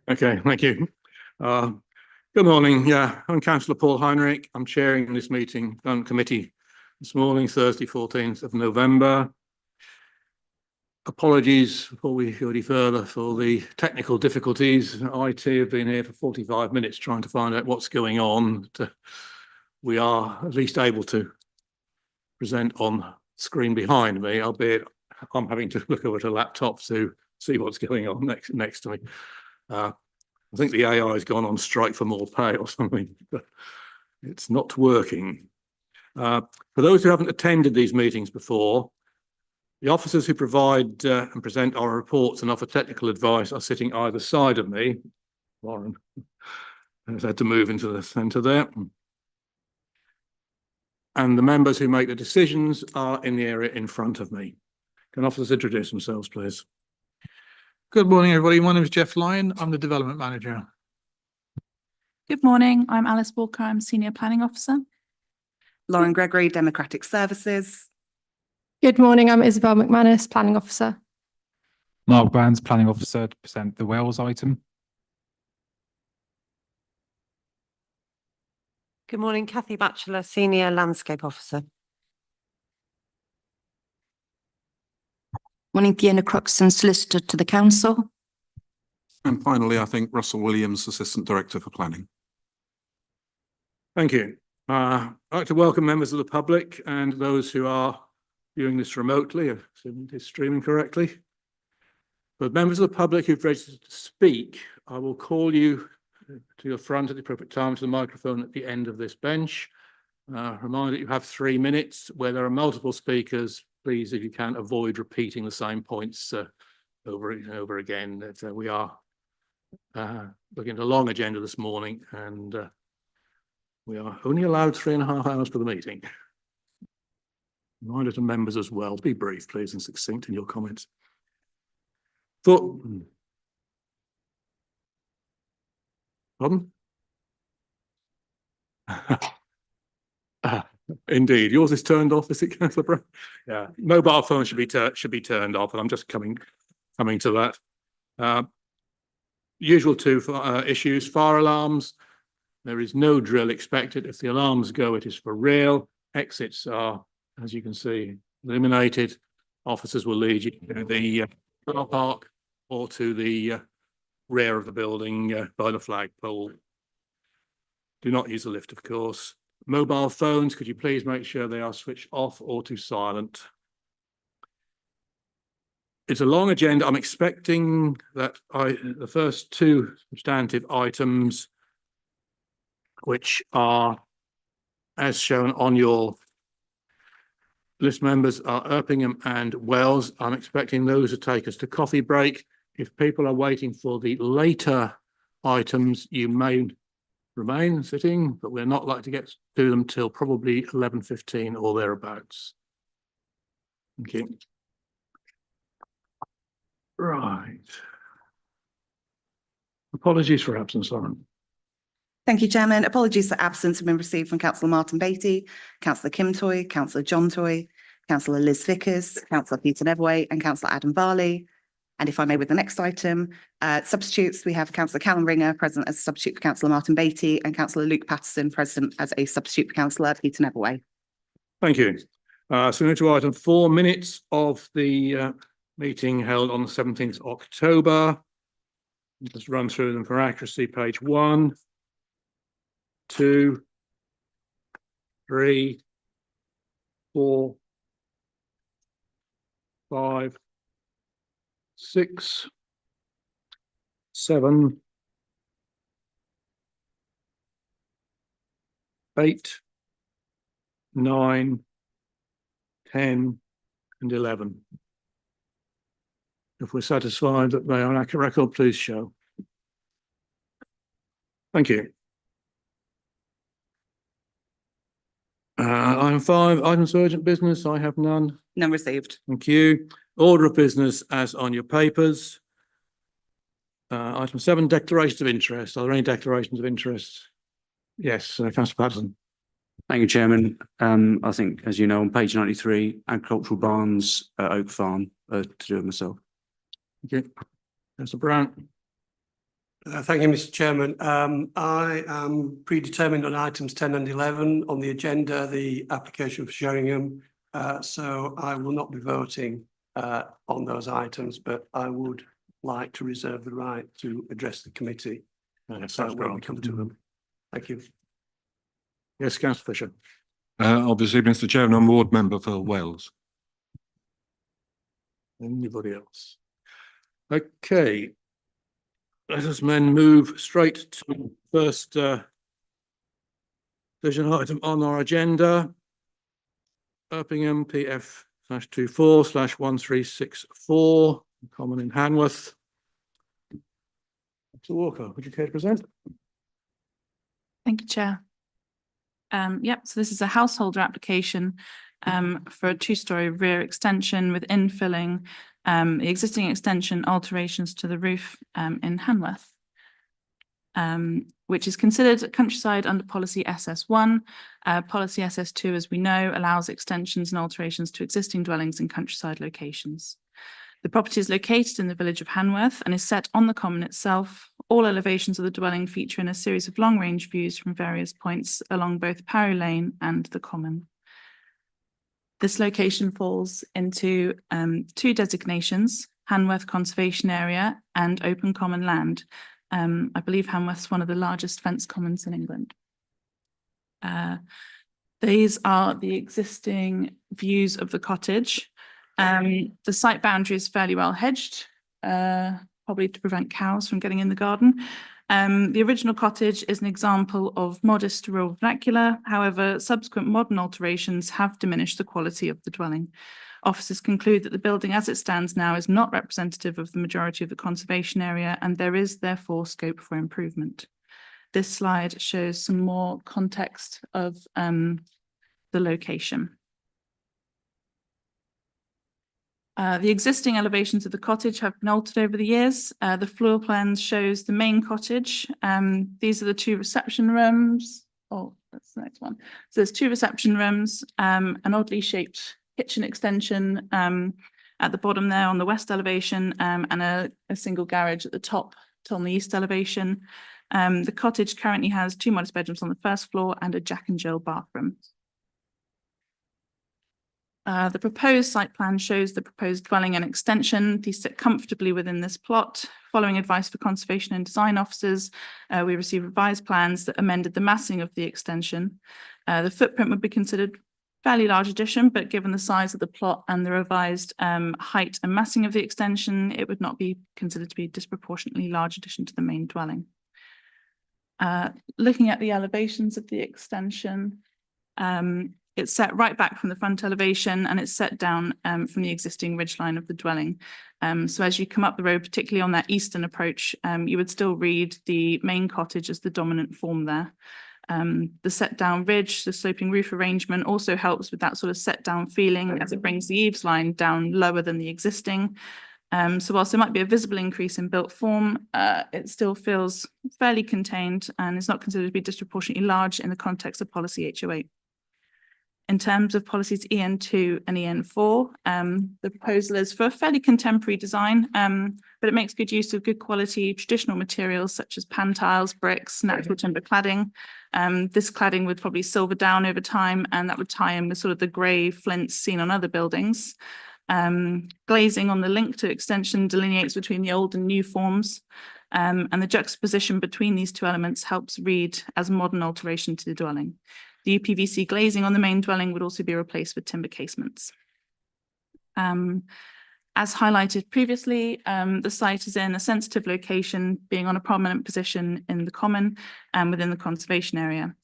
Okay, thank you. Good morning. Yeah, I'm Councillor Paul Heinrich. I'm chairing this meeting on committee this morning, Thursday, 14th of November. Apologies before we go any further for the technical difficulties. IT have been here for 45 minutes trying to find out what's going on. We are at least able to present on screen behind me, albeit I'm having to look over at a laptop to see what's going on next to me. I think the AI has gone on strike for more pay or something, but it's not working. For those who haven't attended these meetings before, the officers who provide and present our reports and offer technical advice are sitting either side of me. Warren has had to move into the centre there. And the members who make the decisions are in the area in front of me. Can officers introduce themselves, please? Good morning, everybody. My name is Jeff Lyon. I'm the Development Manager. Good morning. I'm Alice Walker. I'm Senior Planning Officer. Lauren Gregory, Democratic Services. Good morning. I'm Isabel McManus, Planning Officer. Mark Brands, Planning Officer, to present the Wells item. Good morning, Kathy Batchelor, Senior Landscape Officer. Morning, Fiona Croxton, Solicitor to the Council. And finally, I think Russell Williams, Assistant Director for Planning. Thank you. I'd like to welcome members of the public and those who are viewing this remotely, assuming it is streaming correctly. For members of the public who've registered to speak, I will call you to your front at the appropriate time to the microphone at the end of this bench. Reminder that you have 3 minutes. Where there are multiple speakers, please, if you can, avoid repeating the same points over and over again. That we are looking at a long agenda this morning, and we are only allowed 3.5 hours for the meeting. Reminder to members as well, be brief, please, and succinct in your comments. Pardon? Indeed, yours is turned off, is it, Councillor Brown? Yeah, mobile phones should be turned off, and I'm just coming to that. Usual two issues: fire alarms. There is no drill expected. If the alarms go, it is for real. Exits are, as you can see, eliminated. Officers will lead you to the car park or to the rear of the building by the flagpole. Do not use the lift, of course. Mobile phones, could you please make sure they are switched off or to silent? It's a long agenda. I'm expecting that the first two substantive items, which are, as shown on your list, members, are Erpingham and Wells. I'm expecting those to take us to coffee break. If people are waiting for the later items, you may remain sitting, but we're not likely to get to them till probably 11:15 or thereabouts. Thank you. Right. Apologies for absence, Lauren. Thank you, Chairman. Apologies for absence have been received from Councillor Martin Beattie, Councillor Kim Toy, Councillor John Toy, Councillor Liz Vickers, Councillor Peter Nevway, and Councillor Adam Varley. And if I may, with the next item, substitutes, we have Councillor Callum Ringer present as a substitute for Councillor Martin Beattie, and Councillor Luke Patterson present as a substitute for Councillor Peter Nevway. Thank you. So we're to item 4, minutes of the meeting held on the 17th October. Just run through them for accuracy. Page 1, 2, 3, 4, 5, 6, 7, 8, 9, 10, and 11. If we're satisfied that they are an accurate record, please show. Thank you. Item 5, items of urgent business. I have none. None received. Thank you. Order of business as on your papers. Item 7, declarations of interest. Are there any declarations of interest? Yes, Councillor Patterson. Thank you, Chairman. I think, as you know, on page 93, agricultural barns at Oak Farm to do with myself. Okay. Councillor Brown. Thank you, Mr. Chairman. I am predetermined on items 10 and 11 on the agenda, the application for Sheringham. So I will not be voting on those items, but I would like to reserve the right to address the committee when we come to them. Thank you. Yes, Councillor Fisher. Obviously, Mr. Chairman, I'm ward member for Wales. Anybody else? Okay. Let us then move straight to first decision item on our agenda. Erpingham PF/24/1364, common in Hanworth. Mr. Walker, would you care to present? Thank you, Chair. Yep, so this is a householder application for a two-storey rear extension with infilling, the existing extension, alterations to the roof in Hanworth, which is considered countryside under policy SS1. Policy SS2, as we know, allows extensions and alterations to existing dwellings in countryside locations. The property is located in the village of Hanworth and is set on the common itself. All elevations of the dwelling feature in a series of long-range views from various points along both Parry Lane and the common. This location falls into two designations, Hanworth Conservation Area and Open Common Land. I believe Hanworth is one of the largest fenced commons in England. These are the existing views of the cottage. The site boundary is fairly well hedged, probably to prevent cows from getting in the garden. The original cottage is an example of modest rural vernacular. However, subsequent modern alterations have diminished the quality of the dwelling. Officers conclude that the building as it stands now is not representative of the majority of the conservation area, and there is therefore scope for improvement. This slide shows some more context of the location. The existing elevations of the cottage have been altered over the years. The floor plan shows the main cottage. These are the two reception rooms. Oh, that's the next one. So there's two reception rooms, an oddly shaped kitchen extension at the bottom there on the west elevation, and a single garage at the top on the east elevation. The cottage currently has two modest bedrooms on the first floor and a Jack and Jill bathroom. The proposed site plan shows the proposed dwelling and extension. These sit comfortably within this plot. Following advice for conservation and design officers, we received revised plans that amended the massing of the extension. The footprint would be considered fairly large addition, but given the size of the plot and the revised height and massing of the extension, it would not be considered to be a disproportionately large addition to the main dwelling. Looking at the elevations of the extension, it's set right back from the front elevation and it's set down from the existing ridgeline of the dwelling. So as you come up the road, particularly on that eastern approach, you would still read the main cottage as the dominant form there. The set down ridge, the sloping roof arrangement also helps with that sort of set down feeling as it brings the eaves line down lower than the existing. So whilst there might be a visible increase in built form, it still feels fairly contained and is not considered to be disproportionately large in the context of policy H08. In terms of policies EN2 and EN4, the proposal is for a fairly contemporary design, but it makes good use of good quality traditional materials such as pan tiles, bricks, natural timber cladding. This cladding would probably silver down over time, and that would tie in with sort of the grey flints seen on other buildings. Glazing on the link to extension delineates between the old and new forms, and the juxtaposition between these two elements helps read as a modern alteration to the dwelling. The UPVC glazing on the main dwelling would also be replaced with timber casements. As highlighted previously, the site is in a sensitive location, being on a prominent position in the common and within the conservation area.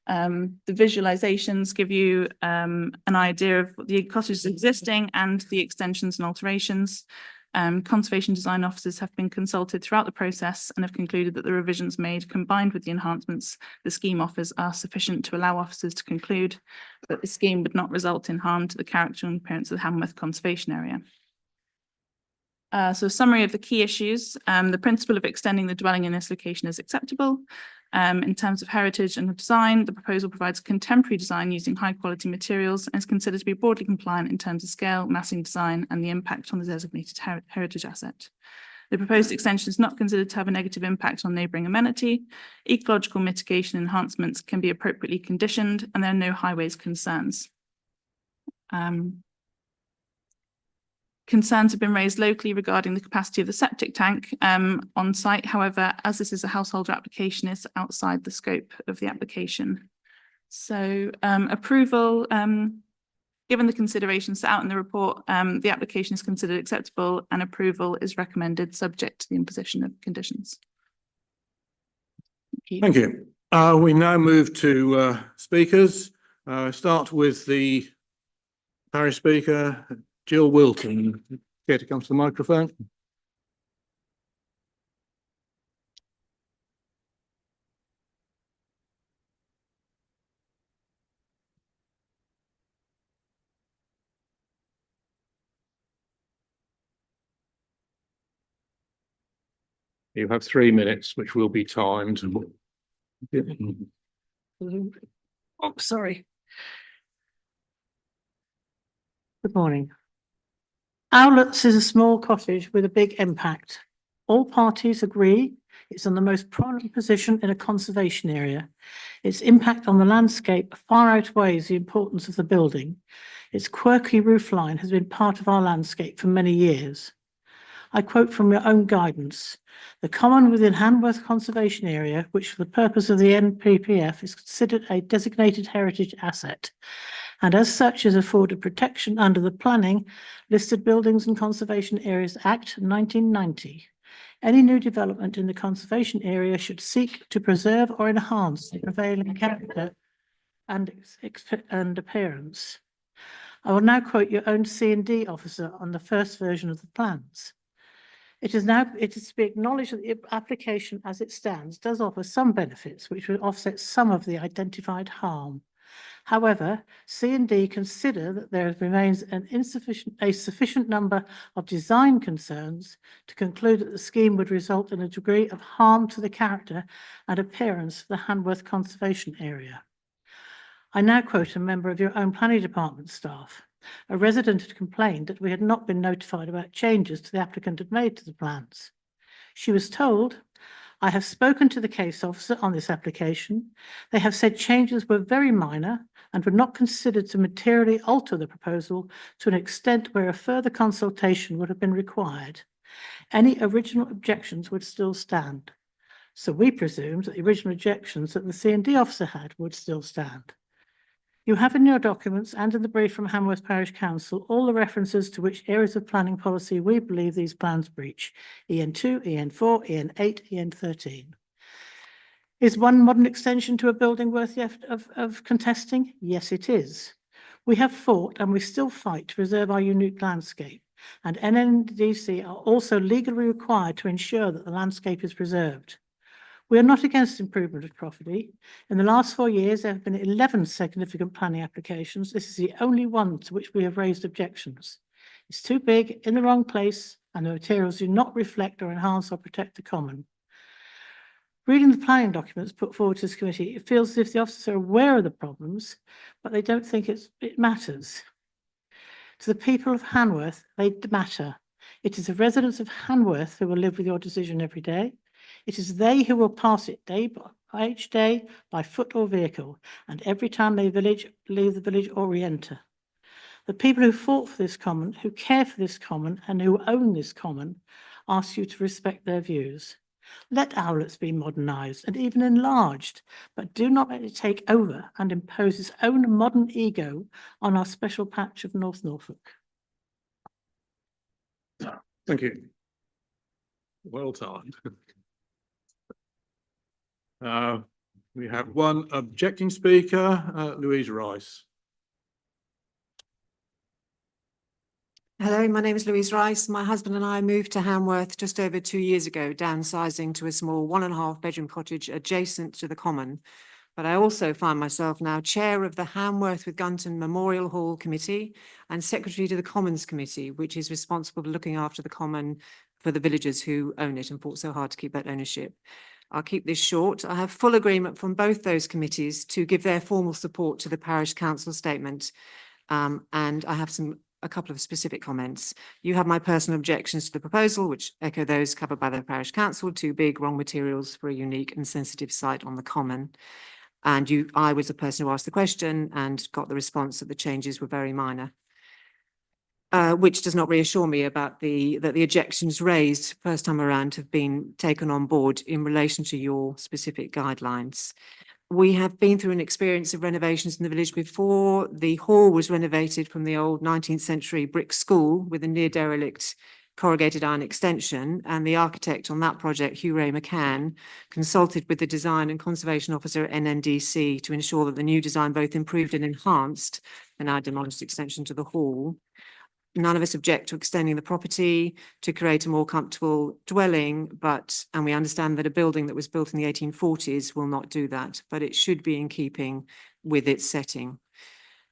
The visualizations give you an idea of the cottages existing and the extensions and alterations. Conservation design officers have been consulted throughout the process and have concluded that the revisions made combined with the enhancements the scheme offers are sufficient to allow officers to conclude that the scheme would not result in harm to the character and appearance of the Hanworth Conservation Area. So a summary of the key issues. The principle of extending the dwelling in this location is acceptable. In terms of heritage and design, the proposal provides a contemporary design using high quality materials and is considered to be broadly compliant in terms of scale, massing design, and the impact on the designated heritage asset. The proposed extension is not considered to have a negative impact on neighbouring amenity. Ecological mitigation enhancements can be appropriately conditioned, and there are no highways concerns. Concerns have been raised locally regarding the capacity of the septic tank on site. However, as this is a householder application, it's outside the scope of the application. So approval, given the considerations set out in the report, the application is considered acceptable and approval is recommended subject to the imposition of conditions. Thank you. We now move to speakers. Start with the parish speaker, Jill Wilton. Care to come to the microphone? You have 3 minutes, which will be timed. Oh, sorry. Good morning. Owlets is a small cottage with a big impact. All parties agree it's in the most prominent position in a conservation area. Its impact on the landscape far outweighs the importance of the building. Its quirky roofline has been part of our landscape for many years. I quote from your own guidance: the common within Hanworth Conservation Area, which for the purpose of the NPPF is considered a designated heritage asset, and as such is afforded protection under the Planning, Listed Buildings and Conservation Areas Act 1990. Any new development in the conservation area should seek to preserve or enhance the prevailing character and appearance. I will now quote your own C&D officer on the first version of the plans. It is to be acknowledged that the application as it stands does offer some benefits which would offset some of the identified harm. However, C&D consider that there remains a sufficient number of design concerns to conclude that the scheme would result in a degree of harm to the character and appearance of the Hanworth Conservation Area. I now quote a member of your own planning department staff. A resident had complained that we had not been notified about changes the applicant had made to the plans. She was told, "I have spoken to the case officer on this application. They have said changes were very minor and were not considered to materially alter the proposal to an extent where a further consultation would have been required. Any original objections would still stand." So we presumed that the original objections that the C&D officer had would still stand. You have in your documents and in the brief from Hanworth Parish Council all the references to which areas of planning policy we believe these plans breach: EN2, EN4, EN8, EN13. Is one modern extension to a building worthy of contesting? Yes, it is. We have fought and we still fight to preserve our unique landscape, and NNDC are also legally required to ensure that the landscape is preserved. We are not against improvement of property. In the last 4 years, there have been 11 significant planning applications. This is the only one to which we have raised objections. It's too big, in the wrong place, and the materials do not reflect or enhance or protect the common. Reading the planning documents put forward to this committee, it feels as if the officers are aware of the problems, but they don't think it matters. To the people of Hanworth, they matter. It is the residents of Hanworth who will live with your decision every day. It is they who will pass it day by each day by foot or vehicle, and every time they leave the village or re-enter. The people who fought for this common, who care for this common, and who own this common, ask you to respect their views. Let Owlets be modernised and even enlarged, but do not let it take over and impose its own modern ego on our special patch of North Norfolk. Thank you. Well timed. We have one objecting speaker, Louise Rice. Hello, my name is Louise Rice. My husband and I moved to Hanworth just over 2 years ago, downsizing to a small 1.5 bedroom cottage adjacent to the common. But I also find myself now chair of the Hanworth with Gunton Memorial Hall Committee and secretary to the Commons Committee, which is responsible for looking after the common for the villagers who own it and fought so hard to keep that ownership. I'll keep this short. I have full agreement from both those committees to give their formal support to the parish council statement. And I have some a couple of specific comments. You have my personal objections to the proposal, which echo those covered by the parish council, too big, wrong materials for a unique and sensitive site on the common. And I was the person who asked the question and got the response that the changes were very minor. Which does not reassure me about that the objections raised first time around have been taken on board in relation to your specific guidelines. We have been through an experience of renovations in the village before. The hall was renovated from the old 19th century brick school with a near derelict corrugated iron extension, and the architect on that project, Hugh Ray McCann, consulted with the design and conservation officer at NNDC to ensure that the new design both improved and enhanced the now demolished extension to the hall. None of us object to extending the property to create a more comfortable dwelling, and we understand that a building that was built in the 1840s will not do that, but it should be in keeping with its setting.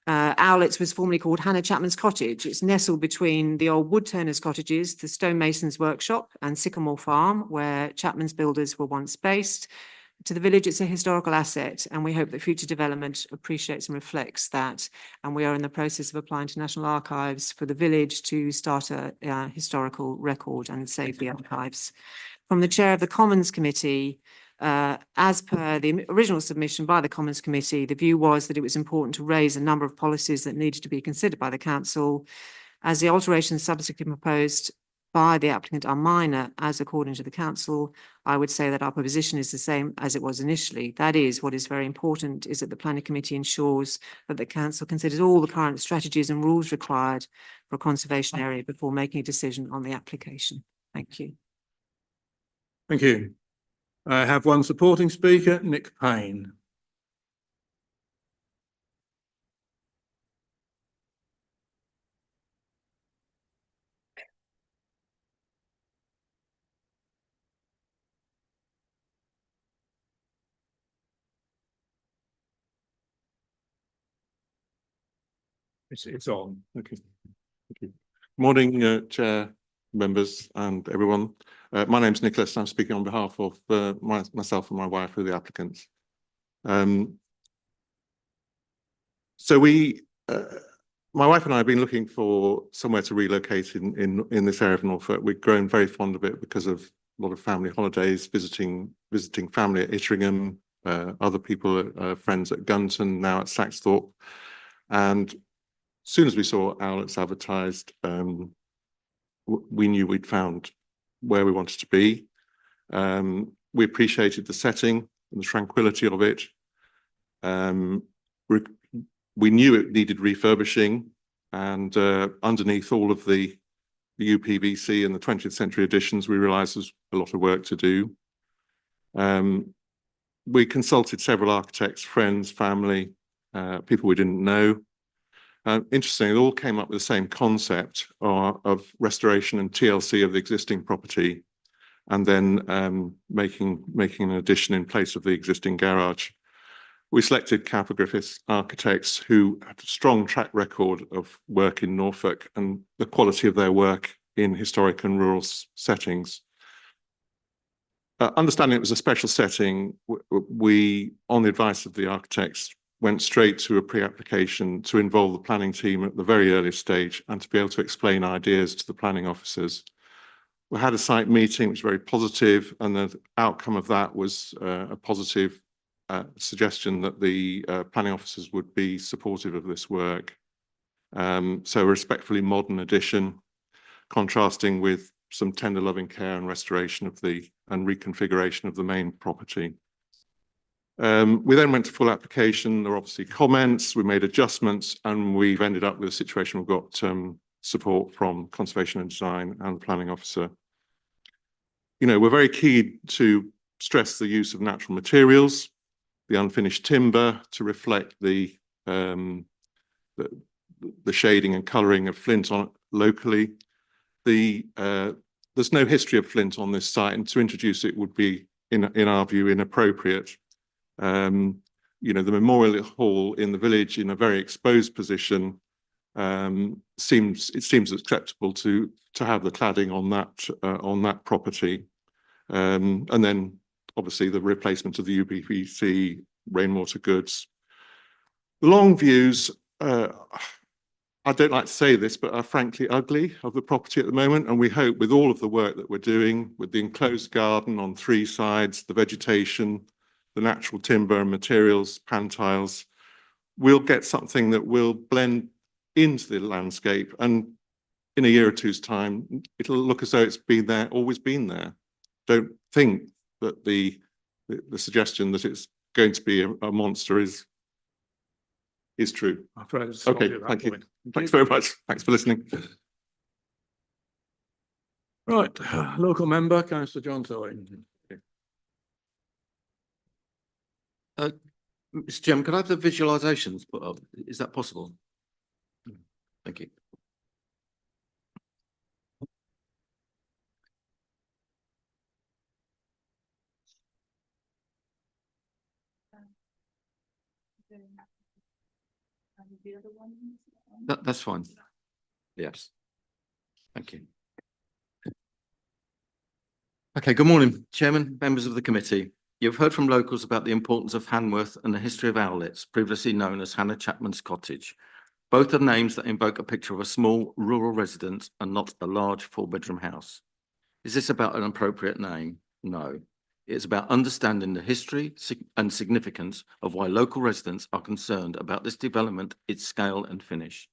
Owlets was formerly called Hannah Chapman's Cottage. It's nestled between the old woodturners' cottages, the stonemason's workshop, and Sycamore Farm, where Chapman's builders were once based. To the village, it's a historical asset, and we hope that future development appreciates and reflects that. And we are in the process of applying to National Archives for the village to start a historical record and save the archives. From the chair of the Commons Committee, as per the original submission by the Commons Committee, the view was that it was important to raise a number of policies that needed to be considered by the council. As the alterations subsequently proposed by the applicant are minor, as according to the council, I would say that our position is the same as it was initially. That is, what is very important is that the planning committee ensures that the council considers all the current strategies and rules required for a conservation area before making a decision on the application. Thank you. Thank you. I have one supporting speaker, Nick Payne. It's on. Okay. Thank you. Morning, Chair, members and everyone. My name's Nicholas. I'm speaking on behalf of myself and my wife, who are the applicants. So my wife and I have been looking for somewhere to relocate in this area of Norfolk. We've grown very fond of it because of a lot of family holidays, visiting family at Itteringham, other people, friends at Gunton, now at Saxthorpe. And as soon as we saw Owlets advertised, we knew we'd found where we wanted to be. We appreciated the setting and the tranquility of it. We knew it needed refurbishing, and underneath all of the UPVC and the 20th century additions, we realised there's a lot of work to do. We consulted several architects, friends, family, people we didn't know. Interestingly, it all came up with the same concept of restoration and TLC of the existing property, and then making an addition in place of the existing garage. We selected Cowper Griffiths architects who had a strong track record of work in Norfolk and the quality of their work in historic and rural settings. Understanding it was a special setting, we, on the advice of the architects, went straight to a pre-application to involve the planning team at the very earliest stage and to be able to explain ideas to the planning officers. We had a site meeting which was very positive, and the outcome of that was a positive suggestion that the planning officers would be supportive of this work. So a respectfully modern addition, contrasting with some tender loving care and restoration of and reconfiguration of the main property. We then went to full application. There were obviously comments, we made adjustments, and we've ended up with a situation we've got support from Conservation and Design and the planning officer. You know, we're very keen to stress the use of natural materials, the unfinished timber to reflect the shading and colouring of flint on locally. There's no history of flint on this site, and to introduce it would be, in our view, inappropriate. You know, the memorial hall in the village in a very exposed position, seems acceptable to have the cladding on that property, and then obviously the replacement of the UPVC rainwater goods. Long views, I don't like to say this, but are frankly ugly of the property at the moment. And we hope with all of the work that we're doing, with the enclosed garden on 3 sides, the vegetation, the natural timber and materials, pantiles, we'll get something that will blend into the landscape. And in a year or two's time, it'll look as though it's been there, always been there. Don't think that the suggestion that it's going to be a monster is true. I'm afraid it's Okay, at that thank you. point. Thanks very much. Thanks for listening. Right, local member, councillor John Toy. Mr. Chairman, could I have the visualisations put up? Is that possible? Thank you. That's fine. Yes. Thank you. Okay, good morning, Chairman, members of the committee. You've heard from locals about the importance of Hanworth and the history of Owlets, previously known as Hannah Chapman's Cottage. Both are names that invoke a picture of a small rural residence and not a large 4-bedroom house. Is this about an appropriate name? No. It's about understanding the history and significance of why local residents are concerned about this development, its scale and finish.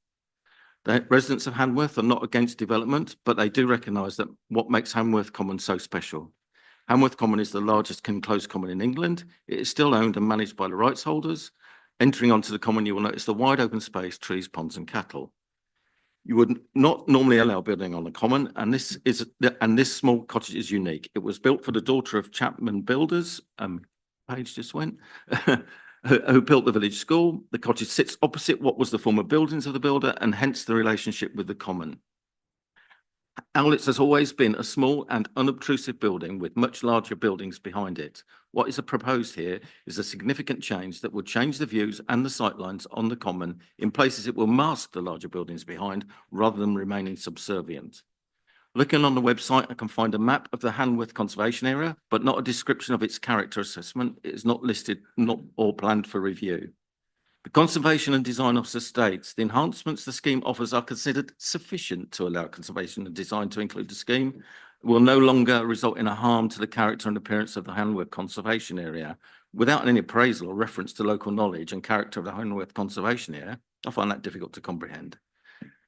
The residents of Hanworth are not against development, but they do recognise that what makes Hanworth Common so special. Hanworth Common is the largest enclosed common in England. It is still owned and managed by the rights holders. Entering onto the common, you will notice the wide open space, trees, ponds and cattle. You would not normally allow building on the common, and this small cottage is unique. It was built for the daughter of Chapman Builders, Page just went, who built the village school. The cottage sits opposite what was the former buildings of the builder, and hence the relationship with the common. Owlets has always been a small and unobtrusive building with much larger buildings behind it. What is proposed here is a significant change that would change the views and the sightlines on the common. In places it will mask the larger buildings behind rather than remaining subservient. Looking on the website, I can find a map of the Hanworth Conservation Area, but not a description of its character assessment. It is not listed or planned for review. The Conservation and Design Officer states the enhancements the scheme offers are considered sufficient to allow conservation and design to include the scheme, will no longer result in a harm to the character and appearance of the Hanworth Conservation Area. Without any appraisal or reference to local knowledge and character of the Hanworth Conservation Area, I find that difficult to comprehend.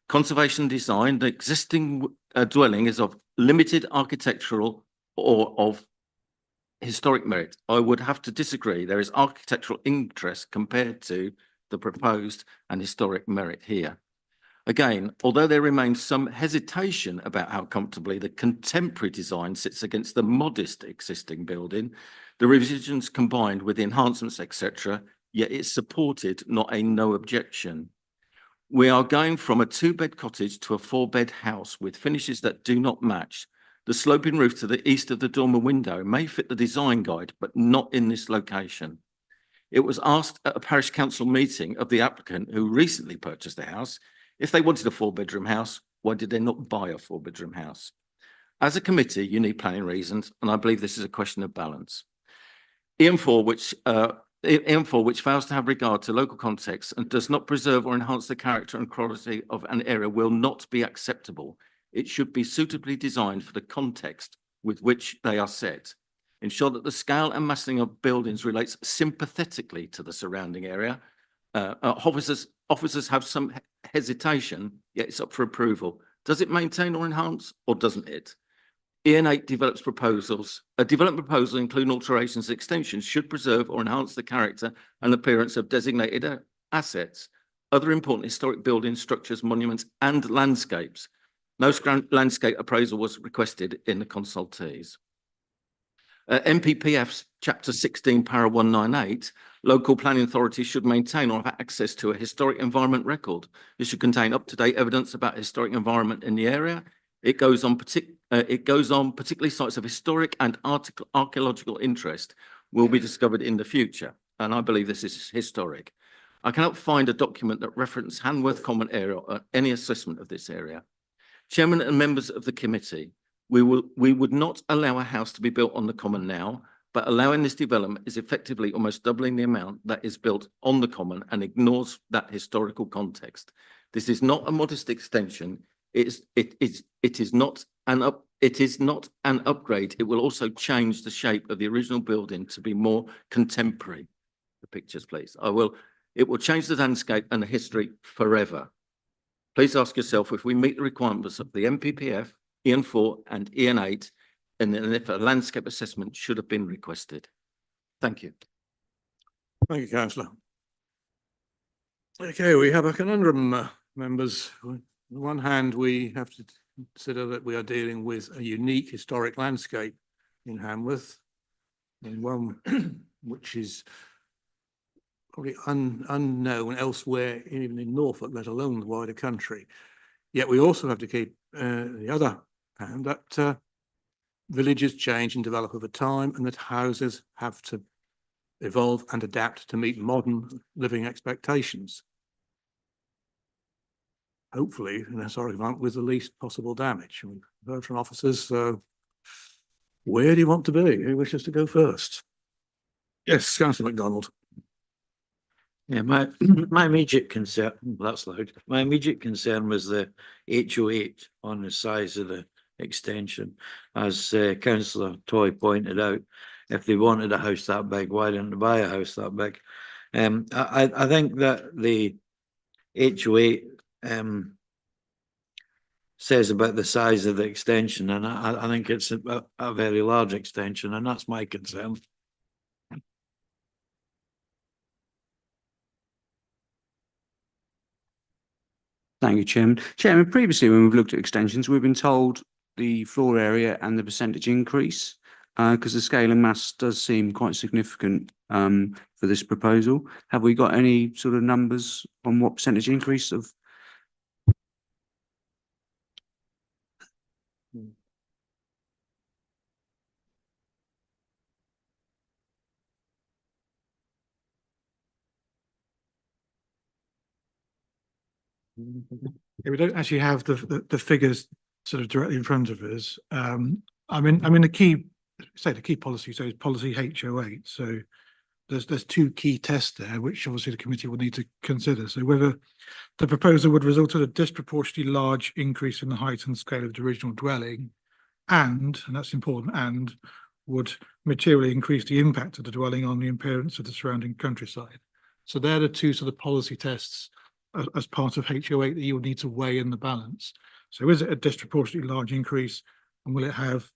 Conservation design, the existing dwelling is of limited architectural or of historic merit. I would have to disagree. There is architectural interest compared to the proposed and historic merit here. Again, although there remains some hesitation about how comfortably the contemporary design sits against the modest existing building, the revisions combined with the enhancements, etc., yet it's supported, not a no objection. We are going from a 2-bed cottage to a 4-bed house with finishes that do not match. The sloping roof to the east of the dormer window may fit the design guide, but not in this location. It was asked at a parish council meeting of the applicant who recently purchased the house, if they wanted a 4-bedroom house, why did they not buy a 4-bedroom house? As a committee, you need planning reasons, and I believe this is a question of balance. EM4, which fails to have regard to local context and does not preserve or enhance the character and quality of an area will not be acceptable. It should be suitably designed for the context with which they are set. Ensure that the scale and massing of buildings relates sympathetically to the surrounding area. Officers have some hesitation, yet it's up for approval. Does it maintain or enhance, or doesn't it? EN8 develops proposals. A development proposal, including alterations and extensions, should preserve or enhance the character and appearance of designated assets, other important historic buildings, structures, monuments, and landscapes. No landscape appraisal was requested in the consultees. NPPF's Chapter 16, Para 198, local planning authorities should maintain or have access to a historic environment record. This should contain up-to-date evidence about historic environment in the area. It goes on particularly sites of historic and archaeological interest will be discovered in the future. And I believe this is historic. I cannot find a document that references Hanworth Common area or any assessment of this area. Chairman and members of the committee, we would not allow a house to be built on the common now, but allowing this development is effectively almost doubling the amount that is built on the common and ignores that historical context. This is not a modest extension. It is not an upgrade. It will also change the shape of the original building to be more contemporary. The pictures, please. It will change the landscape and the history forever. Please ask yourself if we meet the requirements of the NPPF, EN4 and EN8, and if a landscape assessment should have been requested. Thank you. Thank you, councillor. Okay, we have a conundrum, members. On the one hand, we have to consider that we are dealing with a unique historic landscape in Hamworth, and one which is probably unknown elsewhere, even in Norfolk, let alone the wider country. Yet we also have to keep the other hand that villages change and develop over time, and that houses have to evolve and adapt to meet modern living expectations. Hopefully, in this argument, with the least possible damage. We've heard from officers, so where do you want to be? Who wishes to go first? Yes, Councillor MacDonald. Yeah, my immediate concern, that's loud. My immediate concern was the HO8 on the size of the extension. As Councillor Toy pointed out, if they wanted a house that big, why didn't they buy a house that big? I think that the HO8 says about the size of the extension, and I think it's a very large extension, and that's my concern. Thank you, Chairman. Chairman, previously when we've looked at extensions, we've been told the floor area and the percentage increase, because the scale and mass does seem quite significant for this proposal. Have we got any sort of numbers on what percentage increase of? Yeah, we don't actually have the figures sort of directly in front of us. I mean, the key policy, so it's policy HO8. So there's two key tests there, which obviously the committee will need to consider. So whether the proposal would result in a disproportionately large increase in the height and scale of the original dwelling, and that's important, and would materially increase the impact of the dwelling on the appearance of the surrounding countryside. So they're the two sort of policy tests as part of HO8 that you will need to weigh in the balance. So is it a disproportionately large increase, and will it have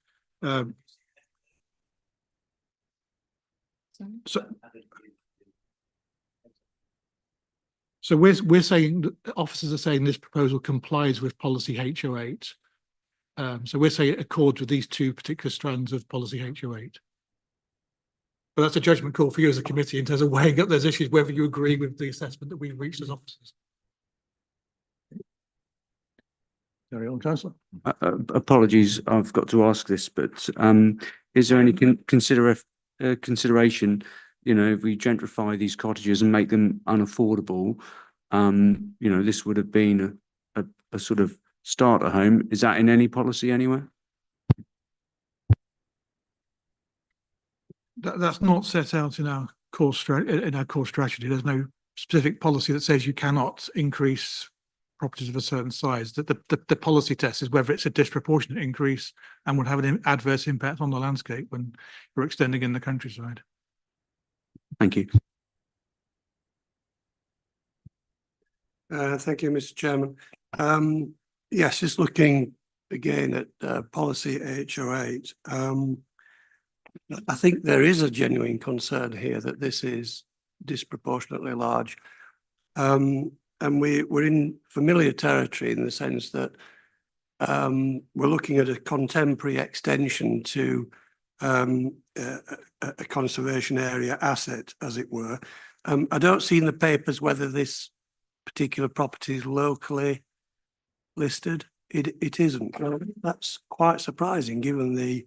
so we're saying that officers are saying this proposal complies with policy HO8. So we're saying it accords with these two particular strands of policy HO8. But that's a judgment call for you as a committee in terms of weighing up those issues, whether you agree with the assessment that we've reached as officers. Carry on, Councillor. Apologies, I've got to ask this, but is there any consideration, you know, if we gentrify these cottages and make them unaffordable, you know, this would have been a sort of starter home. Is that in any policy anywhere? That's not set out in our core strategy. There's no specific policy that says you cannot increase properties of a certain size. The policy test is whether it's a disproportionate increase and would have an adverse impact on the landscape when you're extending in the countryside. Thank you. Thank you, Mr. Chairman. Yes, just looking again at policy HO8. I think there is a genuine concern here that this is disproportionately large. And we're in familiar territory in the sense that we're looking at a contemporary extension to a conservation area asset, as it were. I don't see in the papers whether this particular property is locally listed. It isn't. That's quite surprising, given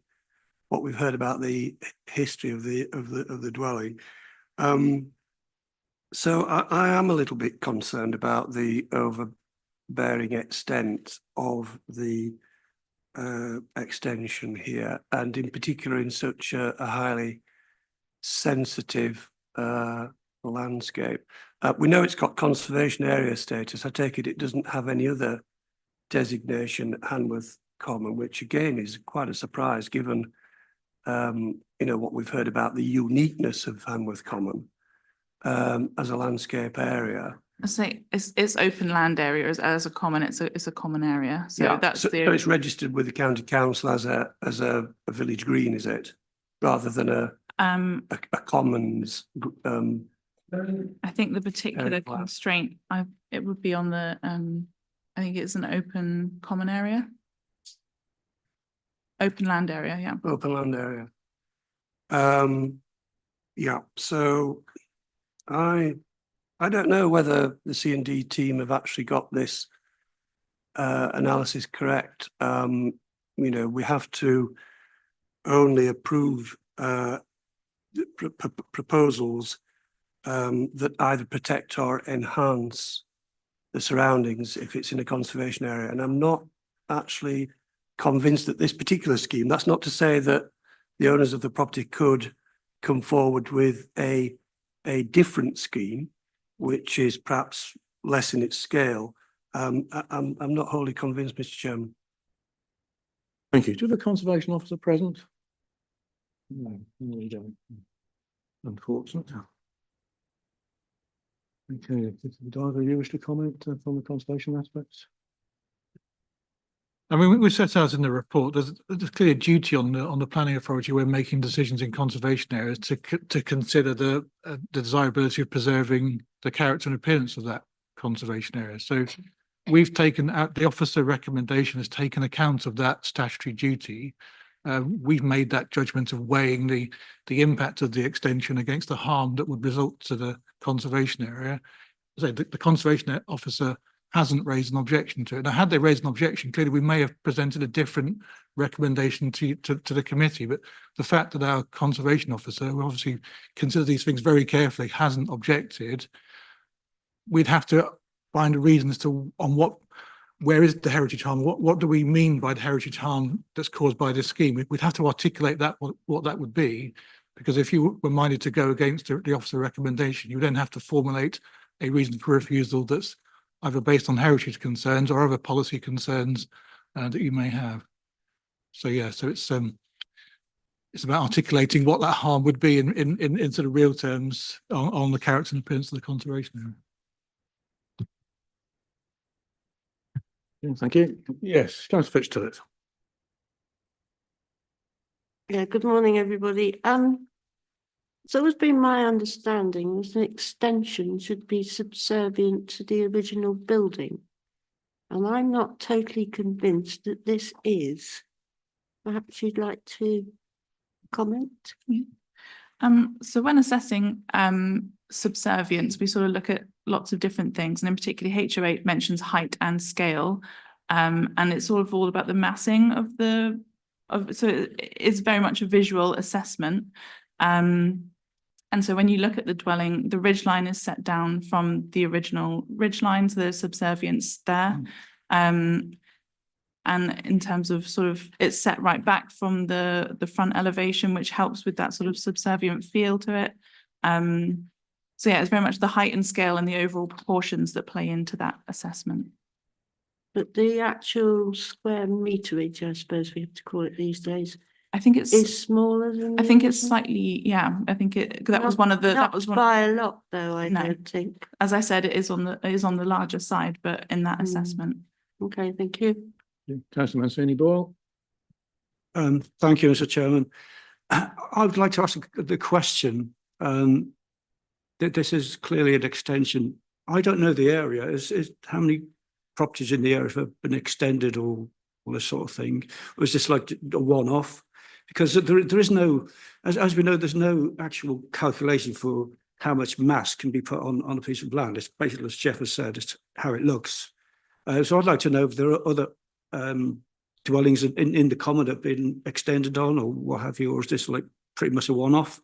what we've heard about the history of the dwelling. So I am a little bit concerned about the overbearing extent of the extension here, and in particular in such a highly sensitive landscape. We know it's got conservation area status. I take it doesn't have any other designation at Hanworth Common, which again is quite a surprise given what we've heard about the uniqueness of Hanworth Common as a landscape area. I say it's open land area as a common. It's a common area. So that's so it's registered with the county council as a village green, is it? Rather than a commons. I think the particular constraint it would be on the I think it's an open common area. Open land area, yeah. Open land area. Yeah, so I don't know whether the C&D team have actually got this analysis correct. We have to only approve proposals that either protect or enhance the surroundings if it's in a conservation area. And I'm not actually convinced that this particular scheme, that's not to say that the owners of the property could come forward with a different scheme, which is perhaps less in its scale. I'm not wholly convinced, Mr. Chairman. Thank you. Do the conservation officer present? No, we don't. Unfortunate. Okay, do either of you wish to comment from the conservation aspects? I mean, we set out in the report, there's a clear duty on the planning authority when making decisions in conservation areas to consider the desirability of preserving the character and appearance of that conservation area. So we've taken out, the officer recommendation has taken account of that statutory duty. We've made that judgment of weighing the impact of the extension against the harm that would result to the conservation area. So the conservation officer hasn't raised an objection to it. Now, had they raised an objection, clearly we may have presented a different recommendation to the committee, but the fact that our conservation officer, who obviously considers these things very carefully, hasn't objected, we'd have to find a reason as to where is the heritage harm? What do we mean by the heritage harm that's caused by this scheme? We'd have to articulate that, what that would be, because if you were minded to go against the officer recommendation, you then have to formulate a reason for refusal that's either based on heritage concerns or other policy concerns that you may have. So yeah, so it's about articulating what that harm would be in sort of real terms on the character and appearance of the conservation area. Yeah, thank you. Yes, Councillor Fitzgerald. Yeah, good morning, everybody. So it's been my understanding that an extension should be subservient to the original building. And I'm not totally convinced that this is. Perhaps you'd like to comment? Yeah. So when assessing subservience, we sort of look at lots of different things, and in particular HO8 mentions height and scale, and it's sort of all about the massing so it's very much a visual assessment. And so when you look at the dwelling, the ridgeline is set down from the original ridgeline, so there's subservience there. And in terms of sort of, it's set right back from the front elevation, which helps with that sort of subservient feel to it. So yeah, it's very much the height and scale and the overall proportions that play into that assessment. But the actual square meterage, I suppose we have to call it these days, I think it's is smaller than. I think it's slightly, yeah. I think that was one of the Not by a lot, though. I don't think. As I said, it is on the larger side, but in that assessment. Okay, thank you. Councillor Mancini Boyle. Thank you, Mr. Chairman. I would like to ask the question. That this is clearly an extension. I don't know the area. Is how many properties in the area have been extended or this sort of thing? Or is this like a one-off? Because there is no, as we know, there's no actual calculation for how much mass can be put on a piece of land. It's basically, as Jeff has said, it's how it looks. So I'd like to know if there are other dwellings in the common that have been extended on or what have you, or is this like pretty much a one-off?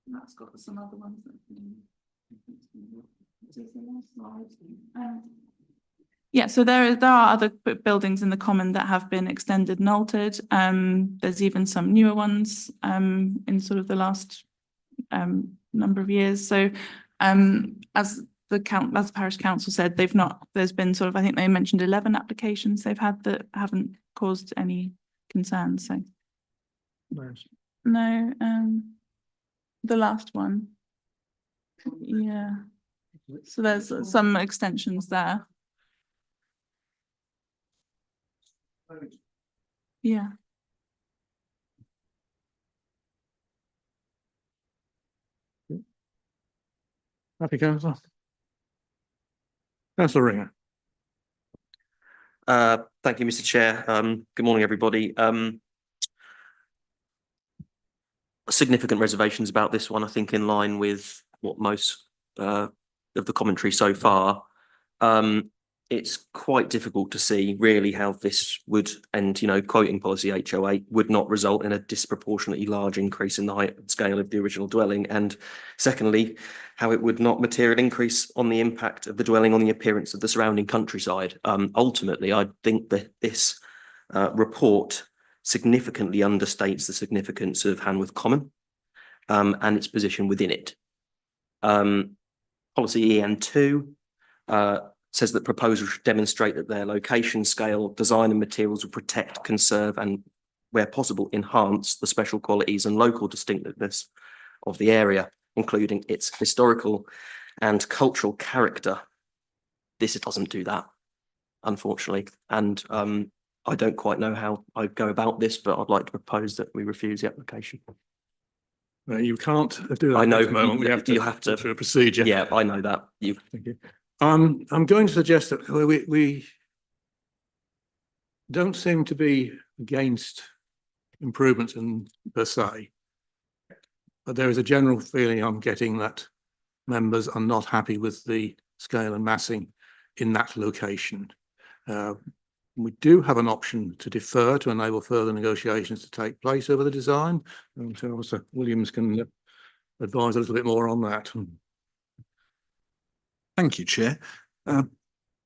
That's got some other ones that Yeah, so there are other buildings in the common that have been extended and altered. There's even some newer ones in sort of the last number of years. So as the parish council said, there's been sort of, I think they mentioned 11 applications they've had that haven't caused any concerns. So no, the last one. Yeah. So there's some extensions there. Yeah. Happy, councillor? Councillor Ringer. Thank you, Mr. Chair. Good morning, everybody. Significant reservations about this one, I think, in line with what most of the commentary so far. It's quite difficult to see really how this would, and quoting policy HO8, would not result in a disproportionately large increase in the height and scale of the original dwelling. And secondly, how it would not materially increase on the impact of the dwelling on the appearance of the surrounding countryside. Ultimately, I think that this report significantly understates the significance of Hanworth Common and its position within it. Policy EN2 says that proposals should demonstrate that their location, scale, design and materials will protect, conserve and, where possible, enhance the special qualities and local distinctiveness of the area, including its historical and cultural character. This doesn't do that, unfortunately. And I don't quite know how I go about this, but I'd like to propose that we refuse the application. You can't do that. I know. At this moment. We have to. You have to. Through a procedure. Yeah, I know that. Thank you. I'm going to suggest that we don't seem to be against improvements in per se, but there is a general feeling I'm getting that members are not happy with the scale and massing in that location. We do have an option to defer to enable further negotiations to take place over the design. And so Mr. Williams can advise a little bit more on that. Thank you, Chair. A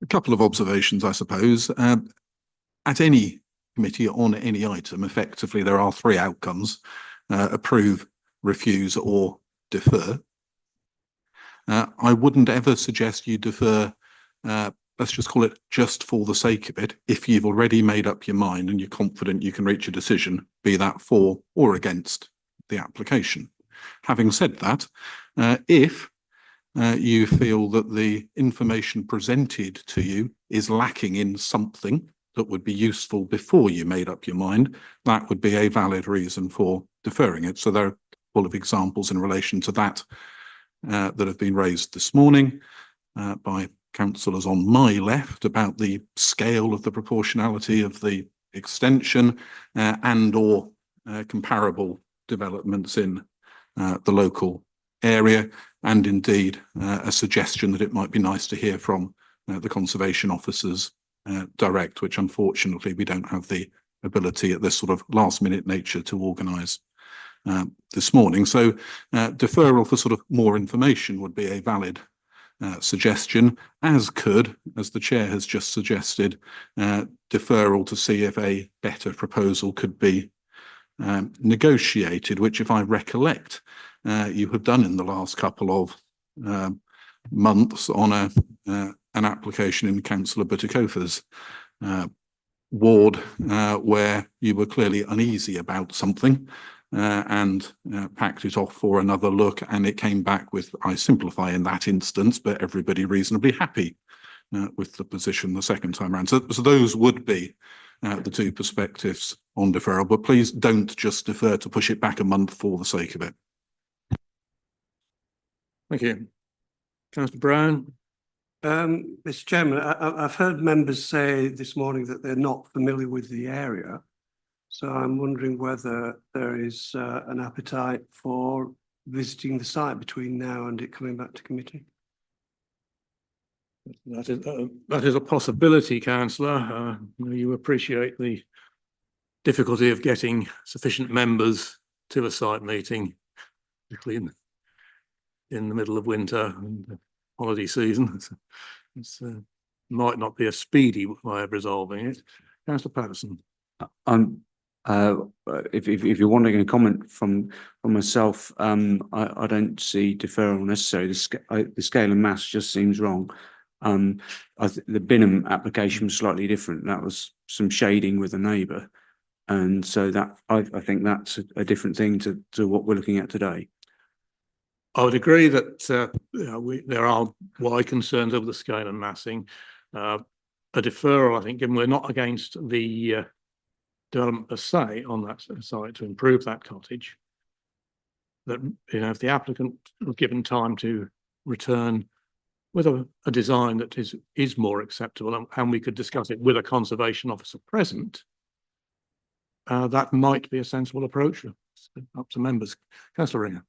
couple of observations, I suppose. At any committee on any item, effectively, there are three outcomes: approve, refuse, or defer. I wouldn't ever suggest you defer, let's just call it just for the sake of it, if you've already made up your mind and you're confident you can reach a decision, be that for or against the application. Having said that, if you feel that the information presented to you is lacking in something that would be useful before you made up your mind, that would be a valid reason for deferring it. So there are full of examples in relation to that that have been raised this morning by councillors on my left about the scale of the proportionality of the extension and or comparable developments in the local area, and indeed a suggestion that it might be nice to hear from the conservation officers direct, which unfortunately we don't have the ability at this sort of last minute nature to organise this morning. So deferral for sort of more information would be a valid suggestion, as could, as the chair has just suggested, deferral to see if a better proposal could be negotiated, which, if I recollect, you have done in the last couple of months on an application in Councillor Butikofer's ward, where you were clearly uneasy about something and packed it off for another look, and it came back with, I simplify in that instance, but everybody reasonably happy with the position the second time around. So those would be the two perspectives on deferral, but please don't just defer to push it back a month for the sake of it. Thank you. Councillor Brown. Mr. Chairman, I've heard members say this morning that they're not familiar with the area. So I'm wondering whether there is an appetite for visiting the site between now and it coming back to committee. That is a possibility, councillor. You appreciate the difficulty of getting sufficient members to a site meeting, particularly in the middle of winter and holiday season. might not be a speedy way of resolving it. Councillor Patterson. If you're wanting a comment from myself, I don't see deferral necessary. The scale and mass just seems wrong. The Binham application was slightly different. That was some shading with a neighbour. And so that I think that's a different thing to what we're looking at today. I would agree that there are wide concerns over the scale and massing. A deferral, I think, given we're not against the development per se on that site to improve that cottage, that if the applicant was given time to return with a design that is more acceptable, and we could discuss it with a conservation officer present, that might be a sensible approach. Up to members. Councillor Ringer.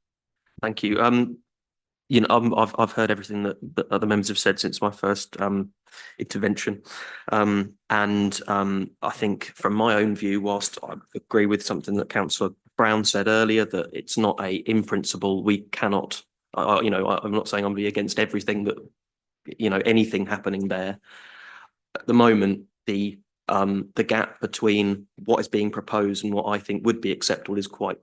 Thank you. I've heard everything that other members have said since my first intervention, and I think from my own view, whilst I agree with something that Councillor Brown said earlier, that it's not in principle we cannot. I'm not saying I'm be against everything that anything happening there. At the moment, the gap between what is being proposed and what I think would be acceptable is quite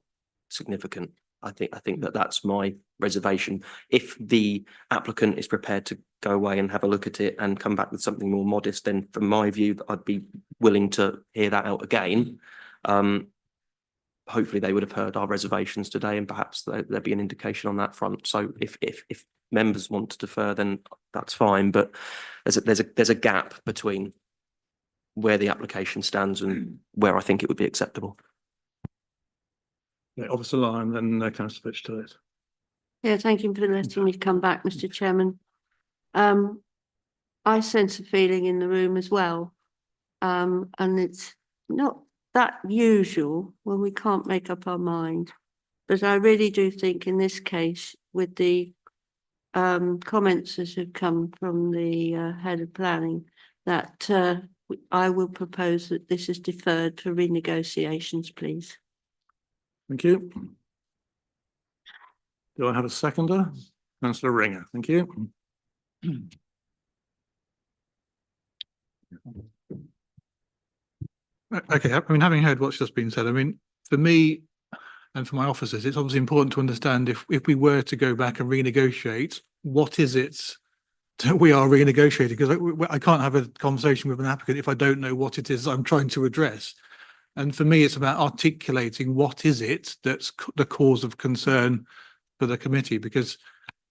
significant. I think that's my reservation. If the applicant is prepared to go away and have a look at it and come back with something more modest, then from my view, I'd be willing to hear that out again. Hopefully they would have heard our reservations today, and perhaps there'd be an indication on that front. So if members want to defer, then that's fine. But there's a gap between where the application stands and where I think it would be acceptable. Yeah, Officer Lyon, then Councillor Fitch-Tillet. Yeah, thank you for letting me come back, Mr. Chairman. I sense a feeling in the room as well. And it's not that usual when we can't make up our mind. But I really do think in this case, with the comments that have come from the head of planning, that I will propose that this is deferred for renegotiations, please. Thank you. Do I have a seconder? Councillor Ringer, thank you. Okay, I mean, having heard what's just been said, I mean, for me and for my officers, it's obviously important to understand if we were to go back and renegotiate, what is it that we are renegotiating? Because I can't have a conversation with an applicant if I don't know what it is I'm trying to address. And for me, it's about articulating what is it that's the cause of concern for the committee. Because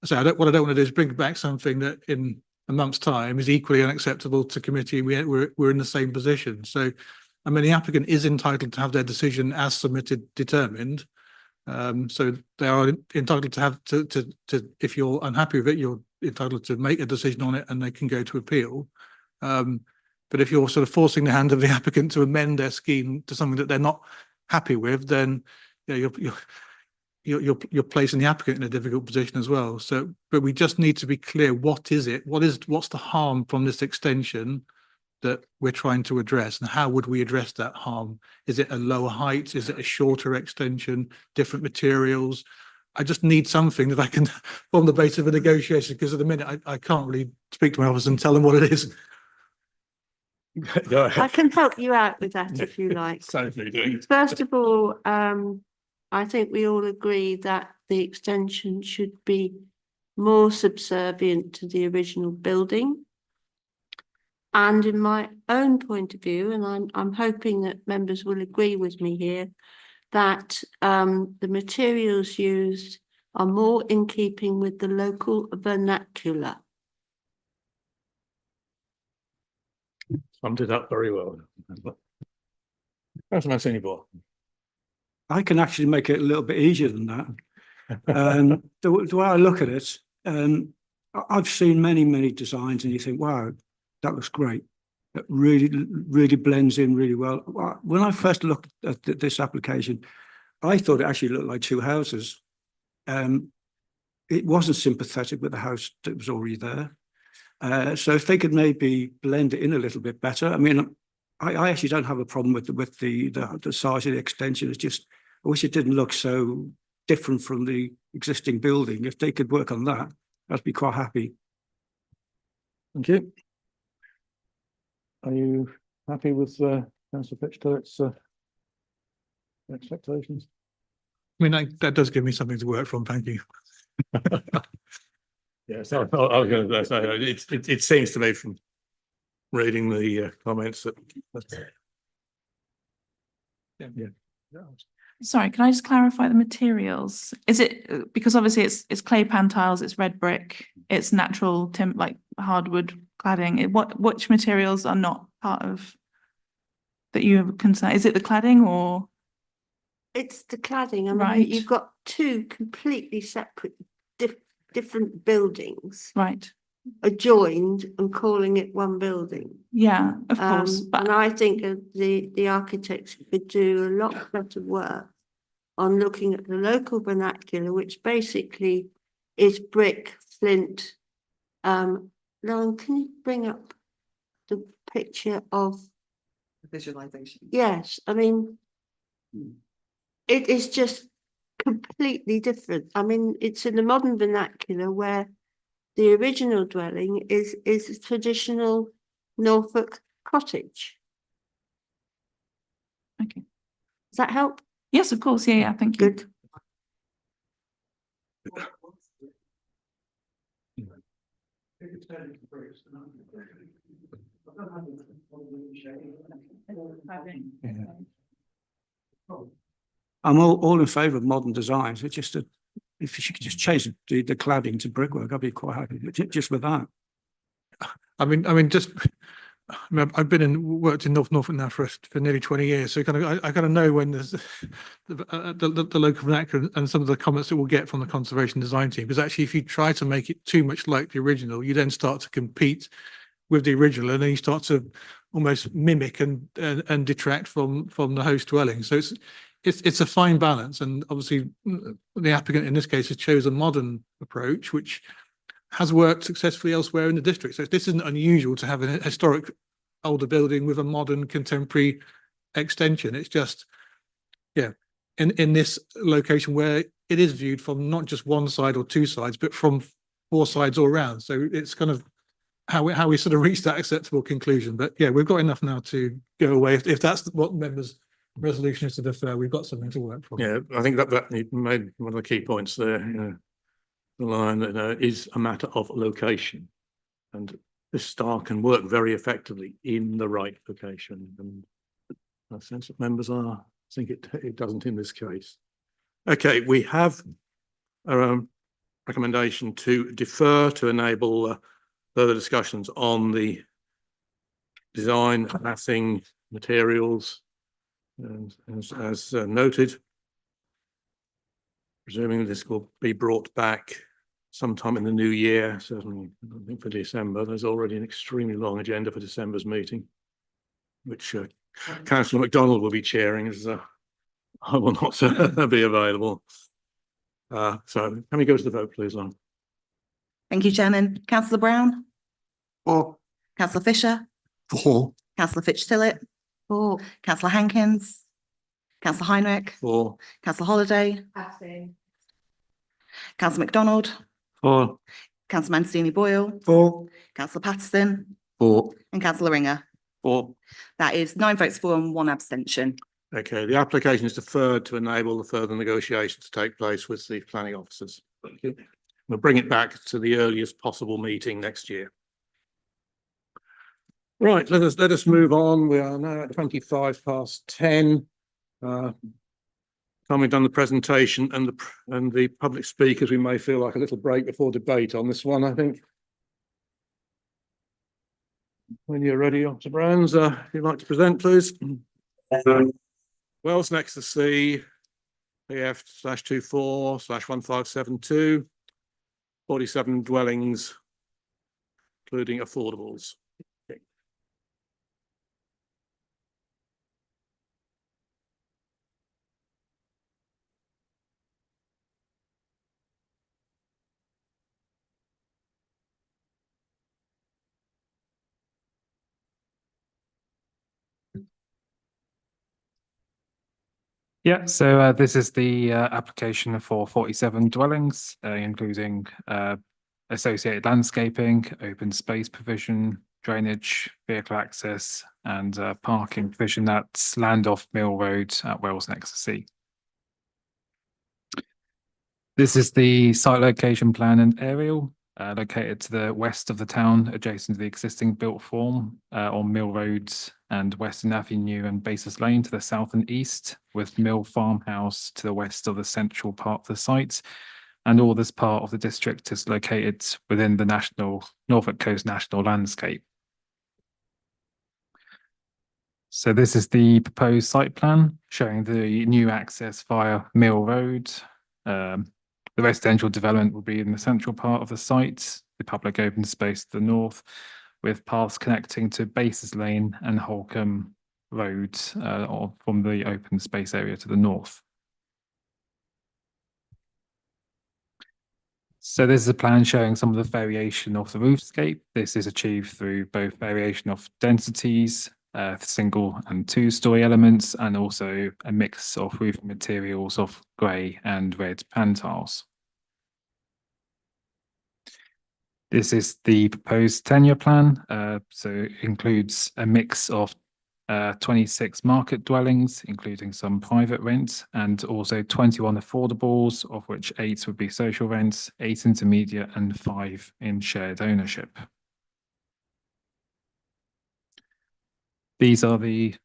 what I don't want to do is bring back something that in a month's time is equally unacceptable to committee. We're in the same position. So, I mean, the applicant is entitled to have their decision as submitted determined. So they are entitled to have to if you're unhappy with it, you're entitled to make a decision on it, and they can go to appeal. But if you're sort of forcing the hand of the applicant to amend their scheme to something that they're not happy with, then you're placing the applicant in a difficult position as well. So, but we just need to be clear: what is it? What's the harm from this extension that we're trying to address, and how would we address that harm? Is it a lower height? Is it a shorter extension? Different materials? I just need something that I can form the basis of a negotiation, because at the minute I can't really speak to my officer and tell them what it is. Go ahead. I can help you out with that if you like. Certainly do. First of all, I think we all agree that the extension should be more subservient to the original building. And in my own point of view, and I'm hoping that members will agree with me here, that the materials used are more in keeping with the local vernacular. Summed it up very well. Councillor Mancini-Ball. I can actually make it a little bit easier than that. The way I look at it, I've seen many designs, and you think, wow, that looks great. It really blends in really well. When I first looked at this application, I thought it actually looked like two houses. It wasn't sympathetic with the house that was already there. So if they could maybe blend it in a little bit better. I mean, I actually don't have a problem with the size of the extension. It's just, I wish it didn't look so different from the existing building. If they could work on that, I'd be quite happy. Thank you. are you happy with councillor Fitchtillet's expectations? I mean, that does give me something to work from. Thank you. Yeah, so I was going to say, it seems to me from reading the comments that. Yeah. Sorry, can I just clarify the materials? Is it, because obviously it's clay pan tiles, it's red brick, it's natural like hardwood cladding. Which materials are not part of that you have concern? Is it the cladding or? It's the cladding. I mean, Right. you've got two completely separate, different buildings. Right. Adjoined and calling it one building. Yeah, of course. And I think that the architects could do a lot better work on looking at the local vernacular, which basically is brick, flint. Lauren, can you bring up the picture of Visualization? Yes, I mean, it is just completely different. I mean, it's in the modern vernacular where the original dwelling is a traditional Norfolk cottage. Okay. Does that help? Yes, of course. Yeah, thank you. Good. I'm all in favour of modern designs. It's just if you could just change the cladding to brickwork, I'd be quite happy just with that. I mean, I've worked in Norfolk now for nearly 20 years, so I kind of know when there's the local vernacular and some of the comments that we'll get from the conservation design team. Because actually, if you try to make it too much like the original, you then start to compete with the original, and then you start to almost mimic and detract from the host dwelling. So it's a fine balance, and obviously the applicant in this case has chosen a modern approach, which has worked successfully elsewhere in the district. So this isn't unusual to have a historic older building with a modern contemporary extension. It's just, yeah, in this location where it is viewed from not just one side or two sides, but from four sides all around. So it's kind of how we sort of reach that acceptable conclusion. But yeah, we've got enough now to go away. If that's what members' resolution is to defer, we've got something to work from. Yeah, I think that you made one of the key points there. You know, the line that is a matter of location, and this style can work very effectively in the right location. And I sense that members are. I think it doesn't in this case. Okay, we have a recommendation to defer to enable further discussions on the design, massing, materials, and as noted. Presuming this will be brought back sometime in the new year, certainly I think for December. There's already an extremely long agenda for December's meeting, which Councillor MacDonald will be chairing, as I will not be available. So can we go to the vote, please, Lauren? Thank you, Chairman. Councillor Brown? For. Councillor Fisher? For. Councillor Fitch-Tillett? For. Councillor Hankins? Councillor Heinrich? For. Councillor Holiday? Councillor MacDonald? For. Councillor Mancini Boyle? For. Councillor Patterson? For. And Councillor Ringer? For. That is 9 votes for and 1 abstention. Okay, the application is deferred to enable the further negotiations to take place with the planning officers. Thank you. We'll bring it back to the earliest possible meeting next year. Right, let us move on. We are now at 10:25. Having done the presentation and the public speakers, we may feel like a little break before debate on this one, I think. When you're ready, Dr. Brands, if you'd like to present, please. Wells next to C, PF/24/1572, 47 dwellings, including affordables. Yeah, so this is the application for 47 dwellings, including associated landscaping, open space provision, drainage, vehicle access and parking provision that's land off Mill Road at Wells Next to Sea. This is the site location plan and aerial located to the west of the town, adjacent to the existing built form on Mill Road and Western Avenue and Basis Lane to the south and east, with Mill Farmhouse to the west of the central part of the site. And all this part of the district is located within the Norfolk Coast National Landscape. So this is the proposed site plan showing the new access via Mill Road. The residential development will be in the central part of the site, the public open space to the north, with paths connecting to Basis Lane and Holcombe Road from the open space area to the north. So this is a plan showing some of the variation of the roofscape. This is achieved through both variation of densities, single and two-story elements, and also a mix of roofing materials of grey and red pantiles. This is the proposed tenure plan. So it includes a mix of 26 market dwellings, including some private rent, and also 21 affordables, of which 8 would be social rents, 8 intermediate, and 5 in shared ownership. These are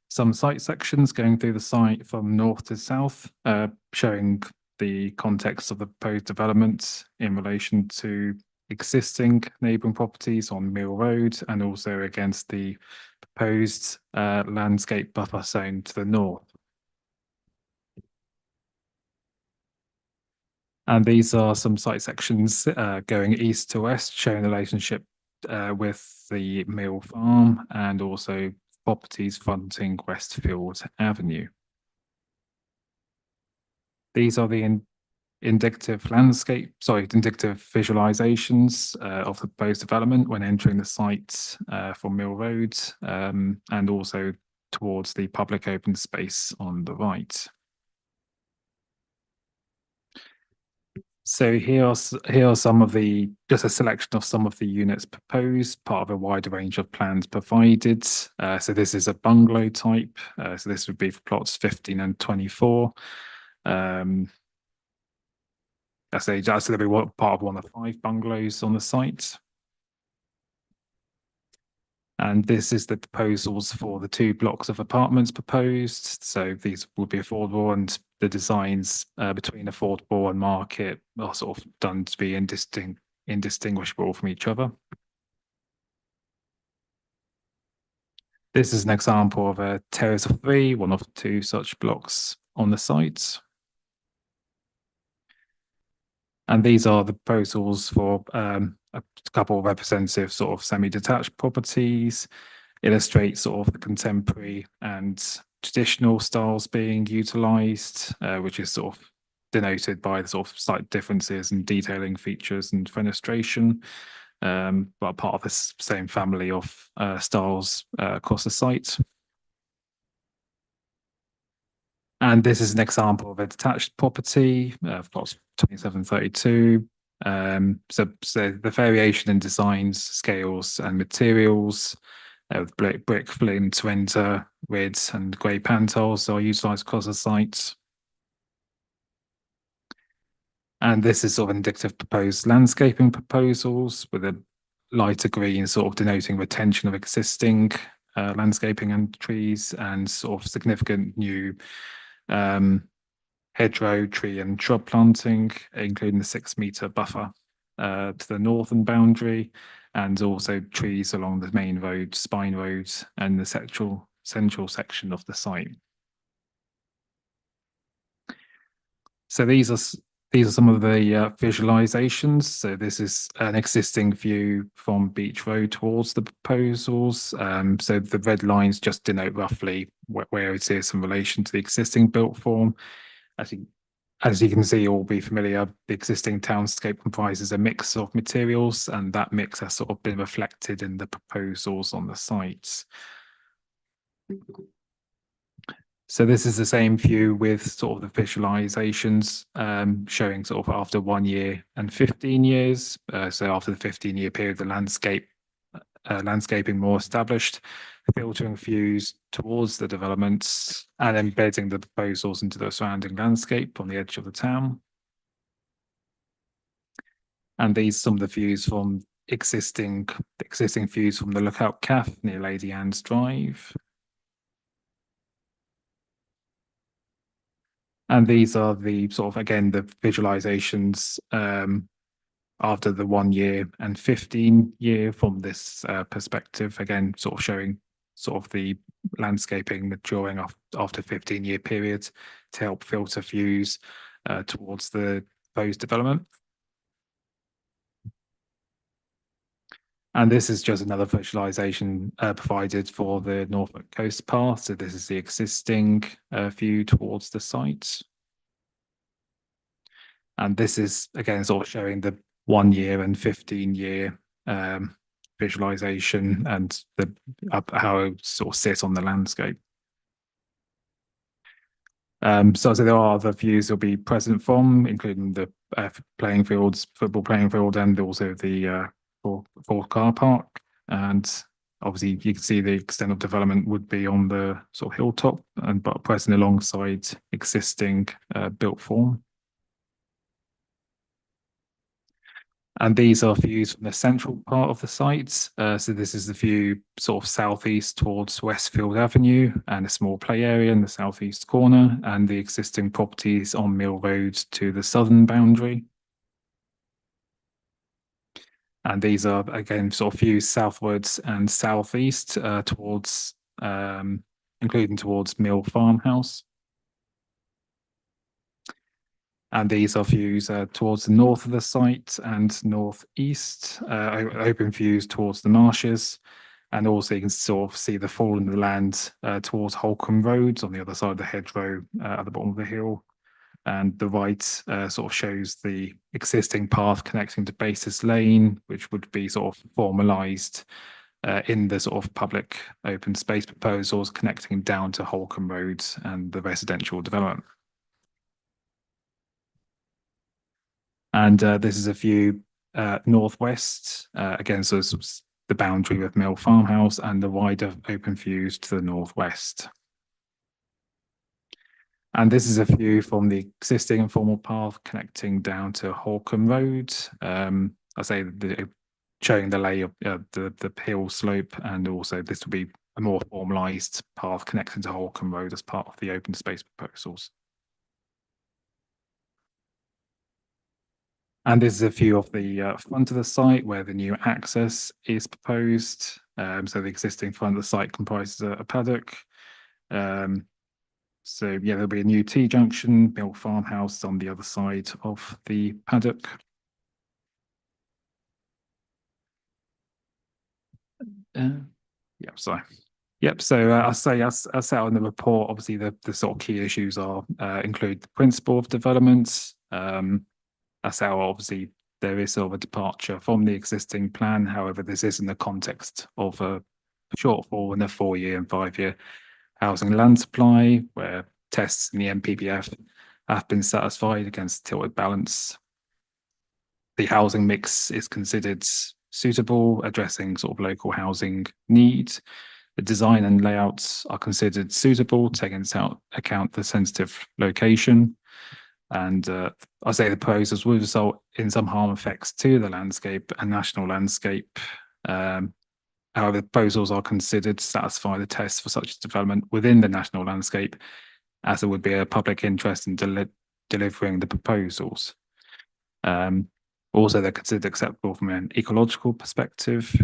some site sections going through the site from north to south, showing the context of the proposed development in relation to existing neighbouring properties on Mill Road and also against the proposed landscape buffer zone to the north. And these are some site sections going east to west, showing the relationship with the Mill Farm and also properties fronting Westfield Avenue. These are the indicative visualizations of the proposed development when entering the site from Mill Road and also towards the public open space on the right. So here are some of just a selection of some of the units proposed, part of a wider range of plans provided. So this is a bungalow type. So this would be for plots 15 and 24. That's going to be part of one of 5 bungalows on the site. And this is the proposals for the 2 blocks of apartments proposed. So these would be affordable, and the designs between affordable and market are sort of done to be indistinguishable from each other. This is an example of a terrace of 3, one of 2 such blocks on the site. And these are the proposals for a couple of representative sort of semi-detached properties, illustrate sort of the contemporary and traditional styles being utilised, which is sort of denoted by the sort of slight differences in detailing features and fenestration, but part of the same family of styles across the site. And this is an example of a detached property of plots 2732. So the variation in designs, scales and materials with brick, flint, render, red and grey pantiles are utilised across the site. And this is sort of indicative proposed landscaping proposals with a lighter green sort of denoting retention of existing landscaping and trees, and sort of significant new hedgerow, tree and shrub planting, including the 6-metre buffer to the northern boundary, and also trees along the main road, Spine Road, and the central section of the site. So these are some of the visualizations. So this is an existing view from Beach Road towards the proposals. So the red lines just denote roughly where it is in relation to the existing built form. As you can see, you'll be familiar, the existing townscape comprises a mix of materials, and that mix has sort of been reflected in the proposals on the sites. So this is the same view with sort of the visualizations showing sort of after 1 year and 15 years. So after the 15-year period, the landscape landscaping more established, filtering views towards the developments and embedding the proposals into the surrounding landscape on the edge of the town. And these are some of the views from existing views from the Lookout Cafe near Lady Anne's Drive. And these are the sort of, again, the visualizations after the 1 year and 15 year from this perspective, again, sort of showing sort of the landscaping maturing after 15-year periods to help filter views towards the proposed development. And this is just another visualization provided for the Norfolk Coast Path. So this is the existing view towards the site. And this is, again, sort of showing the 1 year and 15-year visualization and how it sort of sits on the landscape. So there are other views that will be present from, including the playing fields, football playing field, and also the for car park. And obviously you can see the extent of development would be on the sort of hilltop but present alongside existing built form. And these are views from the central part of the site. So this is the view sort of southeast towards Westfield Avenue and a small play area in the southeast corner, and the existing properties on Mill Road to the southern boundary. And these are, again, sort of views southwards and southeast towards, including towards Mill Farmhouse. And these are views towards the north of the site and northeast, open views towards the marshes. And also you can sort of see the fall in the land towards Holcombe Road on the other side of the hedgerow at the bottom of the hill. And the right sort of shows the existing path connecting to Basis Lane, which would be sort of formalised in the sort of public open space proposals connecting down to Holcombe Road and the residential development. And this is a view northwest, again, so it's the boundary with Mill Farmhouse and the wider open views to the northwest. And this is a view from the existing informal path connecting down to Holcombe Road. I say showing the lay of the hill slope, and also this will be a more formalised path connecting to Holcombe Road as part of the open space proposals. And this is a view of the front of the site where the new access is proposed. So the existing front of the site comprises a paddock. So yeah, there'll be a new T-junction, Mill Farmhouse on the other side of the paddock. Yep, sorry. Yep, so I say as set out in the report, obviously the sort of key issues are include the principle of development. That's how obviously there is sort of a departure from the existing plan. However, this is in the context of a shortfall in a 4-year and 5-year housing land supply, where tests in the NPPF have been satisfied against tilted balance. The housing mix is considered suitable, addressing sort of local housing needs. The design and layouts are considered suitable, taking into account the sensitive location. And I say the proposals will result in some harm effects to the landscape and national landscape. However, the proposals are considered to satisfy the tests for such development within the national landscape, as there would be a public interest in delivering the proposals. Also, they're considered acceptable from an ecological perspective,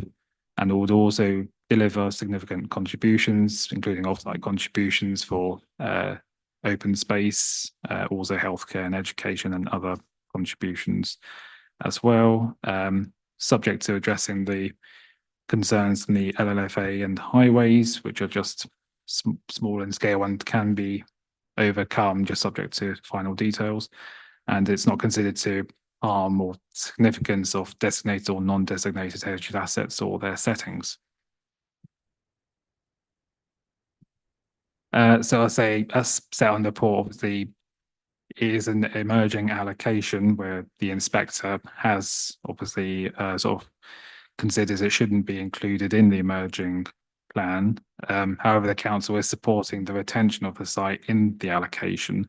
and would also deliver significant contributions, including off-site contributions for open space, also healthcare and education and other contributions as well, subject to addressing the concerns from the LLFA and highways, which are just small in scale and can be overcome, just subject to final details. And it's not considered to harm or significance of designated or non-designated heritage assets or their settings. So I say, as set on the report, obviously, is an emerging allocation where the inspector has obviously sort of considers it shouldn't be included in the emerging plan. However, the council is supporting the retention of the site in the allocation,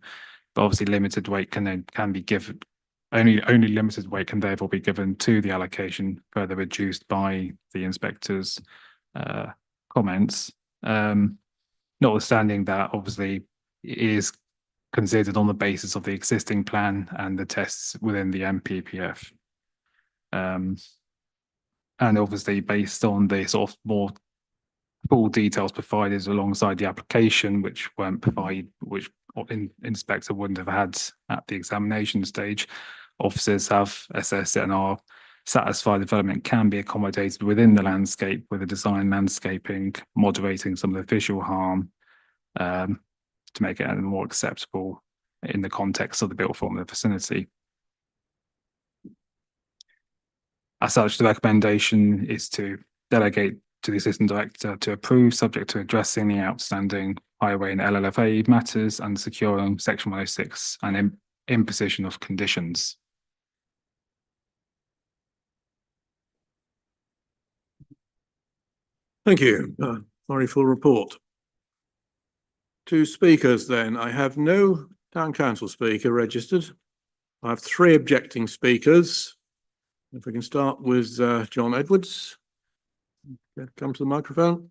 but obviously limited weight can be given. Only limited weight can therefore be given to the allocation, further reduced by the inspector's comments. Notwithstanding that, obviously, it is considered on the basis of the existing plan and the tests within the MPPF. And obviously based on the sort of more full details provided alongside the application, which weren't provided, which inspector wouldn't have had at the examination stage, officers have assessed it and are satisfied development can be accommodated within the landscape with the design landscaping, moderating some of the visual harm to make it more acceptable in the context of the built form of the vicinity. As such, the recommendation is to delegate to the Assistant Director to approve, subject to addressing the outstanding highway and LLFA matters and securing Section 106 and imposition of conditions. Thank you. Very full report. Two speakers then. I have no Town Council speaker registered. I have 3 objecting speakers. If we can start with John Edwards. Come to the microphone.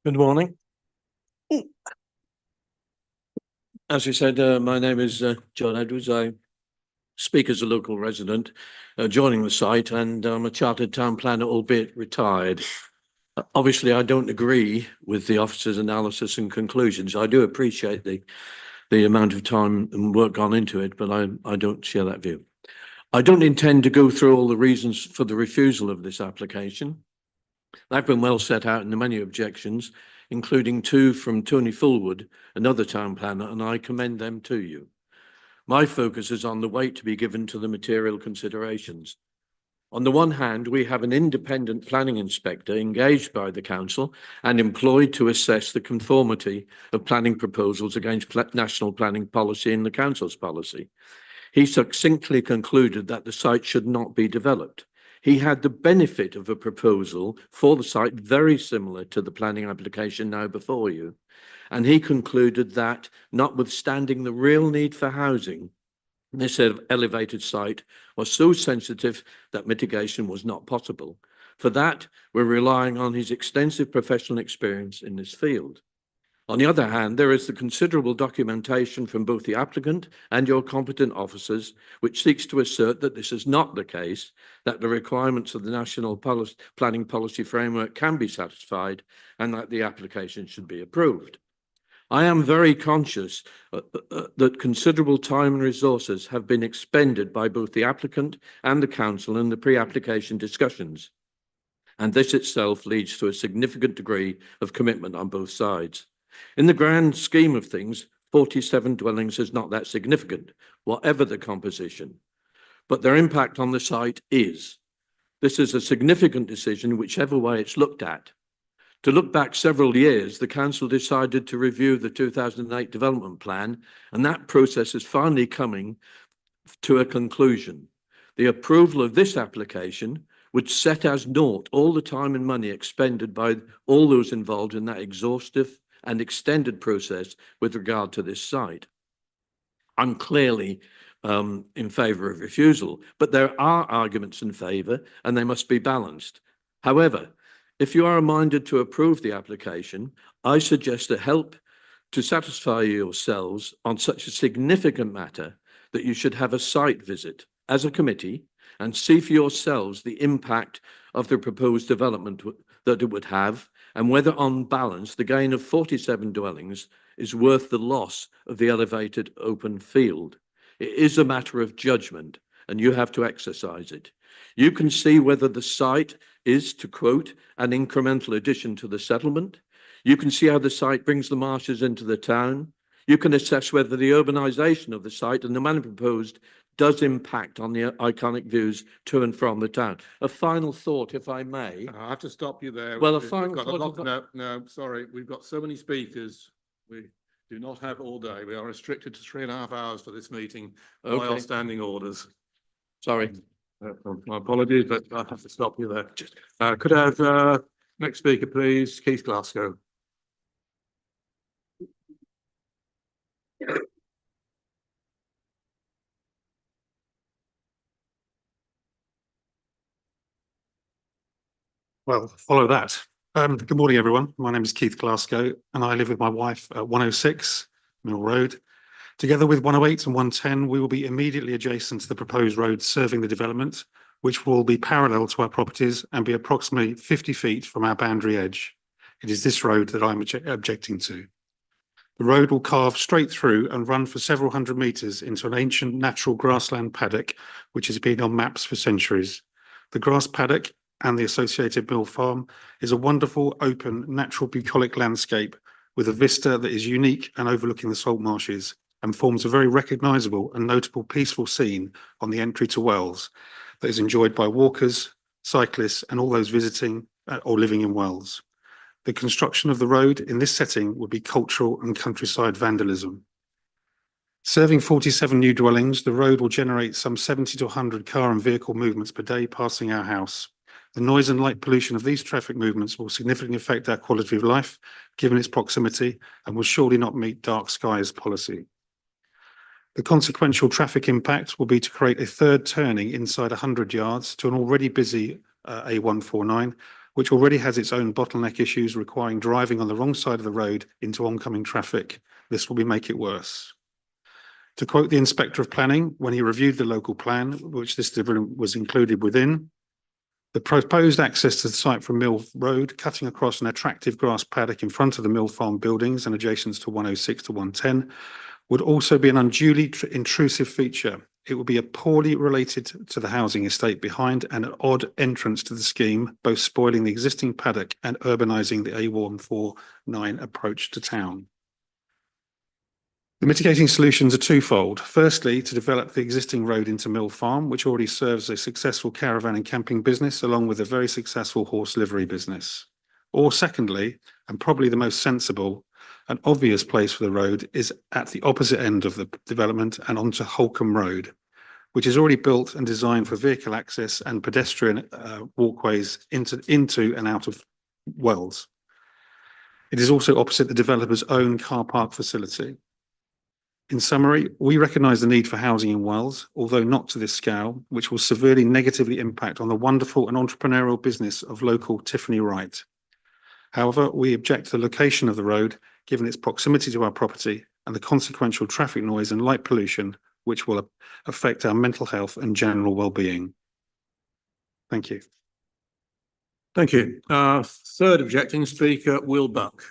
Good morning. As you said, my name is John Edwards. I speak as a local resident joining the site, and I'm a chartered town planner, albeit retired. Obviously, I don't agree with the officer's analysis and conclusions. I do appreciate the amount of time and work gone into it, but I don't share that view. I don't intend to go through all the reasons for the refusal of this application. They've been well set out in the many objections, including 2 from Tony Fullwood, another town planner, and I commend them to you. My focus is on the weight to be given to the material considerations. On the one hand, we have an independent planning inspector engaged by the council and employed to assess the conformity of planning proposals against national planning policy and the council's policy. He succinctly concluded that the site should not be developed. He had the benefit of a proposal for the site very similar to the planning application now before you. And he concluded that, notwithstanding the real need for housing, this elevated site was so sensitive that mitigation was not possible. For that, we're relying on his extensive professional experience in this field. On the other hand, there is the considerable documentation from both the applicant and your competent officers, which seeks to assert that this is not the case, that the requirements of the National Planning Policy Framework can be satisfied, and that the application should be approved. I am very conscious that considerable time and resources have been expended by both the applicant and the council in the pre-application discussions, and this itself leads to a significant degree of commitment on both sides. In the grand scheme of things, 47 dwellings is not that significant, whatever the composition, but their impact on the site is. This is a significant decision whichever way it's looked at. To look back several years, the council decided to review the 2008 development plan, and that process is finally coming to a conclusion. The approval of this application would set as naught all the time and money expended by all those involved in that exhaustive and extended process with regard to this site. I'm clearly in favour of refusal, but there are arguments in favour and they must be balanced. However, if you are minded to approve the application, I suggest to help to satisfy yourselves on such a significant matter that you should have a site visit as a committee and see for yourselves the impact of the proposed development that it would have, and whether on balance the gain of 47 dwellings is worth the loss of the elevated open field. It is a matter of judgment, and you have to exercise it. You can see whether the site is, to quote, an incremental addition to the settlement. You can see how the site brings the marshes into the town. You can assess whether the urbanisation of the site and the manner proposed does impact on the iconic views to and from the town. A final thought, if I may. I have to stop you there. Well, a We've final got a thought. lot- No, sorry, we've got so many speakers. We do not have all day. We are restricted to 3.5 hours for this meeting by our Okay. standing orders. Sorry. My apologies, but I have to stop you there. Could I have next speaker, please? Keith Glasgow. Well, follow that. Good morning, everyone. My name is Keith Glasgow and I live with my wife at 106 Mill Road. Together with 108 and 110, we will be immediately adjacent to the proposed road serving the development, which will be parallel to our properties and be approximately 50 feet from our boundary edge. It is this road that I'm objecting to. The road will carve straight through and run for several hundred metres into an ancient natural grassland paddock, which has been on maps for centuries. The grass paddock and the associated mill farm is a wonderful, open, natural bucolic landscape with a vista that is unique and overlooking the salt marshes and forms a very recognisable and notable peaceful scene on the entry to Wells that is enjoyed by walkers, cyclists and all those visiting or living in Wells. The construction of the road in this setting would be cultural and countryside vandalism. Serving 47 new dwellings, the road will generate some 70 to 100 car and vehicle movements per day passing our house. The noise and light pollution of these traffic movements will significantly affect our quality of life, given its proximity, and will surely not meet dark skies policy. The consequential traffic impact will be to create a third turning inside 100 yards to an already busy A149, which already has its own bottleneck issues requiring driving on the wrong side of the road into oncoming traffic. This will make it worse. To quote the Inspector of Planning, when he reviewed the local plan, which this development was included within, the proposed access to the site from Mill Road, cutting across an attractive grass paddock in front of the Mill Farm buildings and adjacent to 106 to 110, would also be an unduly intrusive feature. It would be a poorly related to the housing estate behind and an odd entrance to the scheme, both spoiling the existing paddock and urbanising the A149 approach to town. The mitigating solutions are twofold. Firstly, to develop the existing road into Mill Farm, which already serves a successful caravan and camping business, along with a very successful horse livery business. Or secondly, and probably the most sensible, an obvious place for the road is at the opposite end of the development and onto Holcombe Road, which is already built and designed for vehicle access and pedestrian walkways into and out of Wells. It is also opposite the developer's own car park facility. In summary, we recognise the need for housing in Wells, although not to this scale, which will severely negatively impact on the wonderful and entrepreneurial business of local Tiffany Wright. However, we object to the location of the road, given its proximity to our property and the consequential traffic noise and light pollution, which will affect our mental health and general well-being. Thank you. Thank you. Third objecting speaker, Will Buck.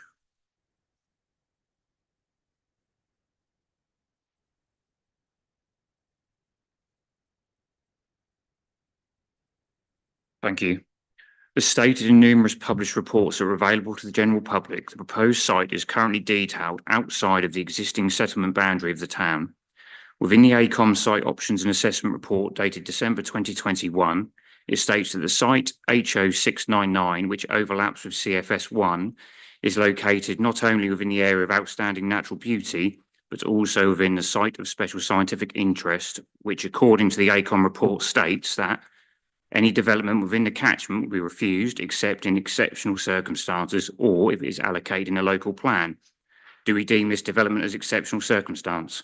Thank you. As stated in numerous published reports that are available to the general public, the proposed site is currently detailed outside of the existing settlement boundary of the town. Within the AECOM Site Options and Assessment Report dated December 2021, it states that the site HO699, which overlaps with CFS1, is located not only within the area of outstanding natural beauty, but also within the site of special scientific interest, which according to the AECOM report states that any development within the catchment will be refused except in exceptional circumstances or if it is allocated in a local plan. Do we deem this development as exceptional circumstance?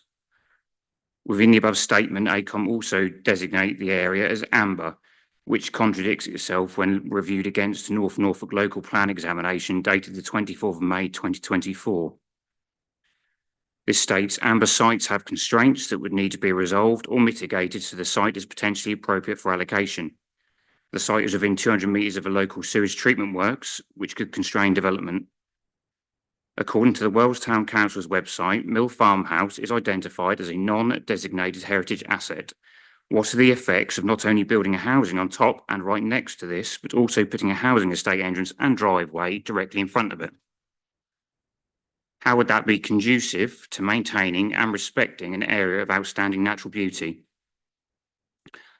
Within the above statement, AECOM also designate the area as amber, which contradicts itself when reviewed against the North Norfolk Local Plan Examination dated the 24th of May 2024. This states amber sites have constraints that would need to be resolved or mitigated so the site is potentially appropriate for allocation. The site is within 200 metres of a local sewage treatment works, which could constrain development. According to the Wells Town Council's website, Mill Farmhouse is identified as a non-designated heritage asset. What are the effects of not only building a housing on top and right next to this, but also putting a housing estate entrance and driveway directly in front of it? How would that be conducive to maintaining and respecting an area of outstanding natural beauty?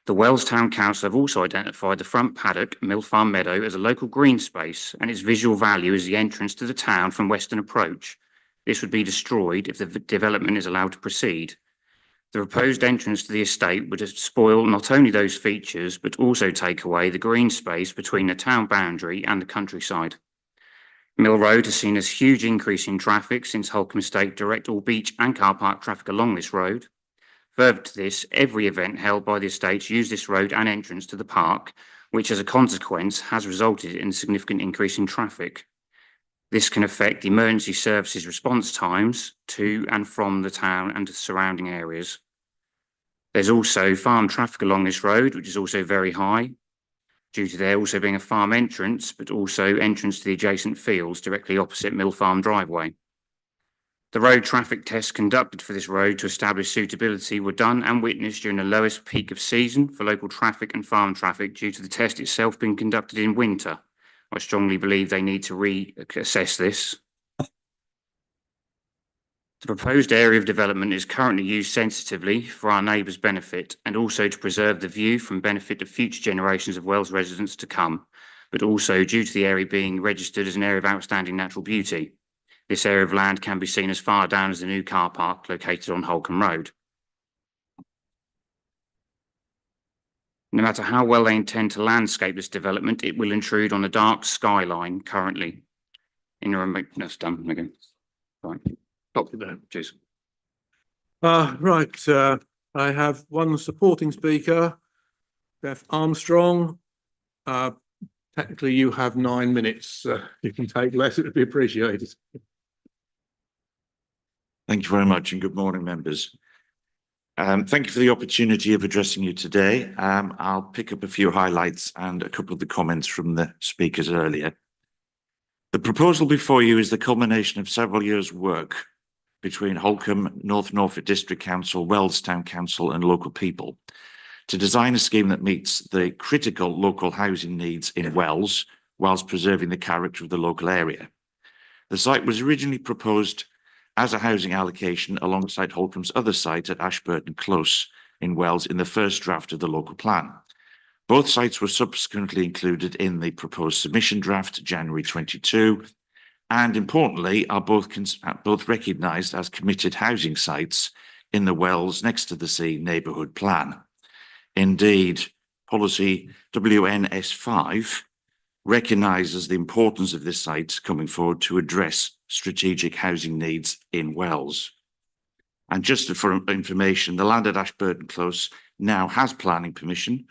The Wells Town Council have also identified the front paddock, Mill Farm Meadow, as a local green space, and its visual value is the entrance to the town from Western Approach. This would be destroyed if the development is allowed to proceed. The proposed entrance to the estate would spoil not only those features, but also take away the green space between the town boundary and the countryside. Mill Road has seen a huge increase in traffic since Holcombe Estate direct all beach and car park traffic along this road. Further to this, every event held by the estates use this road and entrance to the park, which as a consequence has resulted in a significant increase in traffic. This can affect emergency services response times to and from the town and the surrounding areas. There's also farm traffic along this road, which is also very high, due to there also being a farm entrance, but also entrance to the adjacent fields directly opposite Mill Farm driveway. The road traffic tests conducted for this road to establish suitability were done and witnessed during the lowest peak of season for local traffic and farm traffic due to the test itself being conducted in winter. I strongly believe they need to reassess this. The proposed area of development is currently used sensitively for our neighbours' benefit and also to preserve the view from benefit of future generations of Wells residents to come, but also due to the area being registered as an area of outstanding natural beauty. This area of land can be seen as far down as the new car park located on Holcombe Road. No matter how well they intend to landscape this development, it will intrude on the dark skyline currently. In a remote, that's done again. Right. Stop it there, Jason. Right, I have one supporting speaker, Beth Armstrong. Technically, you have 9 minutes. You can take less, it would be appreciated. Thank you very much and good morning, members. Thank you for the opportunity of addressing you today. I'll pick up a few highlights and a couple of the comments from the speakers earlier. The proposal before you is the culmination of several years' work between Holcombe, North Norfolk District Council, Wells Town Council and local people to design a scheme that meets the critical local housing needs in Wells whilst preserving the character of the local area. The site was originally proposed as a housing allocation alongside Holcombe's other site at Ashburton Close in Wells in the first draft of the local plan. Both sites were subsequently included in the proposed submission draft January 22 and importantly are both recognised as committed housing sites in the Wells Next to the Sea neighbourhood plan. Indeed, policy WNS5 recognises the importance of this site coming forward to address strategic housing needs in Wells. And just for information, the land at Ashburton Close now has planning permission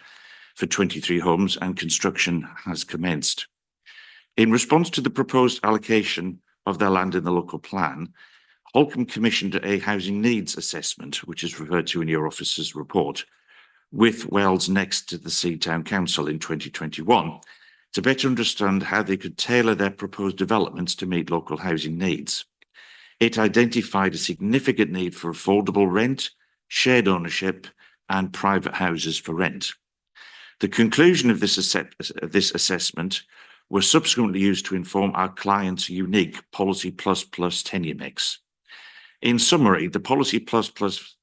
for 23 homes and construction has commenced. In response to the proposed allocation of their land in the local plan, Holcombe commissioned a housing needs assessment, which is referred to in your officer's report, with Wells Next to the Sea Town Council in 2021 to better understand how they could tailor their proposed developments to meet local housing needs. It identified a significant need for affordable rent, shared ownership, and private houses for rent. The conclusion of this assessment was subsequently used to inform our client's unique Policy Plus Plus tenure mix. In summary, the Policy Plus Plus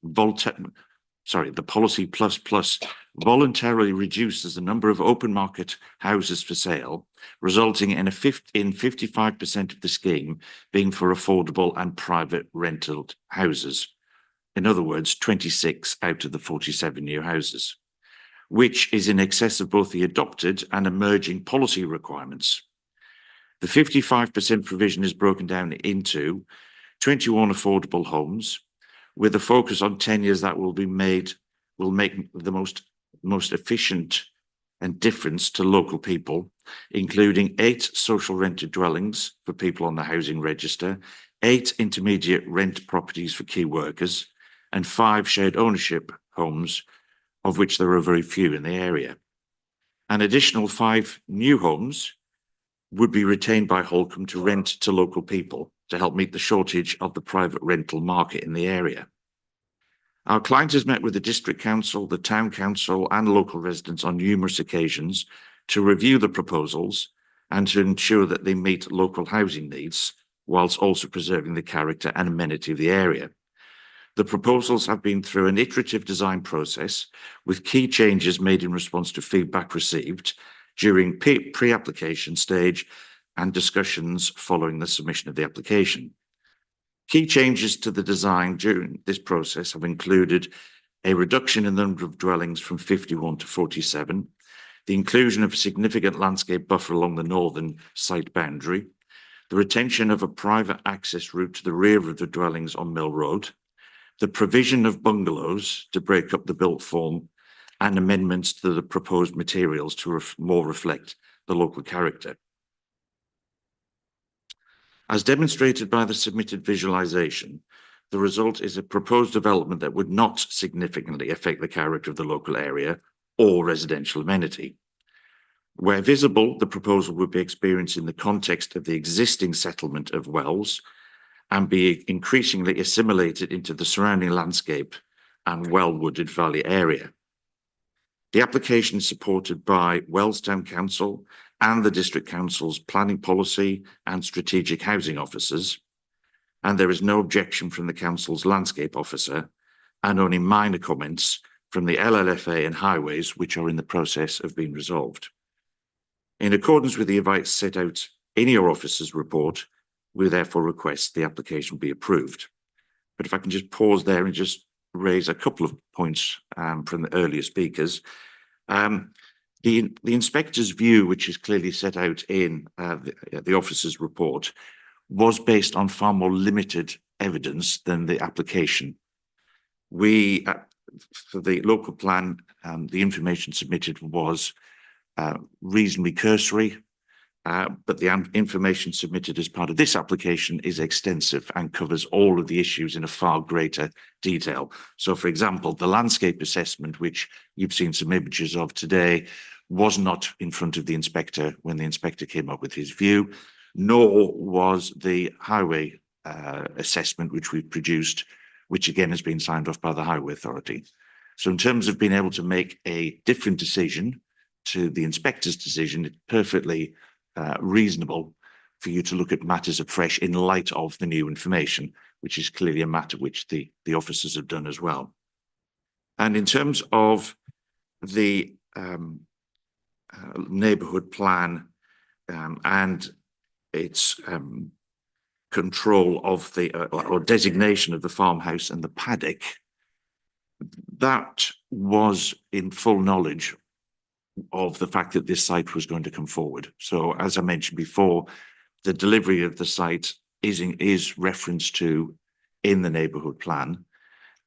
voluntarily reduces the number of open market houses for sale, resulting in 55% of the scheme being for affordable and private rental houses. In other words, 26 out of the 47 new houses, which is in excess of both the adopted and emerging policy requirements. The 55% provision is broken down into 21 affordable homes, with a focus on tenures that will make the most efficient and difference to local people, including 8 social rented dwellings for people on the housing register, 8 intermediate rent properties for key workers, and 5 shared ownership homes, of which there are very few in the area. An additional 5 new homes would be retained by Holcombe to rent to local people to help meet the shortage of the private rental market in the area. Our client has met with the District Council, the Town Council and local residents on numerous occasions to review the proposals and to ensure that they meet local housing needs whilst also preserving the character and amenity of the area. The proposals have been through an iterative design process with key changes made in response to feedback received during pre-application stage and discussions following the submission of the application. Key changes to the design during this process have included a reduction in the number of dwellings from 51 to 47, the inclusion of a significant landscape buffer along the northern site boundary, the retention of a private access route to the rear of the dwellings on Mill Road, the provision of bungalows to break up the built form, and amendments to the proposed materials to more reflect the local character. As demonstrated by the submitted visualization, the result is a proposed development that would not significantly affect the character of the local area or residential amenity. Where visible, the proposal would be experienced in the context of the existing settlement of Wells and be increasingly assimilated into the surrounding landscape and well-wooded valley area. The application is supported by Wells Town Council and the District Council's planning policy and strategic housing officers, and there is no objection from the Council's landscape officer and only minor comments from the LLFA and highways, which are in the process of being resolved. In accordance with the advice set out in your officer's report, we therefore request the application be approved. But if I can just pause there and just raise a couple of points from the earlier speakers. The inspector's view, which is clearly set out in the officer's report, was based on far more limited evidence than the application. We, for the local plan, the information submitted was reasonably cursory, but the information submitted as part of this application is extensive and covers all of the issues in a far greater detail. So, for example, the landscape assessment, which you've seen some images of today, was not in front of the inspector when the inspector came up with his view, nor was the highway assessment, which we've produced, which again has been signed off by the Highway Authority. So in terms of being able to make a different decision to the inspector's decision, it's perfectly reasonable for you to look at matters afresh in light of the new information, which is clearly a matter which the officers have done as well. And in terms of the neighbourhood plan and its control of the or designation of the farmhouse and the paddock, that was in full knowledge of the fact that this site was going to come forward. So as I mentioned before, the delivery of the site is referenced to in the neighbourhood plan,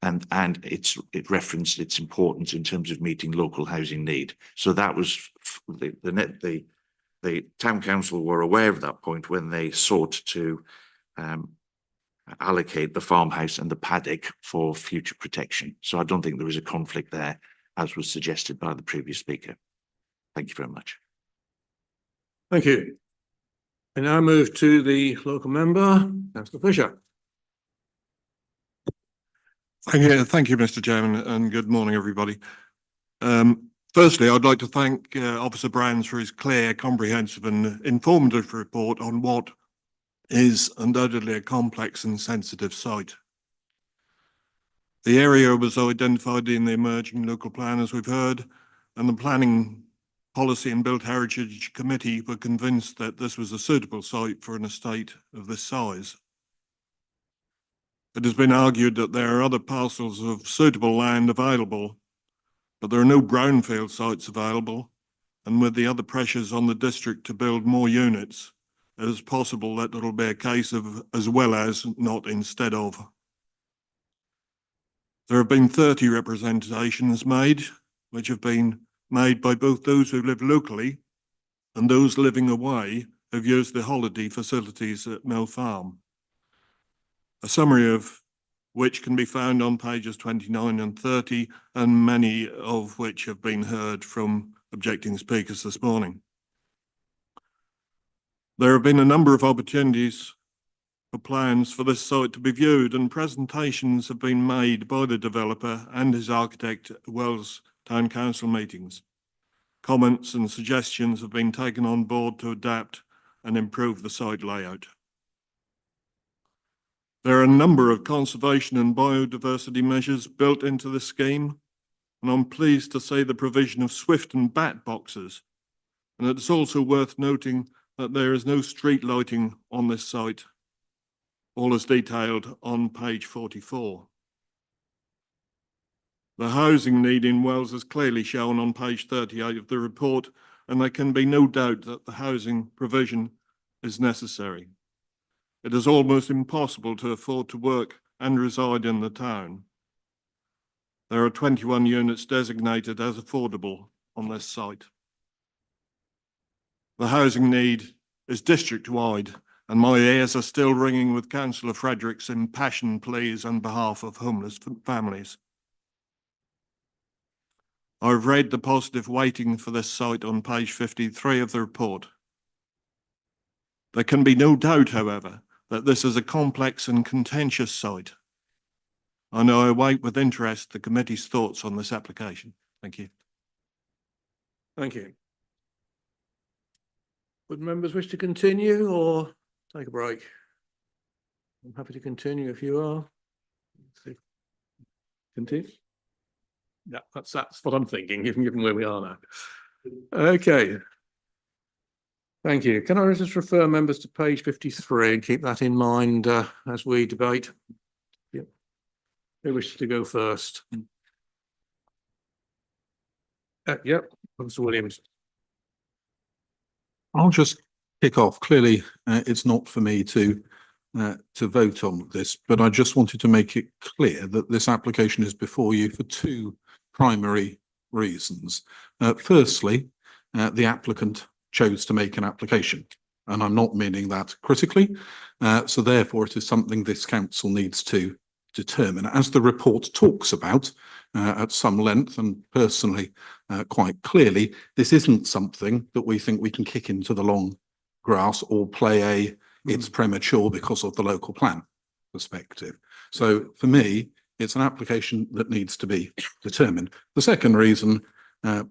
and it referenced its importance in terms of meeting local housing need. So that was the town council were aware of that point when they sought to allocate the farmhouse and the paddock for future protection. So I don't think there is a conflict there, as was suggested by the previous speaker. Thank you very much. Thank you. I now move to the local member, Councillor Fisher. Thank you, Mr. Chairman, and good morning, everybody. Firstly, I'd like to thank Officer Brands for his clear, comprehensive and informative report on what is undoubtedly a complex and sensitive site. The area was identified in the emerging local plan, as we've heard, and the Planning Policy and Built Heritage Committee were convinced that this was a suitable site for an estate of this size. It has been argued that there are other parcels of suitable land available, but there are no brownfield sites available, and with the other pressures on the district to build more units, it is possible that it'll be a case of as well as, not instead of. There have been 30 representations made, which have been made by both those who live locally and those living away who've used the holiday facilities at Mill Farm. A summary of which can be found on pages 29 and 30, and many of which have been heard from objecting speakers this morning. There have been a number of opportunities for plans for this site to be viewed, and presentations have been made by the developer and his architect at Wells Town Council meetings. Comments and suggestions have been taken on board to adapt and improve the site layout. There are a number of conservation and biodiversity measures built into the scheme, and I'm pleased to say the provision of swift and bat boxes. And it's also worth noting that there is no street lighting on this site. All is detailed on page 44. The housing need in Wells is clearly shown on page 38 of the report, and there can be no doubt that the housing provision is necessary. It is almost impossible to afford to work and reside in the town. There are 21 units designated as affordable on this site. The housing need is district-wide, and my ears are still ringing with Councillor Frederick's impassioned pleas on behalf of homeless families. I've read the positive weighting for this site on page 53 of the report. There can be no doubt, however, that this is a complex and contentious site. I know I await with interest the committee's thoughts on this application. Thank you. Thank you. Would members wish to continue or take a break? I'm happy to continue if you are. Continue? Yeah, that's what I'm thinking, given where we are now. Okay. Thank you. Can I just refer members to page 53 and keep that in mind as we debate? Yep. Who wishes to go first? Yep, Mr. Williams. I'll just kick off. Clearly, it's not for me to vote on this, but I just wanted to make it clear that this application is before you for two primary reasons. Firstly, the applicant chose to make an application, and I'm not meaning that critically. So therefore, it is something this council needs to determine. As the report talks about at some length and personally quite clearly, this isn't something that we think we can kick into the long grass or play it's premature because of the local plan perspective. So for me, it's an application that needs to be determined. The second reason,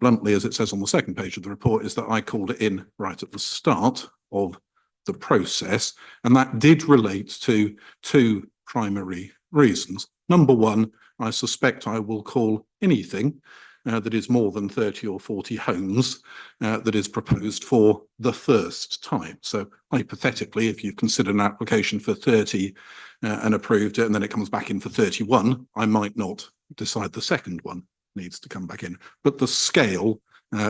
bluntly, as it says on the second page of the report, is that I called it in right at the start of the process, and that did relate to two primary reasons. Number one, I suspect I will call anything that is more than 30 or 40 homes that is proposed for the first time. So hypothetically, if you consider an application for 30 and approved it, and then it comes back in for 31, I might not decide the second one needs to come back in. But the scale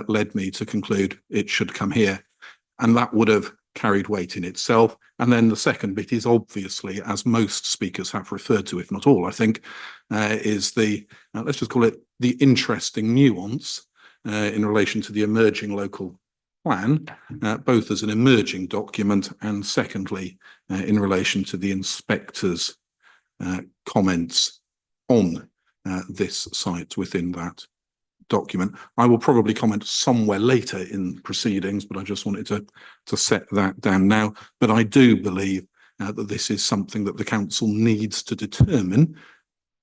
led me to conclude it should come here, and that would have carried weight in itself. And then the second bit is obviously, as most speakers have referred to, if not all, I think, is the, let's just call it the interesting nuance in relation to the emerging local plan, both as an emerging document and secondly, in relation to the inspector's comments on this site within that document. I will probably comment somewhere later in proceedings, but I just wanted to set that down now. But I do believe that this is something that the council needs to determine,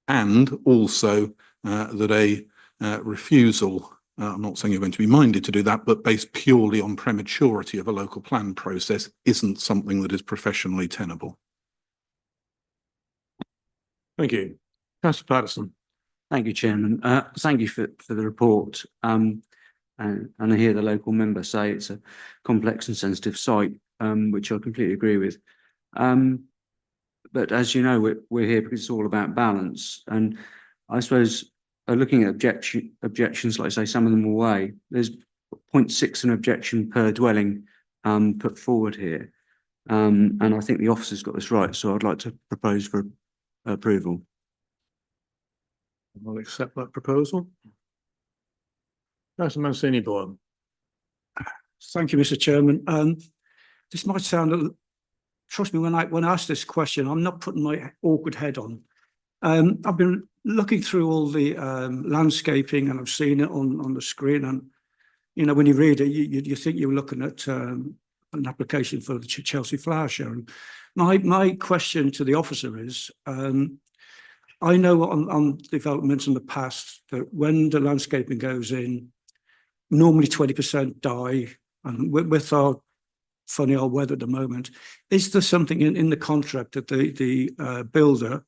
and also that a refusal, I'm not saying you're going to be minded to do that, but based purely on prematurity of a local plan process isn't something that is professionally tenable. Thank you. Councillor Patterson. Thank you, Chairman. Thank you for the report. And I hear the local member say it's a complex and sensitive site, which I completely agree with. But as you know, we're here because it's all about balance. And I suppose looking at objections, like I say, some of them away, there's 0.6 an objection per dwelling put forward here. And I think the officer's got this right, so I'd like to propose for approval. I'll accept that proposal. Councillor Mancini-Boylan. Thank you, Mr. Chairman. This might sound, trust me, when I ask this question, I'm not putting my awkward head on. I've been looking through all the landscaping, and I've seen it on the screen. And you know, when you read it, you think you're looking at an application for the Chelsea Flower Show. And my question to the officer is, I know on developments in the past that when the landscaping goes in, normally 20% die, and with our funny old weather at the moment. Is there something in the contract that the builder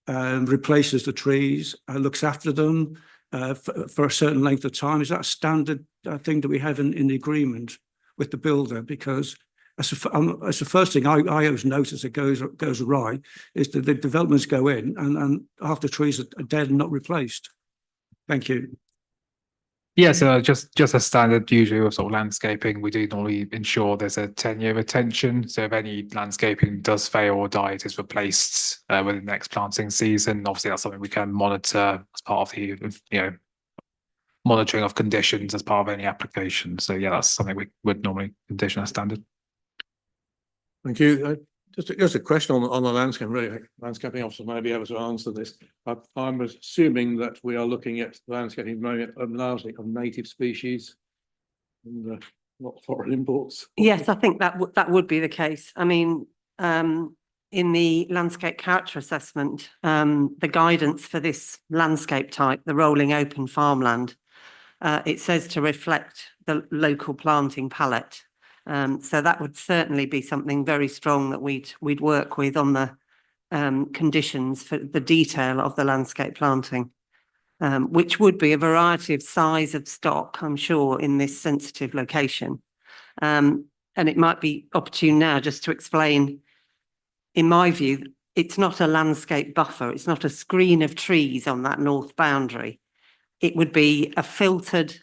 replaces the trees, looks after them for a certain length of time? Is that a standard thing that we have in the agreement with the builder? Because that's the first thing I always notice that goes awry is that the developments go in and half the trees are dead and not replaced. Thank you. Yeah, so just a standard, usually with sort of landscaping, we do normally ensure there's a 10-year retention. So if any landscaping does fail or die, it is replaced within the next planting season. Obviously, that's something we can monitor as part of the monitoring of conditions as part of any application. So yeah, that's something we would normally condition as standard. Thank you. Just a question on the landscape, really. Landscaping officer may be able to answer this. I'm assuming that we are looking at landscaping largely of native species and not foreign imports. Yes, I think that would be the case. I mean, in the landscape character assessment, the guidance for this landscape type, the rolling open farmland, it says to reflect the local planting palette. So that would certainly be something very strong that we'd work with on the conditions for the detail of the landscape planting, which would be a variety of size of stock, I'm sure, in this sensitive location. And it might be opportune now just to explain, in my view, it's not a landscape buffer. It's not a screen of trees on that north boundary. It would be a filtered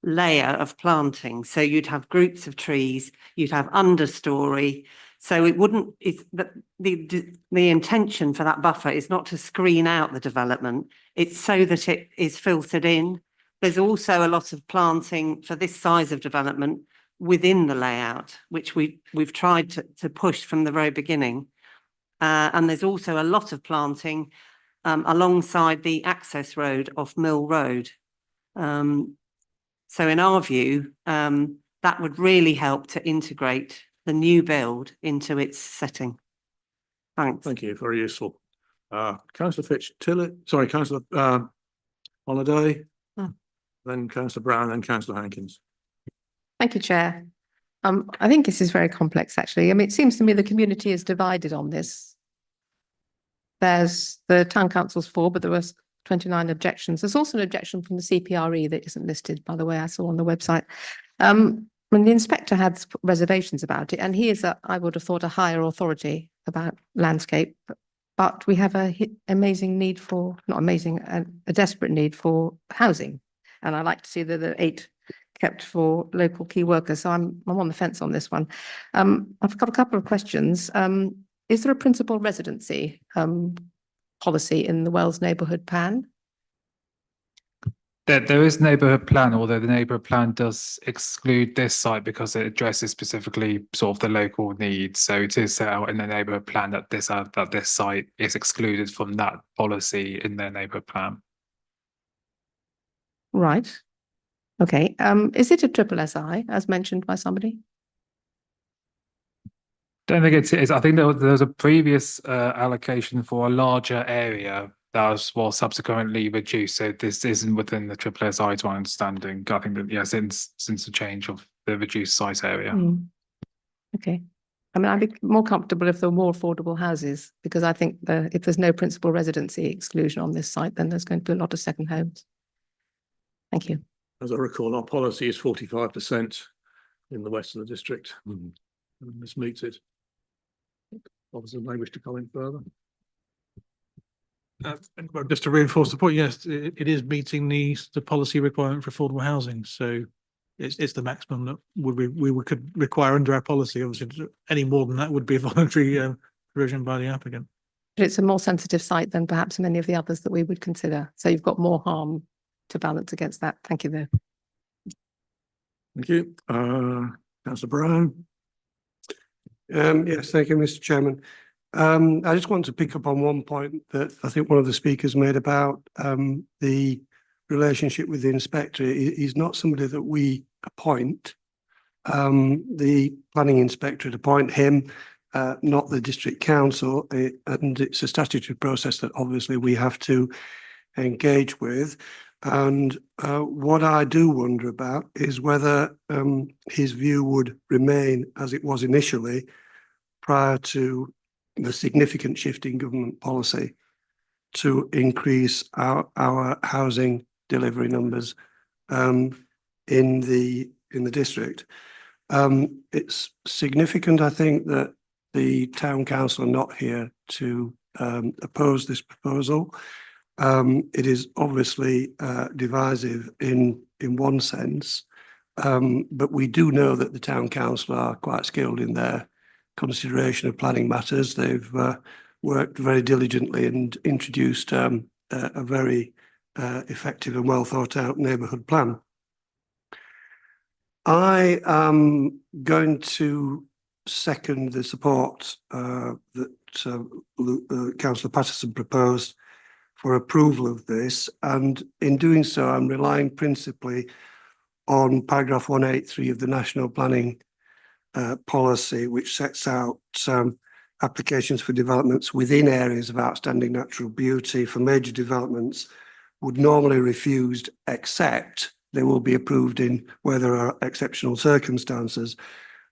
layer of planting. So you'd have groups of trees, you'd have understory. So it wouldn't, it's the intention for that buffer is not to screen out the development. It's so that it is filtered in. There's also a lot of planting for this size of development within the layout, which we've tried to push from the very beginning. And there's also a lot of planting alongside the access road off Mill Road. So in our view, that would really help to integrate the new build into its setting. Thanks. Thank you, very useful. Councillor Councillor Holiday, then Councillor Brown, then Councillor Hankins. Thank you, Chair. I think this is very complex, actually. I mean, it seems to me the community is divided on this. There's the town council's for, but there was 29 objections. There's also an objection from the CPRE that isn't listed, by the way, I saw on the website. When the inspector had reservations about it, and he is, I would have thought, a higher authority about landscape, but we have a amazing need for, not amazing, a desperate need for housing. And I like to see that the 8 kept for local key workers. So I'm on the fence on this one. I've got a couple of questions. Is there a principal residency policy in the Wells neighbourhood plan? There is neighbourhood plan, although the neighbourhood plan does exclude this site because it addresses specifically sort of the local needs. So it is set out in the neighbourhood plan that this site is excluded from that policy in their neighbourhood plan. Right. Okay. Is it a triple SI, as mentioned by somebody? Don't think it is. I think there was a previous allocation for a larger area that was subsequently reduced. So this isn't within the triple SI to my understanding. I think that, yeah, since the change of the reduced site area. Okay. I mean, I'd be more comfortable if there were more affordable houses, because I think if there's no principal residency exclusion on this site, then there's going to be a lot of second homes. Thank you. As I recall, our policy is 45% in the west of the district. And this meets it. Officers may wish to comment further. Just to reinforce the point, yes, it is meeting the policy requirement for affordable housing. So it's the maximum that we could require under our policy. Obviously, any more than that would be a voluntary provision by the applicant. But it's a more sensitive site than perhaps many of the others that we would consider. So you've got more harm to balance against that. Thank you, though. Thank you. Councillor Brown. Yes, thank you, Mr. Chairman. I just want to pick up on one point that I think one of the speakers made about the relationship with the inspector. He's not somebody that we appoint. The planning inspector would appoint him, not the district council, and it's a statutory process that obviously we have to engage with. And what I do wonder about is whether his view would remain as it was initially prior to the significant shift in government policy to increase our housing delivery numbers in the district. It's significant, I think, that the town council are not here to oppose this proposal. It is obviously divisive in one sense, but we do know that the town council are quite skilled in their consideration of planning matters. They've worked very diligently and introduced a very effective and well thought out neighbourhood plan. I am going to second the support that Councillor Patterson proposed for approval of this, and in doing so I'm relying principally on paragraph 183 of the National Planning Policy, which sets out applications for developments within areas of outstanding natural beauty for major developments would normally refused except they will be approved in where there are exceptional circumstances.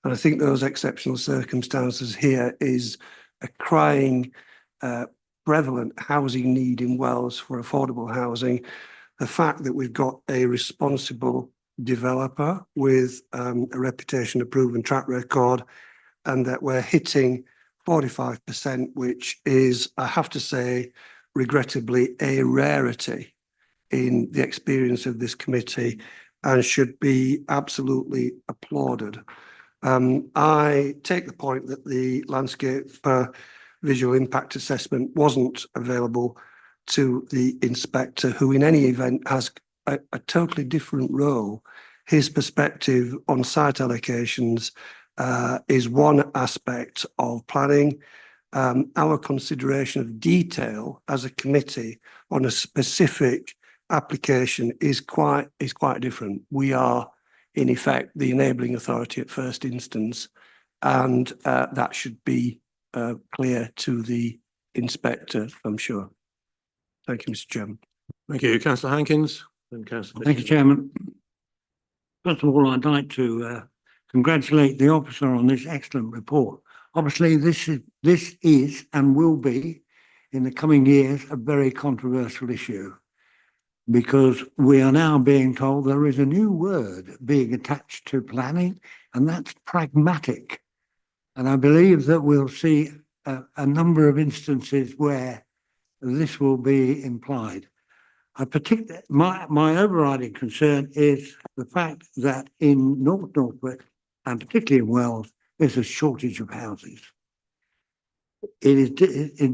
And I think those exceptional circumstances here is a crying prevalent housing need in Wells for affordable housing. The fact that we've got a responsible developer with a reputation, a proven track record, and that we're hitting 45%, which is, I have to say, regrettably a rarity in the experience of this committee and should be absolutely applauded. I take the point that the landscape visual impact assessment wasn't available to the inspector, who in any event has a totally different role. His perspective on site allocations is one aspect of planning. Our consideration of detail as a committee on a specific application is quite different. We are in effect the enabling authority at first instance, and that should be clear to the inspector, I'm sure. Thank you, Mr. Chairman. Thank you, Councillor Hankins. And Councillor Thank you, Chairman. First of all, I'd like to congratulate the officer on this excellent report. Obviously, this is and will be in the coming years a very controversial issue, because we are now being told there is a new word being attached to planning, and that's pragmatic. And I believe that we'll see a number of instances where this will be implied. My overriding concern is the fact that in Northwest, and particularly in Wells, there's a shortage of houses. It is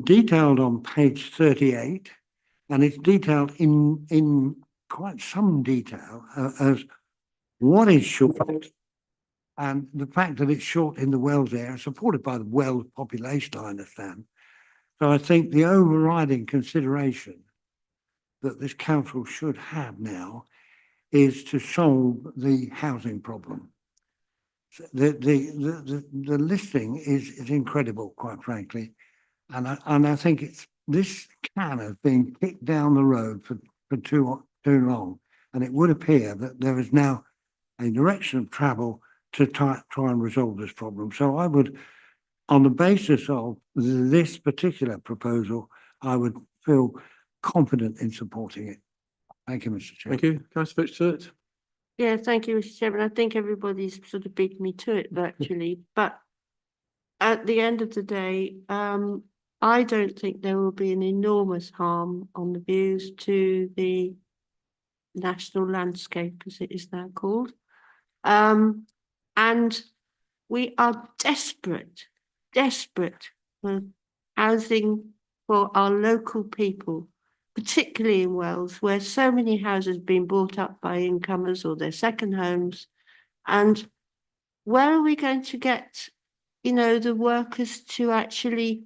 detailed on page 38, and it's detailed in quite some detail as what is short, and the fact that it's short in the Wells area, supported by the Wells population, I understand. So I think the overriding consideration that this council should have now is to solve the housing problem. The listing is incredible, quite frankly, and I think this can have been kicked down the road for too long, and it would appear that there is now a direction of travel to try and resolve this problem. So I would, on the basis of this particular proposal, I would feel confident in supporting it. Thank you, Mr. Chair. Thank you, Councillor Fitzgerald. Yeah, thank you, Mr. Chairman. I think everybody's sort of beat me to it virtually, but at the end of the day, I don't think there will be an enormous harm on the views to the national landscape, as it is now called. And we are desperate for housing for our local people, particularly in Wells, where so many houses have been bought up by incomers or their second homes. And where are we going to get, the workers to actually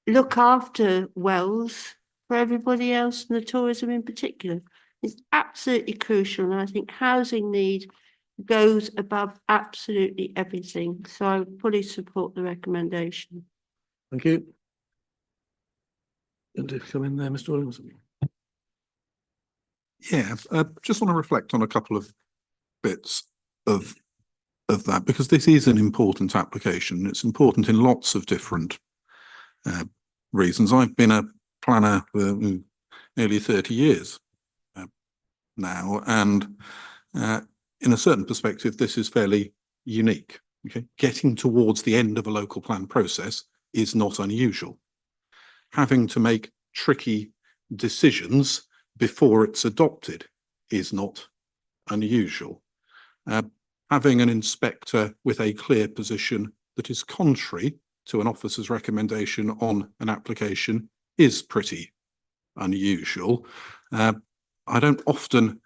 look after Wells for everybody else and the tourism in particular? It's absolutely crucial. And I think housing need goes above absolutely everything. So I would fully support the recommendation. Thank you. And to come in there, Mr. Williamson. Yeah, just want to reflect on a couple of bits of that, because this is an important application. It's important in lots of different reasons. I've been a planner for nearly 30 years now, and in a certain perspective, this is fairly unique. Okay, getting towards the end of a local plan process is not unusual. Having to make tricky decisions before it's adopted is not unusual. Having an inspector with a clear position that is contrary to an officer's recommendation on an application is pretty unusual. I don't often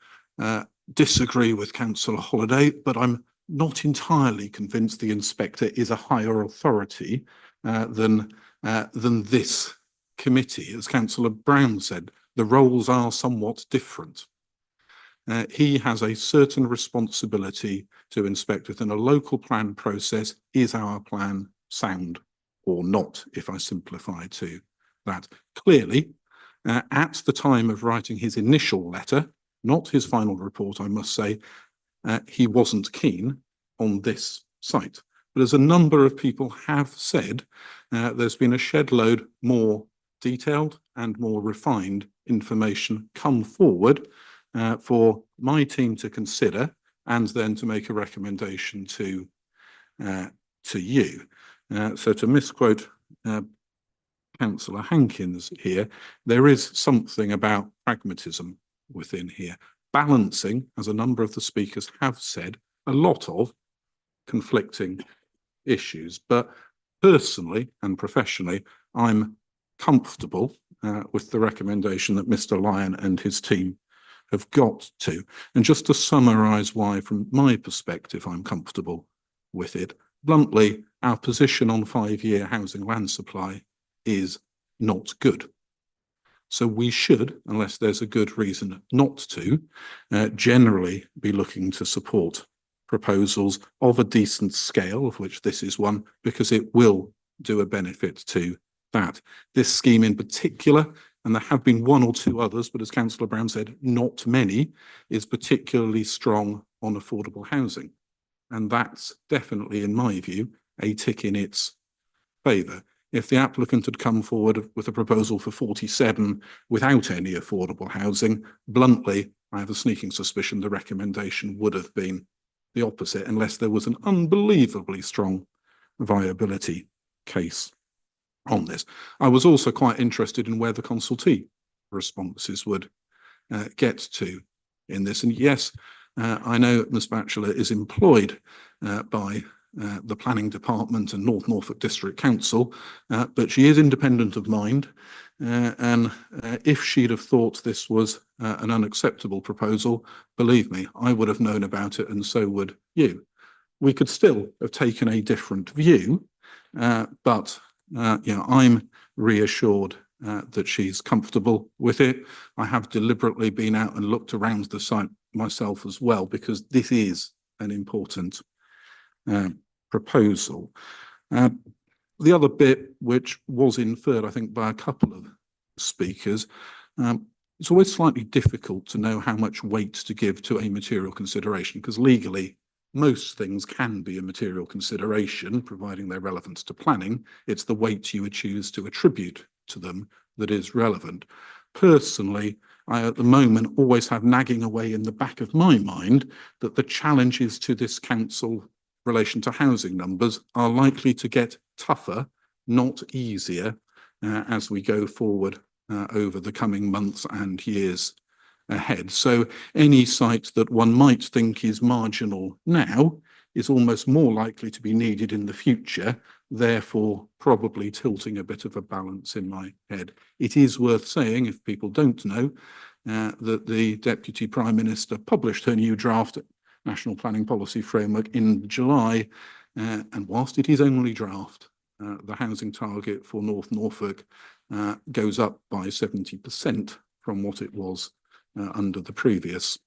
disagree with Councillor Holliday, but I'm not entirely convinced the inspector is a higher authority than this committee. As Councillor Brown said, the roles are somewhat different. He has a certain responsibility to inspect within a local plan process. Is our plan sound or not, if I simplify to that? Clearly, at the time of writing his initial letter, not his final report, I must say, he wasn't keen on this site. But as a number of people have said, there's been a shed load more detailed and more refined information come forward for my team to consider and then to make a recommendation to you. So to misquote Councillor Hankins here, there is something about pragmatism within here, balancing, as a number of the speakers have said, a lot of conflicting issues. But personally and professionally, I'm comfortable with the recommendation that Mr. Lyon and his team have got to. And just to summarise why, from my perspective, I'm comfortable with it. Bluntly, our position on 5-year housing land supply is not good. So we should, unless there's a good reason not to, generally be looking to support proposals of a decent scale, of which this is one, because it will do a benefit to that. This scheme in particular, and there have been one or two others, but as Councillor Brown said, not many, is particularly strong on affordable housing. And that's definitely, in my view, a tick in its favour. If the applicant had come forward with a proposal for 47 without any affordable housing, bluntly, I have a sneaking suspicion the recommendation would have been the opposite, unless there was an unbelievably strong viability case on this. I was also quite interested in where the consultee responses would get to in this. And yes, I know Ms. Batchelor is employed by the Planning Department and North Norfolk District Council, but she is independent of mind. And if she'd have thought this was an unacceptable proposal, believe me, I would have known about it, and so would you. We could still have taken a different view, but you know, I'm reassured that she's comfortable with it. I have deliberately been out and looked around the site myself as well, because this is an important proposal. The other bit, which was inferred, I think, by a couple of speakers, it's always slightly difficult to know how much weight to give to a material consideration, because legally, most things can be a material consideration, providing they're relevant to planning. It's the weight you would choose to attribute to them that is relevant. Personally, I at the moment always have nagging away in the back of my mind that the challenges to this council in relation to housing numbers are likely to get tougher, not easier, as we go forward over the coming months and years ahead. So any site that one might think is marginal now is almost more likely to be needed in the future, therefore probably tilting a bit of a balance in my head. It is worth saying, if people don't know, that the Deputy Prime Minister published her new draft National Planning Policy Framework in July, and whilst it is only draft, the housing target for North Norfolk goes up by 70% from what it was under the previous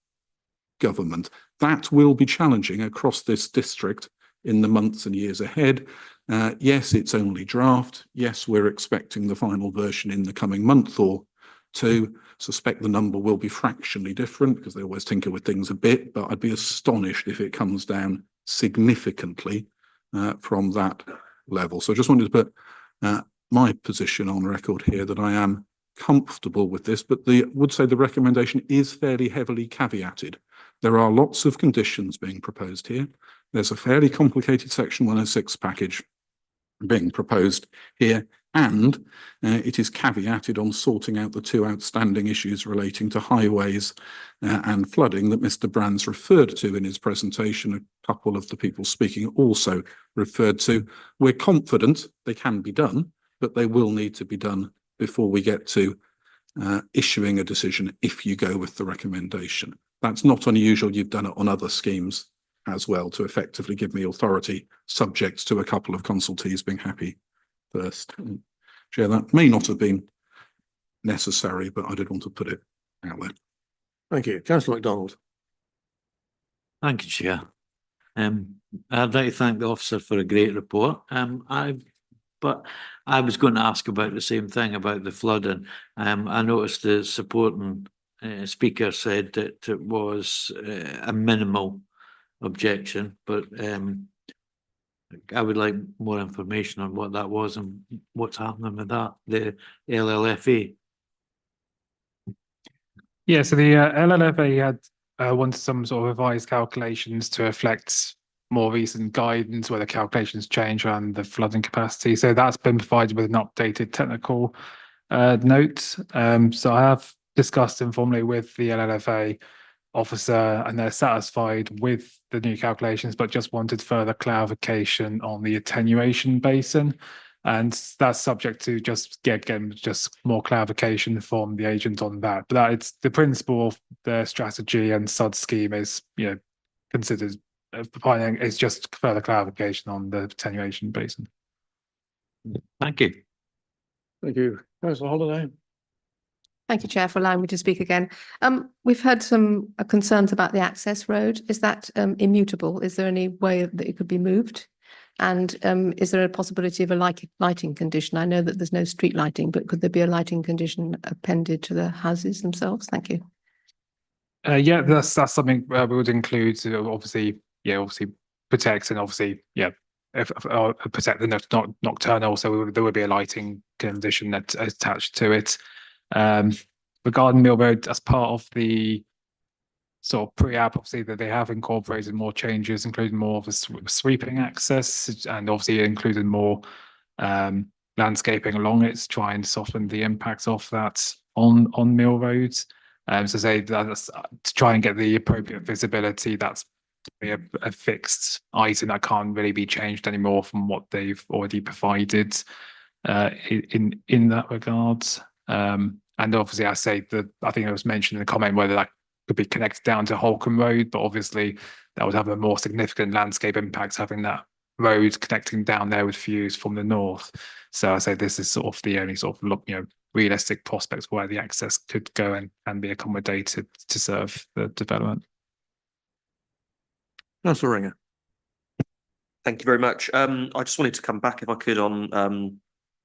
government. That will be challenging across this district in the months and years ahead. Yes, it's only draft. Yes, we're expecting the final version in the coming month or two. suspect the number will be fractionally different because they always tinker with things a bit, but I'd be astonished if it comes down significantly from that level. So I just wanted to put my position on record here that I am comfortable with this, but would say the recommendation is fairly heavily caveated. There are lots of conditions being proposed here. There's a fairly complicated Section 106 package being proposed here, and it is caveated on sorting out the two outstanding issues relating to highways and flooding that Mr. Brands referred to in his presentation. A couple of the people speaking also referred to. We're confident they can be done, but they will need to be done before we get to issuing a decision if you go with the recommendation. That's not unusual. You've done it on other schemes as well to effectively give me authority, subject to a couple of consultees being happy first. Chair, that may not have been necessary, but I did want to put it out there. Thank you. Councillor MacDonald. Thank you, Chair. I'd like to thank the officer for a great report. But I was going to ask about the same thing about the flooding. I noticed the supporting speaker said that it was a minimal objection, but I would like more information on what that was and what's happening with that, the LLFA. Yeah, so the LLFA had wanted some sort of revised calculations to reflect more recent guidance where the calculations change around the flooding capacity. So that's been provided with an updated technical note. So I have discussed informally with the LLFA officer and they're satisfied with the new calculations, but just wanted further clarification on the attenuation basin. And that's subject to just more clarification from the agent on that. But that it's the principle of the strategy and SUD scheme is, considered providing is just further clarification on the attenuation basin. Thank you. Thank you. Councillor Holiday. Thank you, Chair, for allowing me to speak again. We've had some concerns about the access road. Is that immutable? Is there any way that it could be moved? And is there a possibility of a lighting condition? I know that there's no street lighting, but could there be a lighting condition appended to the houses themselves? Thank you. Yeah, that's something we would include. Obviously protect and protect the nocturnal. So there would be a lighting condition that's attached to it. Regarding Mill Road, as part of the sort of pre-app, obviously that they have incorporated more changes, including more of a sweeping access, and obviously included more landscaping along it to try and soften the impacts of that on Mill Road. So say that's to try and get the appropriate visibility. That's a fixed item that can't really be changed anymore from what they've already provided in that regard. And obviously, I think it was mentioned in the comment whether that could be connected down to Holcombe Road, but obviously that would have a more significant landscape impact having that road connecting down there with views from the north. So I say this is sort of the only sort of realistic prospects where the access could go and be accommodated to serve the development. Councillor Ringer. Thank you very much. I just wanted to come back, if I could, on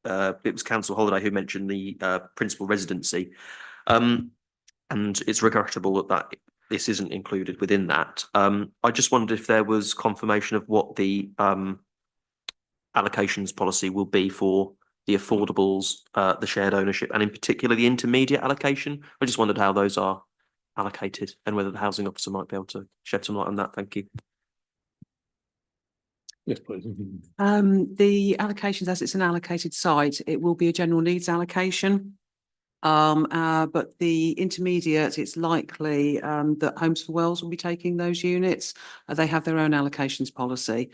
it was Councillor Holiday who mentioned the principal residency, and it's regrettable that this isn't included within that. I just wondered if there was confirmation of what the allocations policy will be for the affordables, the shared ownership, and in particular the intermediate allocation. I just wondered how those are allocated and whether the housing officer might be able to shed some light on that. Thank you. Yes, please. The allocations, as it's an allocated site, it will be a general needs allocation. But the intermediate, it's likely that Homes for Wells will be taking those units. They have their own allocations policy,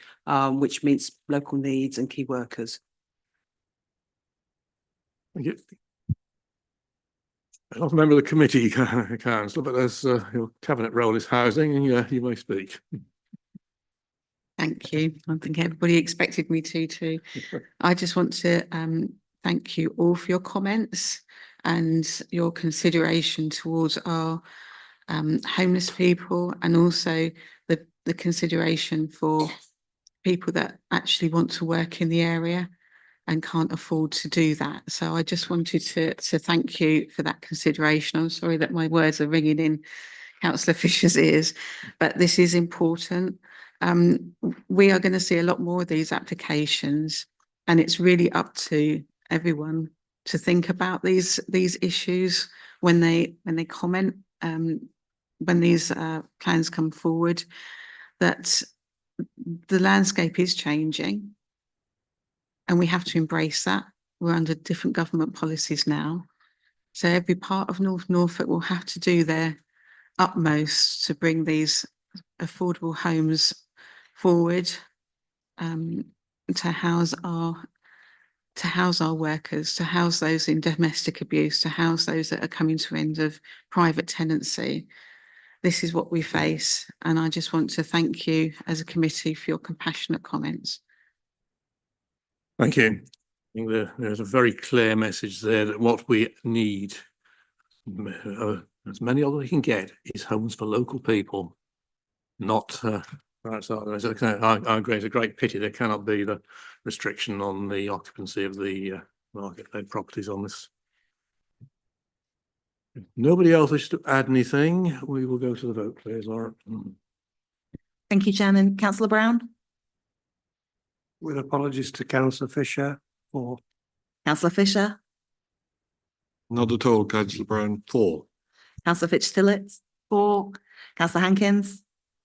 which meets local needs and key workers. Thank you. I'm not a member of the committee, Councillor, but as your cabinet role is housing, you may speak. Thank you. I think everybody expected me to too. I just want to thank you all for your comments and your consideration towards our homeless people, and also the consideration for people that actually want to work in the area. and can't afford to do that. So I just wanted to thank you for that consideration. I'm sorry that my words are ringing in Councillor Fisher's ears, but this is important. We are going to see a lot more of these applications, and it's really up to everyone to think about these issues when they comment, when these plans come forward, that the landscape is changing and we have to embrace that. We're under different government policies now. So every part of North Norfolk will have to do their utmost to bring these affordable homes forward, to house our workers, to house those in domestic abuse, to house those that are coming to end of private tenancy. This is what we face, and I just want to thank you as a committee for your compassionate comments. Thank you. I think there's a very clear message there that what we need, as many of we can get, is homes for local people, not right. So I agree. It's a great pity there cannot be the restriction on the occupancy of the market-led properties on this. If nobody else wishes to add anything, we will go to the vote, please, Laura. Thank you, Chairman. Councillor Brown? With apologies to Councillor Fisher for. Councillor Fisher? Not at all, Councillor Brown, 4. Councillor Fitch-Tillett? 4. Councillor Hankins?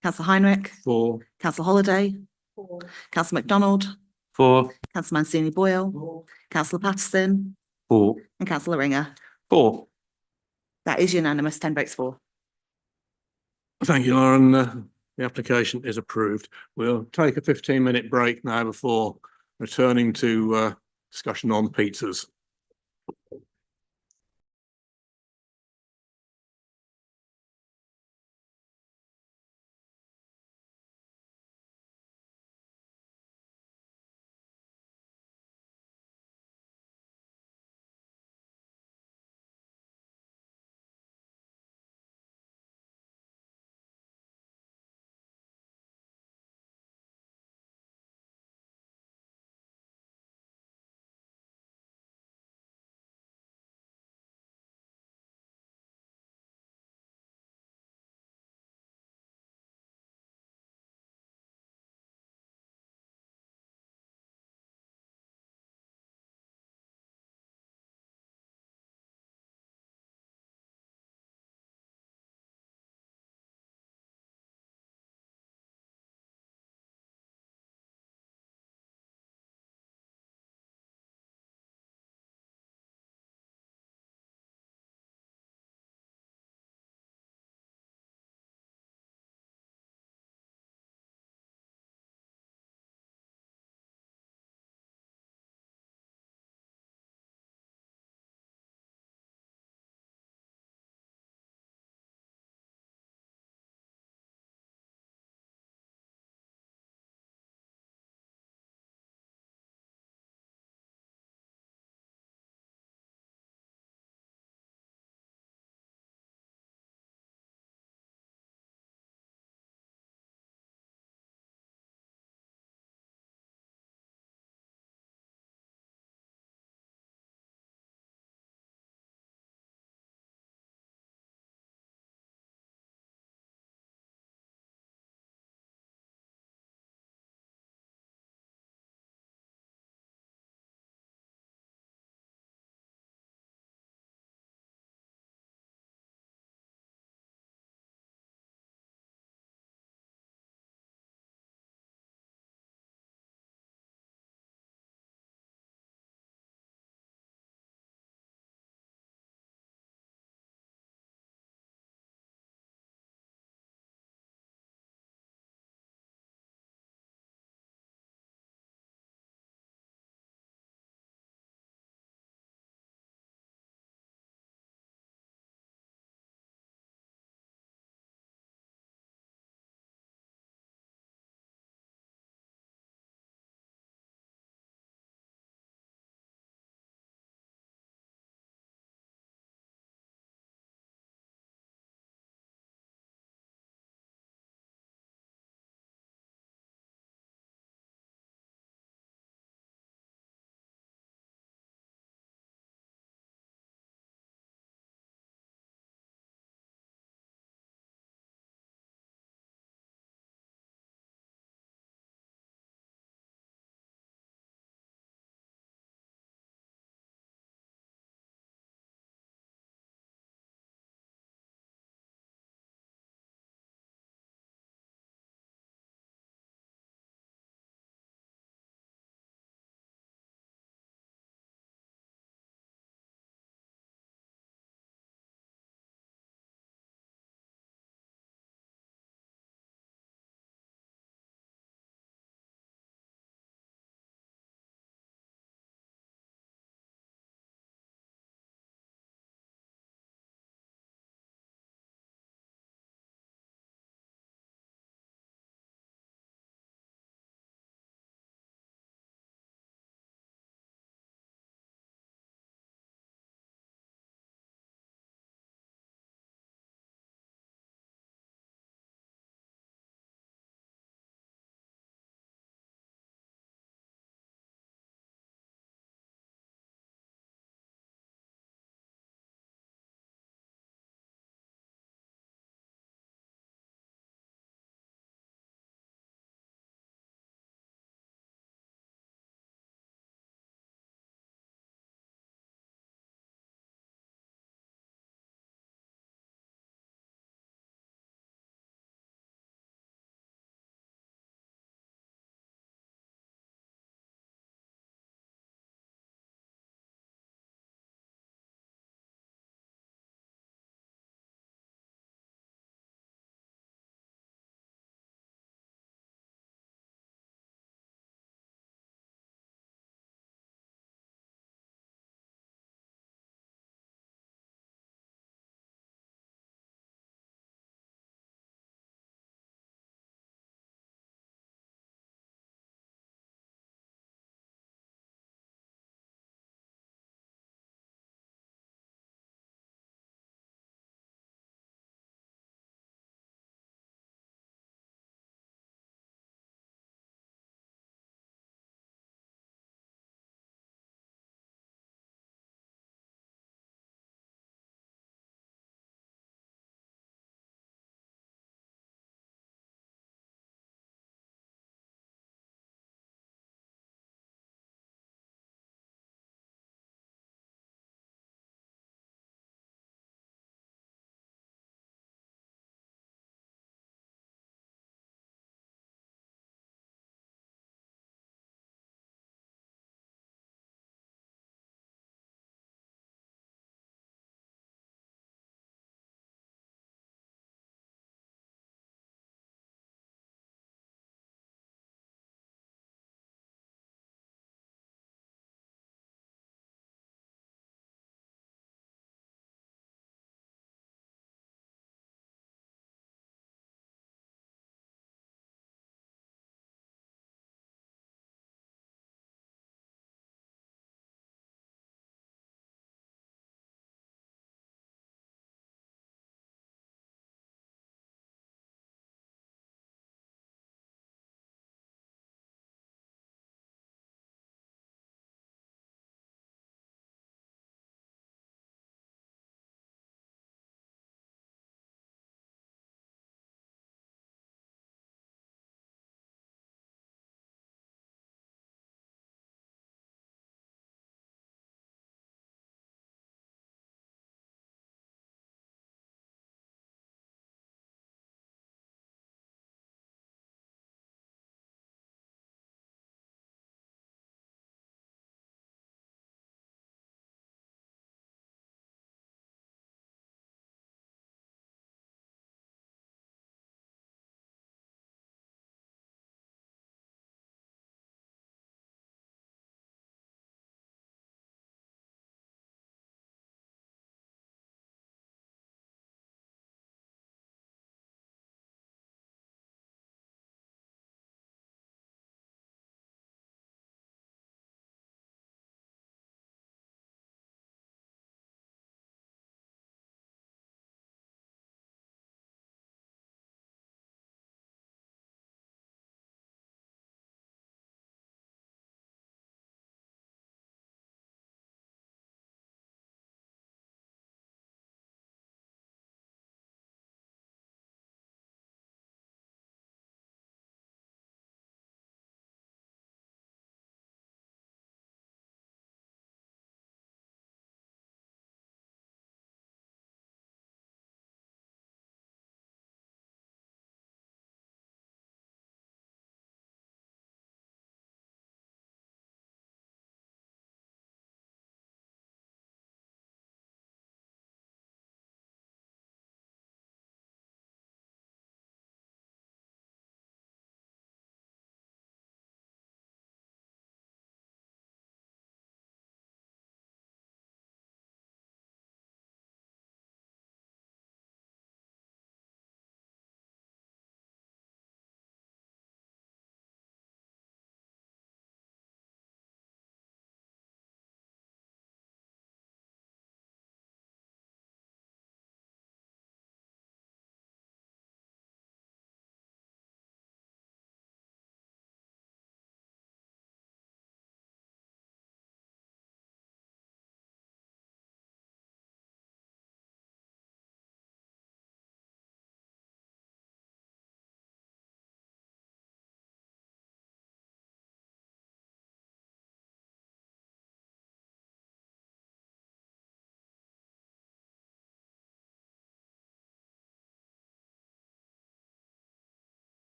Councillor Heinrich? 4. Councillor Holiday? 4. Councillor MacDonald? 4. Councillor Mancini Boyle? 4. Councillor Patterson? 4. And Councillor Ringer? 4. That is unanimous, 10 votes for. Thank you, Lauren. The application is approved. We'll take a 15-minute break now before returning to discussion on pizzas.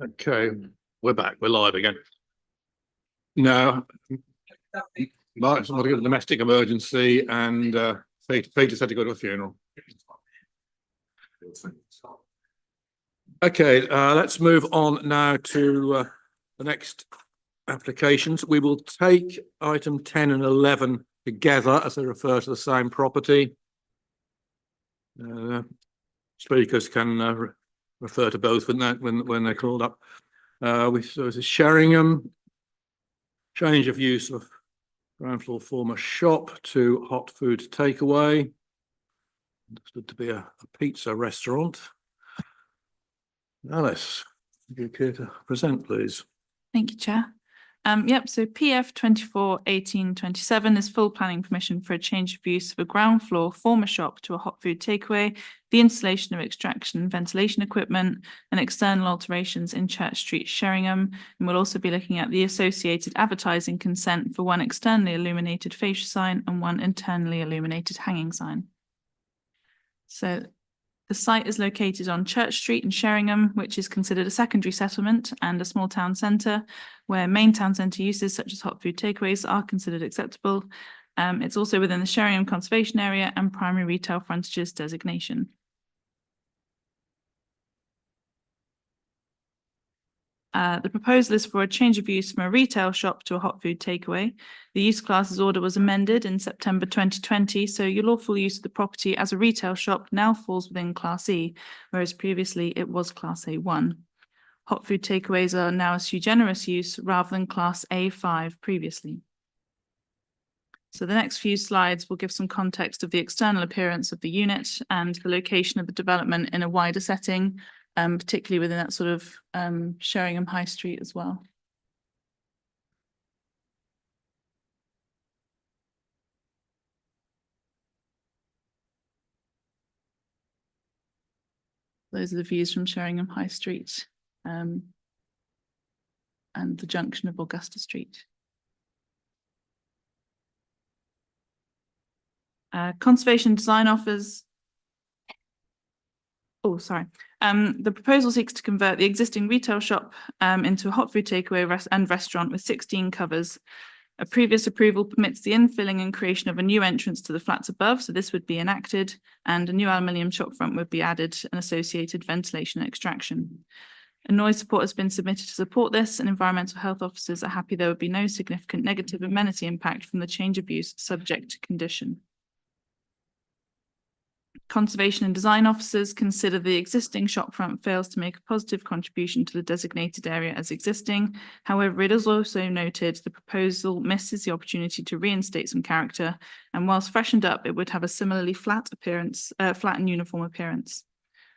Okay, we're back. We're live again. No, Mark's got a domestic emergency, and Peter's had to go to a funeral. Okay, let's move on now to the next applications. We will take item 10 and 11 together as they refer to the same property. Speakers can refer to both when they're called up. So it's a Sheringham change of use of ground floor former shop to hot food takeaway. Understood to be a pizza restaurant. Alice, if you care to present, please. Thank you, Chair. Yep, so PF 24/18/27 is full planning permission for a change of use of a ground floor former shop to a hot food takeaway, the installation of extraction and ventilation equipment, and external alterations in Church Street, Sheringham. And we'll also be looking at the associated advertising consent for one externally illuminated fascia sign and one internally illuminated hanging sign. So the site is located on Church Street in Sheringham, which is considered a secondary settlement and a small town centre, where main town centre uses such as hot food takeaways are considered acceptable. It's also within the Sheringham Conservation Area and primary retail frontages designation. The proposal is for a change of use from a retail shop to a hot food takeaway. The use classes order was amended in September 2020, so your lawful use of the property as a retail shop now falls within Class E, whereas previously it was Class A1. Hot food takeaways are now a sui generis use rather than Class A5 previously. So the next few slides will give some context of the external appearance of the unit and the location of the development in a wider setting, particularly within that sort of Sheringham High Street as well. Those are the views from Sheringham High Street and the junction of Augusta Street. Conservation design offers. Oh, sorry. The proposal seeks to convert the existing retail shop into a hot food takeaway and restaurant with 16 covers. A previous approval permits the infilling and creation of a new entrance to the flats above, so this would be enacted, and a new aluminium shop front would be added and associated ventilation and extraction. A noise support has been submitted to support this, and environmental health officers are happy there would be no significant negative amenity impact from the change of use subject to condition. Conservation and design officers consider the existing shopfront fails to make a positive contribution to the designated area as existing. However, it is also noted the proposal misses the opportunity to reinstate some character, and whilst freshened up, it would have a similarly flat appearance, flat and uniform appearance.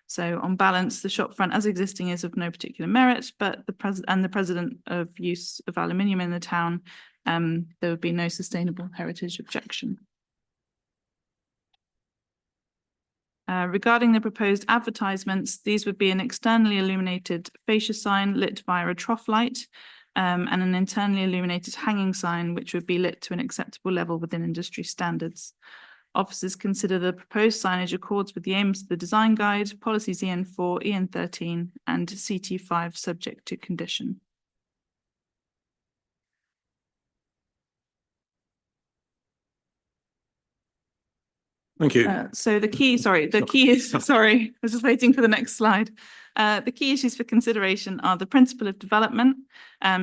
So on balance, the shopfront as existing is of no particular merit, but the president of use of aluminium in the town, there would be no sustainable heritage objection. Regarding the proposed advertisements, these would be an externally illuminated fascia sign lit via a trough light and an internally illuminated hanging sign, which would be lit to an acceptable level within industry standards. Officers consider the proposed signage accords with the aims of the design guide, policies EN4, EN13 and CT5 subject to condition. Thank you. So the key, sorry, I was just waiting for the next slide. The key issues for consideration are the principle of development.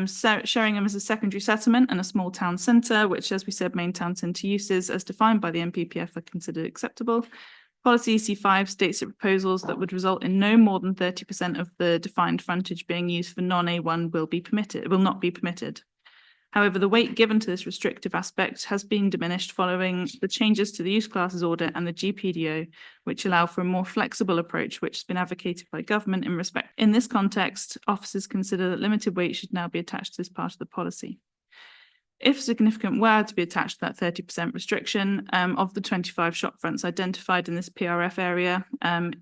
So Sheringham is a secondary settlement and a small town centre, which, as we said, main town centre uses as defined by the NPPF are considered acceptable. Policy EC5 states that proposals that would result in no more than 30% of the defined frontage being used for non-A1 will not be permitted. However, the weight given to this restrictive aspect has been diminished following the changes to the use classes order and the GPDO, which allow for a more flexible approach, which has been advocated by government in respect. In this context, officers consider that limited weight should now be attached to this part of the policy. If significant were to be attached to that 30% restriction of the 25 shop fronts identified in this PRF area,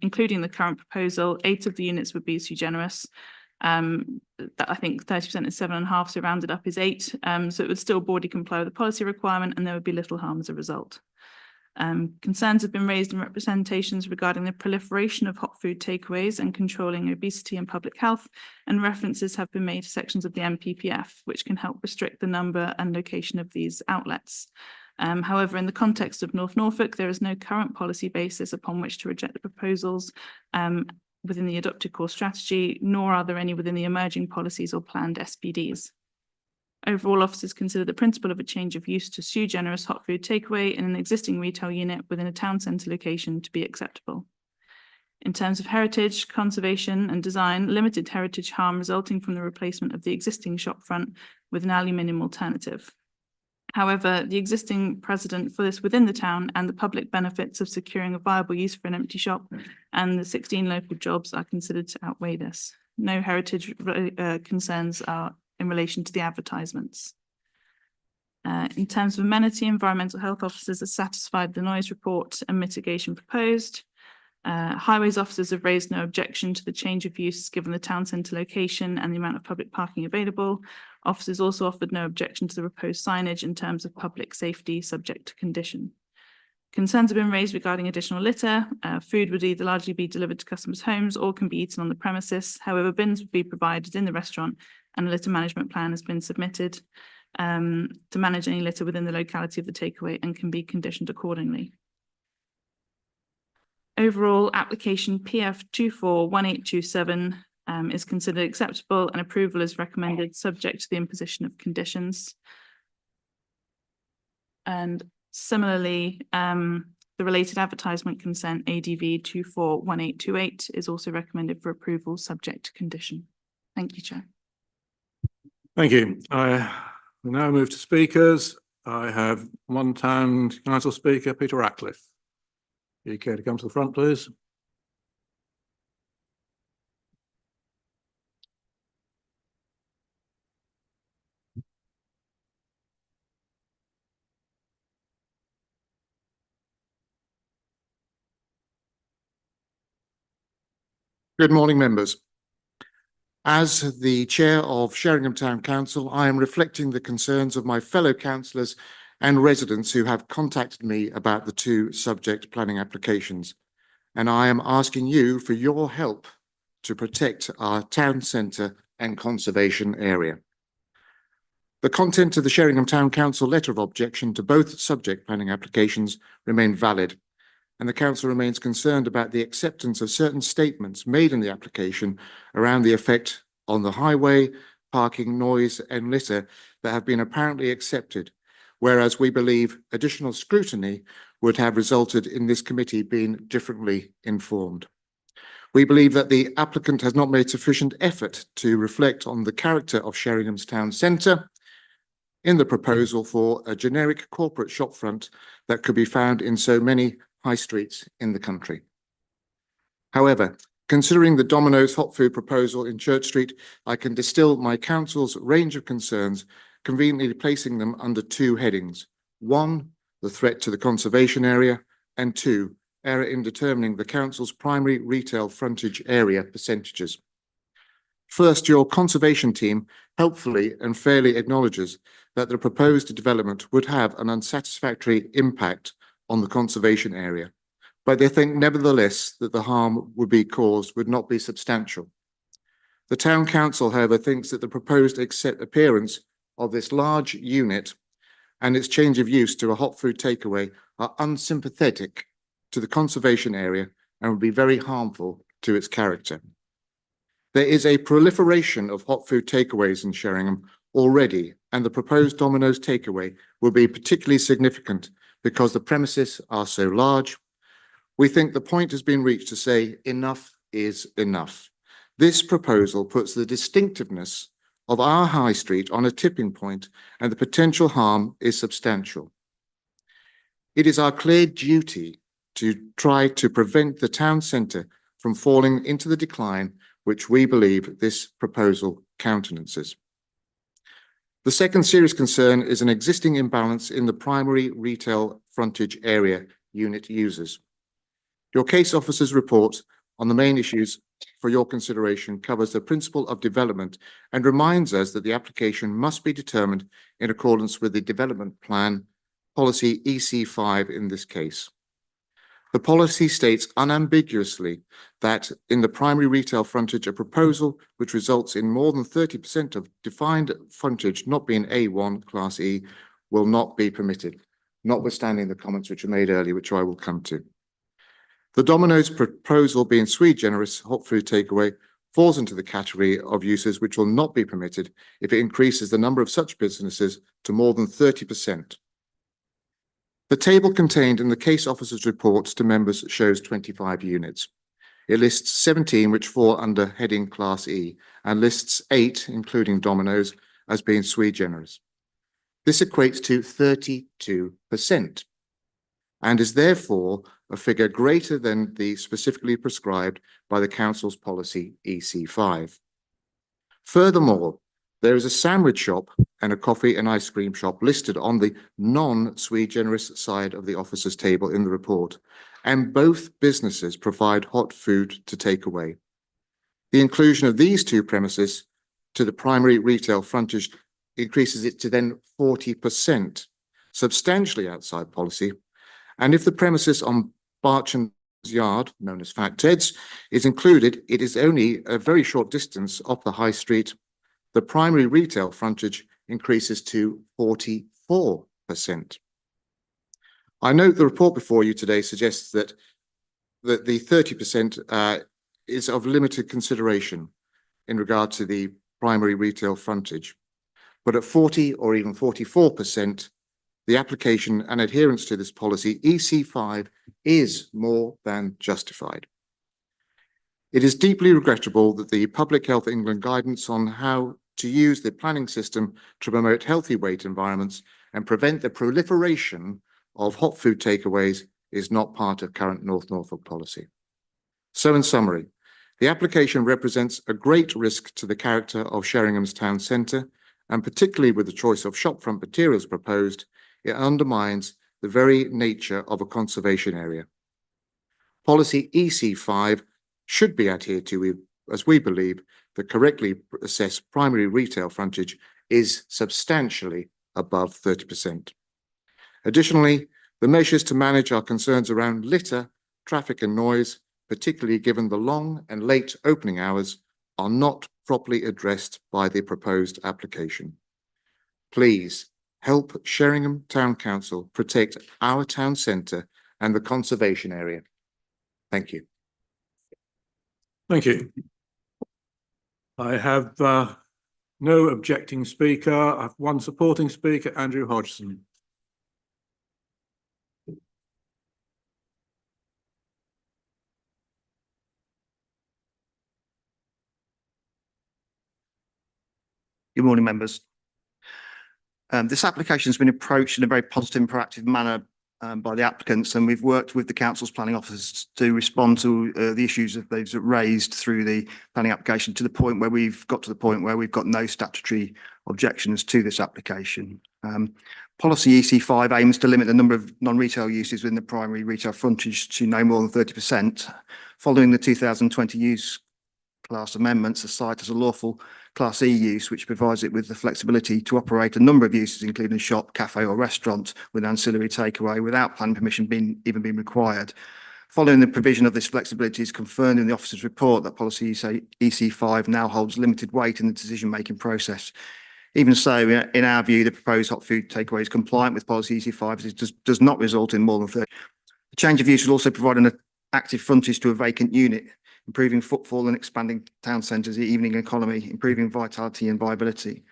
including the current proposal, 8 of the units would be sui generis. That I think 30% is 7.5, so rounded up is 8. So it would still broadly comply with the policy requirement, and there would be little harm as a result. Concerns have been raised in representations regarding the proliferation of hot food takeaways and controlling obesity and public health, and references have been made to sections of the MPPF, which can help restrict the number and location of these outlets. However, in the context of North Norfolk, there is no current policy basis upon which to reject the proposals within the adopted core strategy, nor are there any within the emerging policies or planned SPDs. Overall, officers consider the principle of a change of use to sui generis hot food takeaway in an existing retail unit within a town centre location to be acceptable. In terms of heritage, conservation and design, limited heritage harm resulting from the replacement of the existing shopfront with an aluminium alternative. However, the existing precedent for this within the town and the public benefits of securing a viable use for an empty shop and the 16 local jobs are considered to outweigh this. No heritage concerns are in relation to the advertisements. In terms of amenity, environmental health officers are satisfied with the noise report and mitigation proposed. Highways officers have raised no objection to the change of use given the town centre location and the amount of public parking available. Officers also offered no objection to the proposed signage in terms of public safety subject to condition. Concerns have been raised regarding additional litter. Food would either largely be delivered to customers' homes or can be eaten on the premises. However, bins would be provided in the restaurant and a litter management plan has been submitted to manage any litter within the locality of the takeaway and can be conditioned accordingly. Overall, application PF 241827 is considered acceptable and approval is recommended subject to the imposition of conditions. And similarly, the related advertisement consent ADV 241828 is also recommended for approval subject to condition. Thank you, Chair. Thank you. I will now move to speakers. I have one town council speaker, Peter Ratcliffe. You care to come to the front, please? Good morning, members. As the Chair of Sheringham Town Council, I am reflecting the concerns of my fellow councillors and residents who have contacted me about the two subject planning applications, and I am asking you for your help to protect our town centre and conservation area. The content of the Sheringham Town Council letter of objection to both subject planning applications remain valid, and the council remains concerned about the acceptance of certain statements made in the application around the effect on the highway, parking, noise and litter that have been apparently accepted, whereas we believe additional scrutiny would have resulted in this committee being differently informed. We believe that the applicant has not made sufficient effort to reflect on the character of Sheringham's town centre in the proposal for a generic corporate shopfront that could be found in so many high streets in the country. However, considering the Domino's hot food proposal in Church Street, I can distill my council's range of concerns, conveniently placing them under two headings. One, the threat to the conservation area, and two, error in determining the council's primary retail frontage area percentages. First, your conservation team helpfully and fairly acknowledges that the proposed development would have an unsatisfactory impact on the conservation area, but they think nevertheless that the harm would be caused would not be substantial. The town council, however, thinks that the proposed appearance of this large unit and its change of use to a hot food takeaway are unsympathetic to the conservation area and would be very harmful to its character. There is a proliferation of hot food takeaways in Sheringham already, and the proposed Domino's takeaway will be particularly significant because the premises are so large. We think the point has been reached to say enough is enough. This proposal puts the distinctiveness of our high street on a tipping point, and the potential harm is substantial. It is our clear duty to try to prevent the town centre from falling into the decline which we believe this proposal countenances. The second serious concern is an existing imbalance in the primary retail frontage area unit users. Your case officer's report on the main issues for your consideration covers the principle of development and reminds us that the application must be determined in accordance with the development plan policy EC5 in this case. The policy states unambiguously that in the primary retail frontage, a proposal which results in more than 30% of defined frontage not being A1 Class E will not be permitted, notwithstanding the comments which were made earlier, which I will come to. The Domino's proposal being sui generis hot food takeaway falls into the category of uses which will not be permitted if it increases the number of such businesses to more than 30%. The table contained in the case officer's report to members shows 25 units. It lists 17 which fall under heading Class E and lists 8, including Domino's, as being sui generis. This equates to 32% and is therefore a figure greater than the specifically prescribed by the Council's policy EC5. Furthermore, there is a sandwich shop and a coffee and ice cream shop listed on the non-sui generis side of the officer's table in the report, and both businesses provide hot food to take away. The inclusion of these two premises to the primary retail frontage increases it to then 40%, substantially outside policy. And if the premises on Barcham's Yard, known as Fat Ted's, is included, it is only a very short distance off the high street. The primary retail frontage increases to 44%. I note the report before you today suggests that the 30% is of limited consideration in regard to the primary retail frontage. But at 40 or even 44%, the application and adherence to this policy, EC5, is more than justified. It is deeply regrettable that the Public Health England guidance on how to use the planning system to promote healthy weight environments and prevent the proliferation of hot food takeaways is not part of current North Norfolk policy. So in summary, the application represents a great risk to the character of Sheringham's town centre, and particularly with the choice of shopfront materials proposed, it undermines the very nature of a conservation area. Policy EC5 should be adhered to, as we believe the correctly assessed primary retail frontage is substantially above 30%. Additionally, the measures to manage our concerns around litter, traffic and noise, particularly given the long and late opening hours, are not properly addressed by the proposed application. Please help Sheringham Town Council protect our town centre and the conservation area. Thank you. Thank you. I have no objecting speaker. I have one supporting speaker, Andrew Hodgson. Good morning, members. This application has been approached in a very positive and proactive manner by the applicants, and we've worked with the council's planning officers to respond to the issues that they've raised through the planning application to the point where we've got no statutory objections to this application. Policy EC5 aims to limit the number of non-retail uses within the primary retail frontage to no more than 30%. Following the 2020 use class amendments, the site has a lawful Class E use, which provides it with the flexibility to operate a number of uses, including a shop, cafe or restaurant with ancillary takeaway without planning permission even being required. Following the provision of this flexibility is confirmed in the officer's report that policy EC5 now holds limited weight in the decision-making process. Even so, in our view, the proposed hot food takeaway is compliant with policy EC5 as it does not result in more than 30. The change of use will also provide an active frontage to a vacant unit, improving footfall and expanding town centres, the evening economy, improving vitality and viability.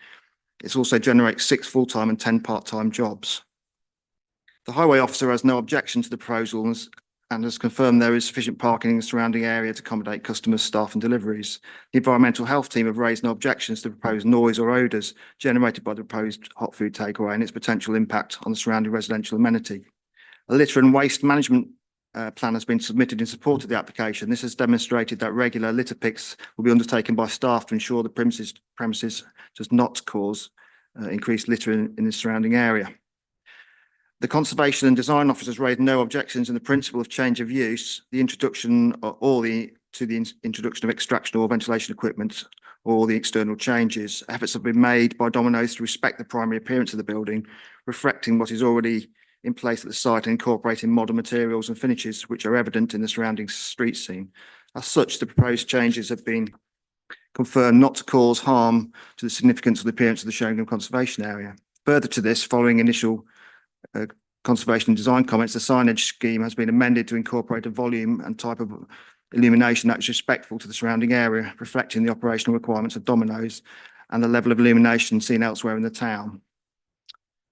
It also generates 6 full-time and 10 part-time jobs. The highway officer has no objection to the proposal and has confirmed there is sufficient parking in the surrounding area to accommodate customers, staff and deliveries. The environmental health team have raised no objections to the proposed noise or odours generated by the proposed hot food takeaway and its potential impact on the surrounding residential amenity. A litter and waste management plan has been submitted in support of the application. This has demonstrated that regular litter picks will be undertaken by staff to ensure the premises does not cause increased litter in the surrounding area. The conservation and design officers raised no objections in the principle of change of use, the introduction to the introduction of extraction or ventilation equipment, or the external changes. Efforts have been made by Domino's to respect the primary appearance of the building, reflecting what is already in place at the site and incorporating modern materials and finishes which are evident in the surrounding street scene. As such, the proposed changes have been confirmed not to cause harm to the significance of the appearance of the Sheringham Conservation Area. Further to this, following initial conservation and design comments, the signage scheme has been amended to incorporate a volume and type of illumination that is respectful to the surrounding area, reflecting the operational requirements of Domino's and the level of illumination seen elsewhere in the town.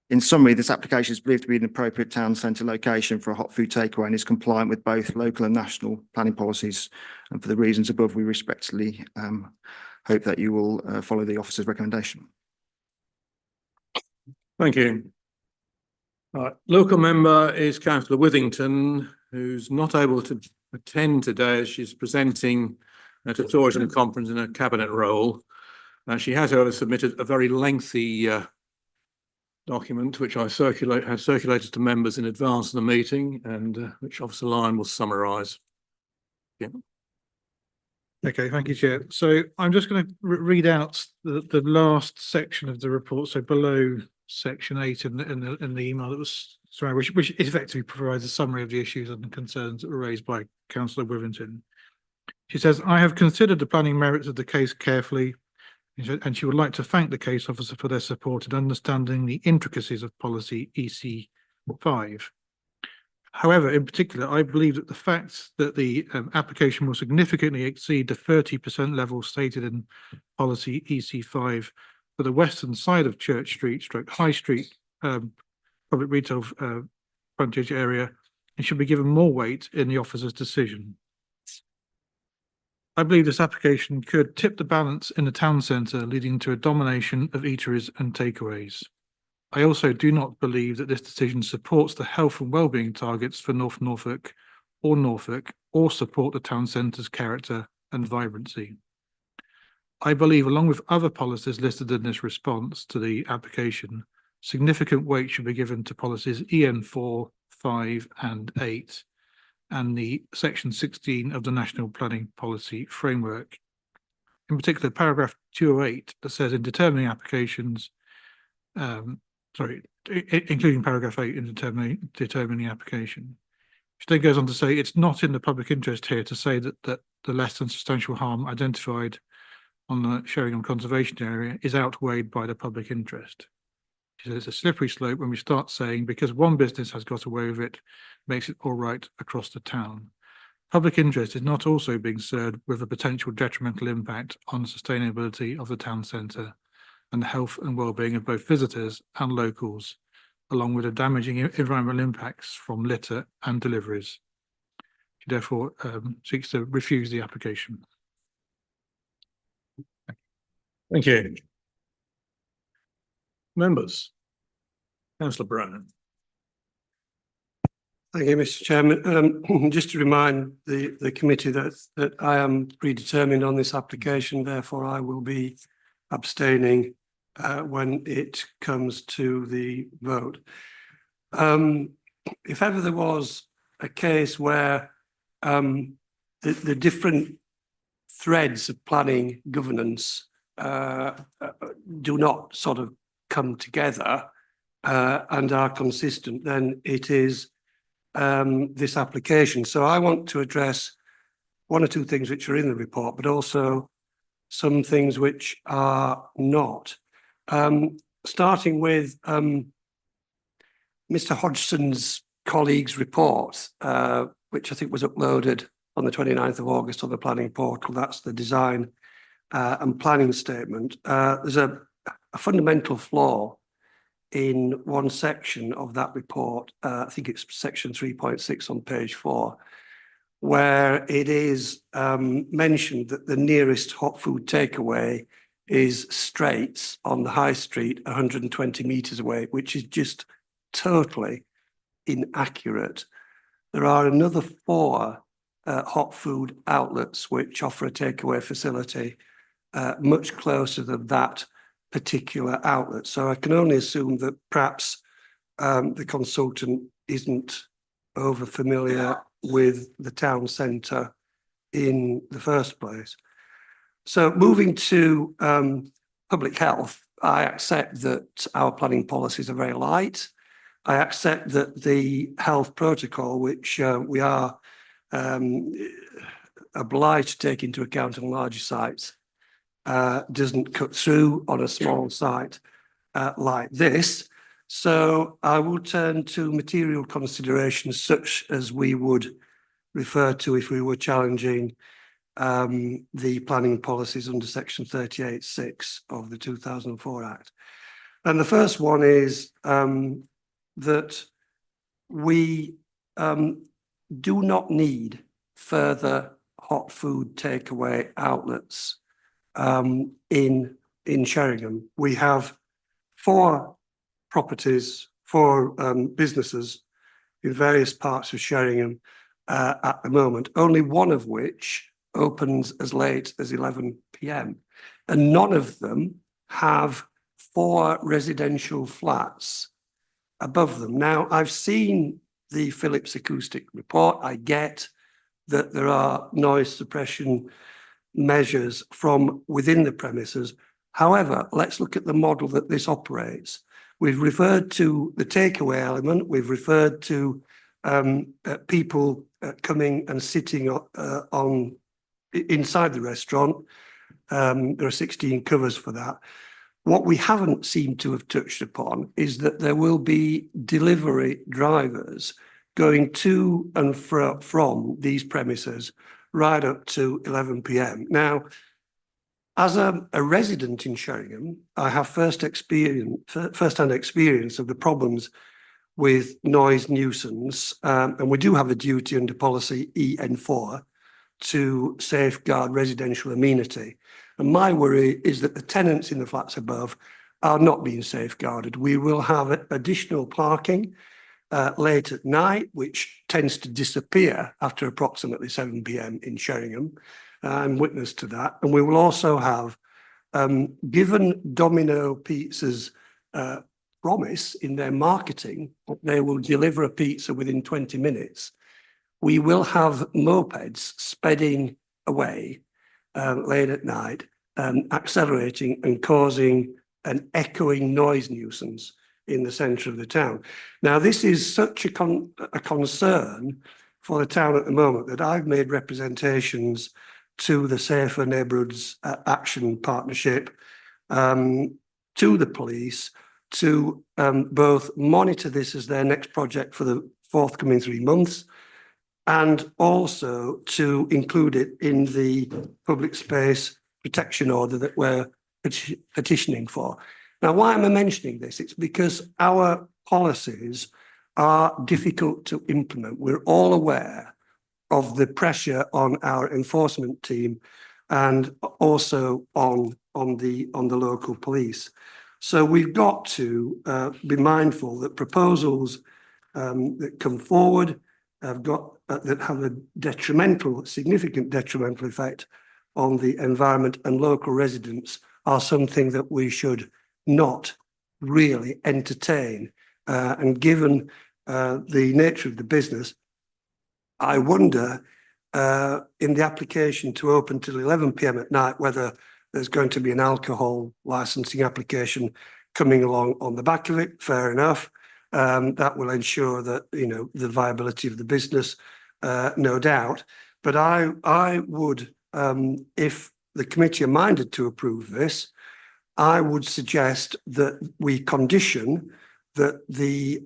In summary, this application is believed to be an appropriate town centre location for a hot food takeaway and is compliant with both local and national planning policies. And for the reasons above, we respectfully hope that you will follow the officer's recommendation. Thank you. Right, local member is Councillor Withington, who's not able to attend today as she's presenting at a tourism conference in a cabinet role. She has, however, submitted a very lengthy document which had circulated to members in advance of the meeting and which Officer Lyon will summarise. Yeah. Okay, thank you, Chair. So I'm just going to read out the last section of the report, so below section 8 in the email that was surrounded, which effectively provides a summary of the issues and concerns that were raised by Councillor Withington. She says, I have considered the planning merits of the case carefully, and she would like to thank the case officer for their support in understanding the intricacies of policy EC5. However, in particular, I believe that the fact that the application will significantly exceed the 30% level stated in policy EC5 for the western side of Church Street, High Street, public retail frontage area, and should be given more weight in the officer's decision. I believe this application could tip the balance in the town centre, leading to a domination of eateries and takeaways. I also do not believe that this decision supports the health and wellbeing targets for North Norfolk, or support the town centre's character and vibrancy. I believe, along with other policies listed in this response to the application, significant weight should be given to policies EN4, 5 and 8, and the section 16 of the National Planning Policy Framework. In particular, paragraph 208 that says in determining applications, including paragraph 8 in determining the application. Which then goes on to say it's not in the public interest here to say that the less than substantial harm identified on the Sheringham Conservation Area is outweighed by the public interest. She says it's a slippery slope when we start saying because one business has got away with it, makes it all right across the town. Public interest is not also being served with a potential detrimental impact on the sustainability of the town centre and the health and well-being of both visitors and locals, along with the damaging environmental impacts from litter and deliveries. She therefore seeks to refuse the application. Thank you. Members. Councillor Brown. Thank you, Mr. Chairman. Just to remind the committee that I am predetermined on this application, therefore I will be abstaining when it comes to the vote. If ever there was a case where the different threads of planning governance do not sort of come together and are consistent, then it is this application. So I want to address one or two things which are in the report, but also some things which are not. Starting with Mr. Hodgson's colleague's report, which I think was uploaded on the 29th of August on the planning portal. That's the design and planning statement. There's a fundamental flaw in one section of that report. I think it's section 3.6 on page 4, where it is mentioned that the nearest hot food takeaway is Straits on the High Street, 120 metres away, which is just totally inaccurate. There are another 4 hot food outlets which offer a takeaway facility much closer than that particular outlet. So I can only assume that perhaps the consultant isn't over familiar with the town centre in the first place. So moving to public health, I accept that our planning policies are very light. I accept that the health protocol, which we are obliged to take into account on larger sites, doesn't cut through on a small site like this. So I will turn to material considerations such as we would refer to if we were challenging the planning policies under section 38(6) of the 2004 Act. And the first one is that we do not need further hot food takeaway outlets in Sheringham. We have 4 properties, 4 businesses in various parts of Sheringham at the moment, only one of which opens as late as 11 p.m. And none of them have 4 residential flats above them. Now, I've seen the Philips acoustic report. I get that there are noise suppression measures from within the premises. However, let's look at the model that this operates. We've referred to the takeaway element. We've referred to people coming and sitting inside the restaurant. There are 16 covers for that. What we haven't seemed to have touched upon is that there will be delivery drivers going to and from these premises right up to 11 p.m. Now, as a resident in Sheringham, I have first-hand experience of the problems with noise nuisance, and we do have a duty under policy EN4 to safeguard residential amenity. And my worry is that the tenants in the flats above are not being safeguarded. We will have additional parking late at night, which tends to disappear after approximately 7 p.m. in Sheringham. I'm witness to that. And we will also have, given Domino Pizza's promise in their marketing, that they will deliver a pizza within 20 minutes, we will have mopeds speeding away late at night, accelerating and causing an echoing noise nuisance in the centre of the town. Now, this is such a concern for the town at the moment that I've made representations to the Safer Neighbourhoods Action Partnership, to the police, to both monitor this as their next project for the forthcoming 3 months, and also to include it in the public space protection order that we're petitioning for. Now, why am I mentioning this? It's because our policies are difficult to implement. We're all aware of the pressure on our enforcement team and also on the local police. So we've got to be mindful that proposals that come forward that have a significant detrimental effect on the environment and local residents are something that we should not really entertain. And given the nature of the business, I wonder in the application to open till 11 p.m. at night, whether there's going to be an alcohol licensing application coming along on the back of it. Fair enough. That will ensure that, you know, the viability of the business, no doubt. But I would, if the committee are minded to approve this, I would suggest that we condition that the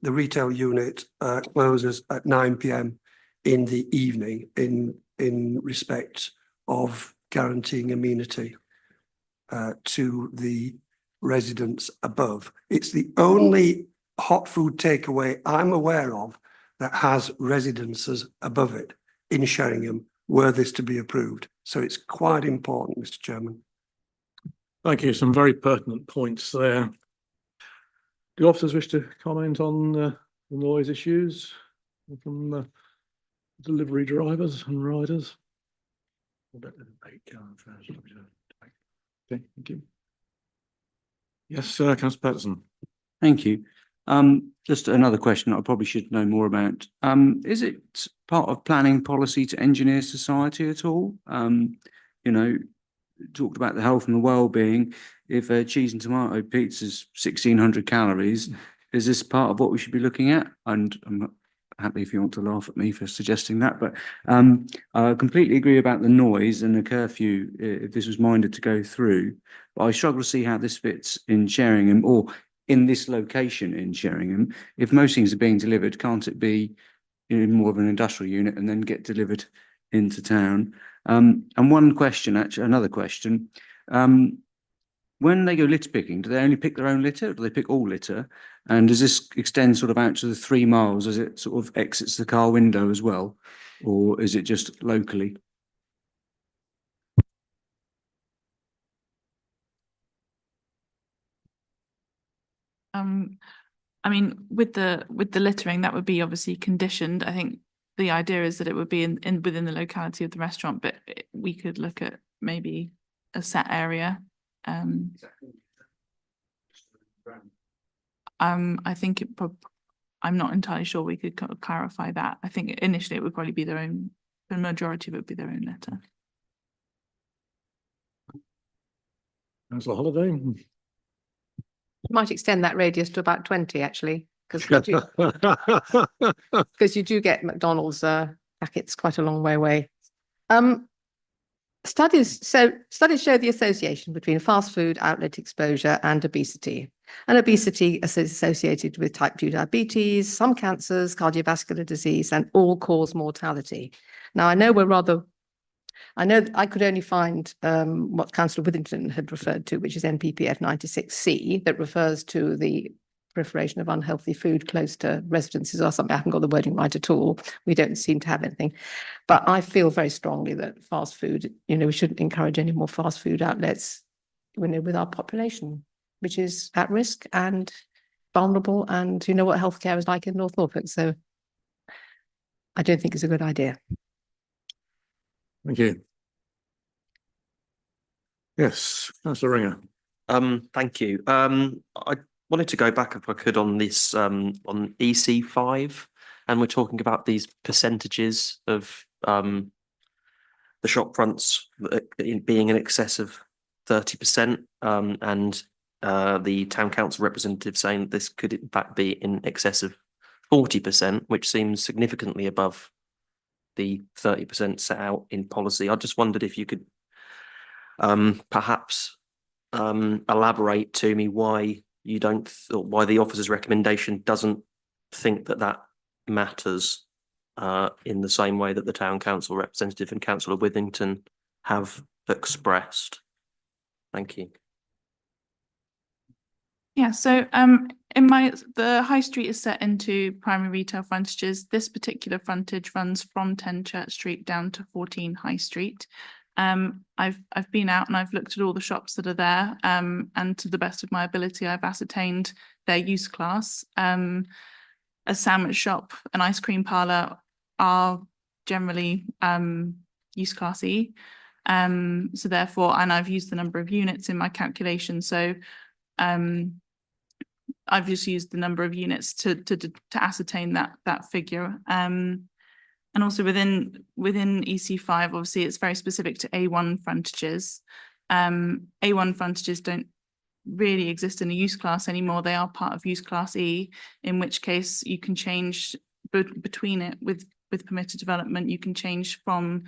retail unit closes at 9 p.m. in the evening in respect of guaranteeing amenity to the residents above. It's the only hot food takeaway I'm aware of that has residences above it in Sheringham were this to be approved. So it's quite important, Mr. Chairman. Thank you. Some very pertinent points there. Do officers wish to comment on the noise issues from delivery drivers and riders? Okay, thank you. Yes, Councillor Patterson. Thank you. Just another question I probably should know more about. Is it part of planning policy to engineer society at all? You know, talked about the health and the well-being. If a cheese and tomato pizza is 1,600 calories, is this part of what we should be looking at? And I'm not happy if you want to laugh at me for suggesting that, but I completely agree about the noise and the curfew, if this was minded to go through. But I struggle to see how this fits in Sheringham or in this location in Sheringham. If most things are being delivered, can't it be in more of an industrial unit and then get delivered into town? And one question, actually, another question. When they go litter picking, do they only pick their own litter, or do they pick all litter? And does this extend sort of out to the 3 miles as it sort of exits the car window as well? Or is it just locally? I mean, with the littering, that would be obviously conditioned. I think the idea is that it would be in within the locality of the restaurant, but we could look at maybe a set area. I think I'm not entirely sure we could clarify that. I think initially it would probably be their own, the majority of it would be their own litter. Councillor Holiday. Might extend that radius to about 20 actually, because you do get McDonald's packets quite a long way away. Studies show the association between fast food outlet exposure and obesity. And obesity is associated with type 2 diabetes, some cancers, cardiovascular disease, and all-cause mortality. Now, I know I could only find what Councillor Withington had referred to, which is NPPF 96C, that refers to the proliferation of unhealthy food close to residences or something. I haven't got the wording right at all. We don't seem to have anything. But I feel very strongly that fast food, we shouldn't encourage any more fast food outlets, with our population, which is at risk and vulnerable. And you know what healthcare is like in North Norfolk. So I don't think it's a good idea. Thank you. Yes, Councillor Ringer. Thank you. I wanted to go back, if I could, on this on EC5, and we're talking about these percentages of the shop fronts being in excess of 30%, and the town council representative saying that this could in fact be in excess of 40%, which seems significantly above the 30% set out in policy. I just wondered if you could perhaps elaborate to me why you don't, or why the officer's recommendation doesn't think that that matters in the same way that the town council representative and Councillor Withington have expressed. Thank you. Yeah, so the high street is set into primary retail frontages. This particular frontage runs from 10 Church Street down to 14 High Street. I've been out and I've looked at all the shops that are there, and to the best of my ability, I've ascertained their use class. A sandwich shop, an ice cream parlour are generally use class E. So therefore, and I've used the number of units in my calculation. So I've just used the number of units to ascertain that figure. And also within EC5, obviously, it's very specific to A1 frontages. A1 frontages don't really exist in a use class anymore. They are part of use class E, in which case you can change between it with permitted development. You can change from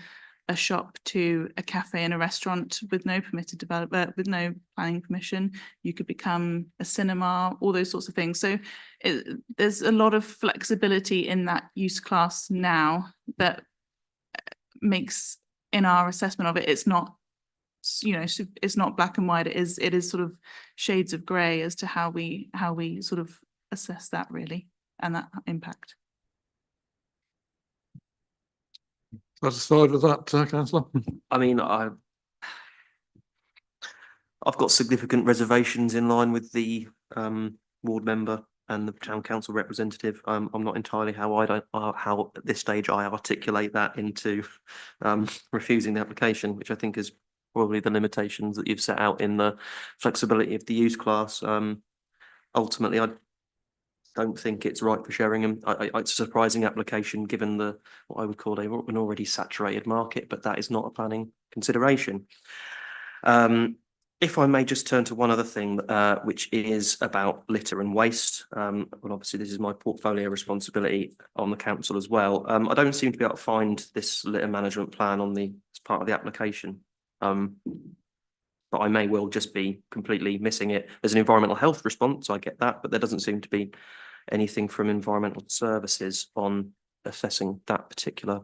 a shop to a cafe and a restaurant with no permitted development, with no planning permission. You could become a cinema, all those sorts of things. So there's a lot of flexibility in that use class now that makes, in our assessment of it, it's not, it's not black and white. It is sort of shades of grey as to how we sort of assess that, really, and that impact. Satisfied with that, Councillor? I mean, I've got significant reservations in line with the ward member and the town council representative. I'm not entirely how at this stage I articulate that into refusing the application, which I think is probably the limitations that you've set out in the flexibility of the use class. Ultimately, I don't think it's right for Sheringham. It's a surprising application given what I would call an already saturated market, but that is not a planning consideration. If I may just turn to one other thing, which is about litter and waste. Well, obviously this is my portfolio responsibility on the council as well. I don't seem to be able to find this litter management plan as part of the application. But I may well just be completely missing it. There's an environmental health response, I get that, but there doesn't seem to be anything from environmental services on assessing that particular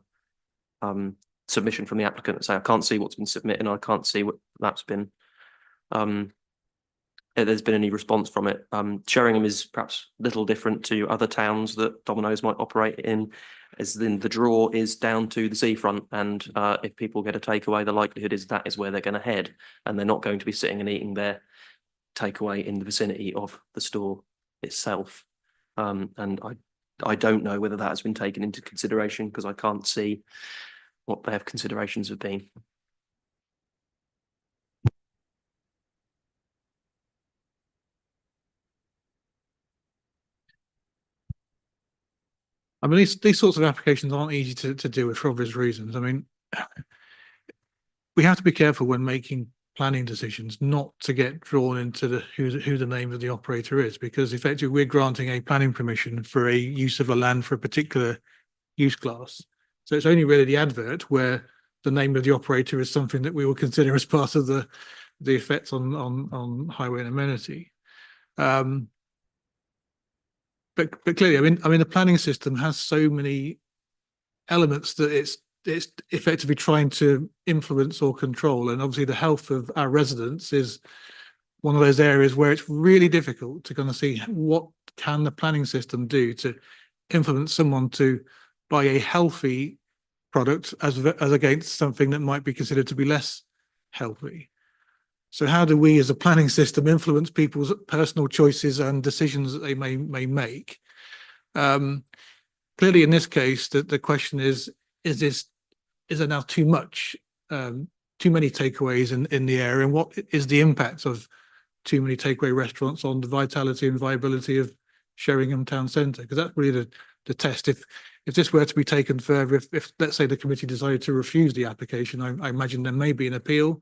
submission from the applicant. So I can't see what's been submitted and I can't see what that's been there's been any response from it. Sheringham is perhaps a little different to other towns that Domino's might operate in, as in the draw is down to the seafront, and if people get a takeaway, the likelihood is that is where they're going to head, and they're not going to be sitting and eating their takeaway in the vicinity of the store itself. And I don't know whether that has been taken into consideration because I can't see what their considerations have been. I mean, these sorts of applications aren't easy to deal with for obvious reasons. I mean, we have to be careful when making planning decisions not to get drawn into who the name of the operator is, because effectively we're granting a planning permission for a use of a land for a particular use class. So it's only really the advert where the name of the operator is something that we will consider as part of the effects on highway and amenity. But clearly, I mean, the planning system has so many elements that it's effectively trying to influence or control. And obviously the health of our residents is one of those areas where it's really difficult to kind of see what can the planning system do to influence someone to buy a healthy product as against something that might be considered to be less healthy. So how do we as a planning system influence people's personal choices and decisions that they may make? Clearly in this case, the question is there now too much, too many takeaways in the area, and what is the impact of too many takeaway restaurants on the vitality and viability of Sheringham Town Centre? Because that's really the test. If this were to be taken further, if let's say the committee decided to refuse the application, I imagine there may be an appeal.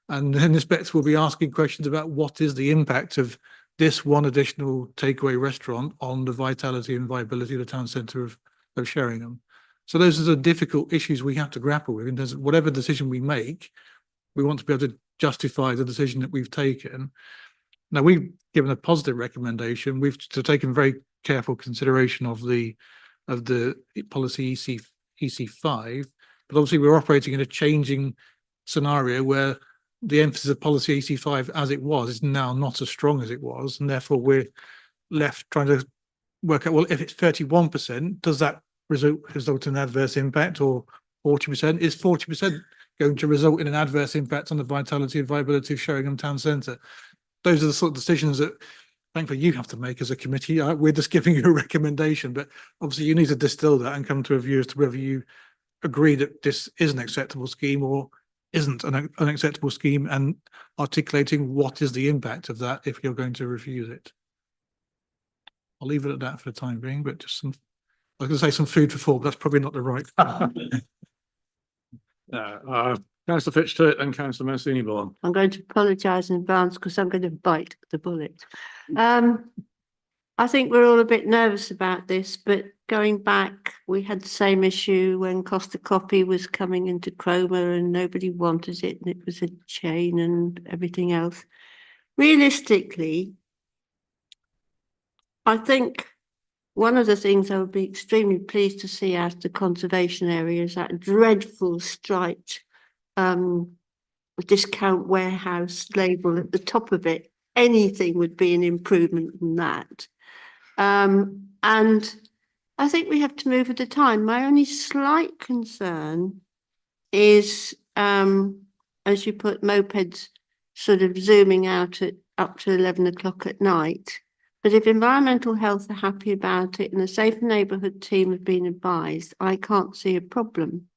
And then inspectors will be asking questions about what is the impact of this one additional takeaway restaurant on the vitality and viability of the town centre of Sheringham. So those are the difficult issues we have to grapple with. And whatever decision we make, we want to be able to justify the decision that we've taken. Now, we've given a positive recommendation. We've taken very careful consideration of the policy EC5, but obviously we're operating in a changing scenario where the emphasis of policy EC5 as it was is now not as strong as it was, and therefore we're left trying to work out, well, if it's 31%, does that result in an adverse impact, or 40%? Is 40% going to result in an adverse impact on the vitality and viability of Sheringham Town Centre? Those are the sort of decisions that thankfully you have to make as a committee. We're just giving you a recommendation, but obviously you need to distill that and come to a view as to whether you agree that this is an acceptable scheme or isn't an unacceptable scheme, and articulating what is the impact of that if you're going to refuse it. I'll leave it at that for the time being, but just I was going to say some food for thought. That's probably not the right. Councillor Fitzgerald and Councillor Mancini-Boyle. I'm going to apologise in advance because I'm going to bite the bullet. I think we're all a bit nervous about this, but going back, we had the same issue when Costa Coffee was coming into Cromer and nobody wanted it, and it was a chain and everything else. Realistically, I think one of the things I would be extremely pleased to see out of the conservation area is that dreadful striped discount warehouse label at the top of it. Anything would be an improvement from that. And I think we have to move at a time. My only slight concern is, as you put, mopeds sort of zooming out at up to 11 o'clock at night. But if environmental health are happy about it and the Safer Neighbourhood team have been advised, I can't see a problem.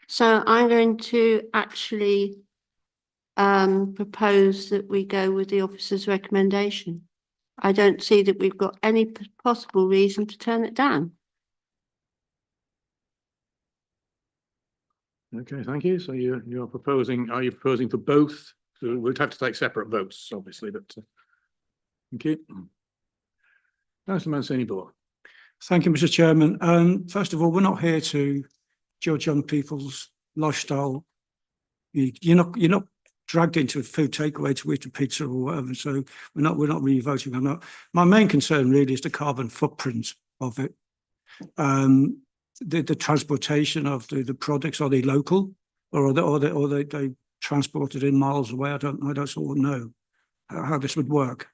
So I'm going to actually propose that we go with the officer's recommendation. I don't see that we've got any possible reason to turn it down. Okay, thank you. So you're proposing, are you proposing for both we'd have to take separate votes, obviously, but thank you. Councillor Mancini-Ball. Thank you, Mr. Chairman. First of all, we're not here to judge young people's lifestyle. You're not dragged into a food takeaway to eat a pizza or whatever. So we're not really voting on that. My main concern really is the carbon footprint of it. The transportation of the products, are they local or are they transported in miles away? I don't sort of know how this would work.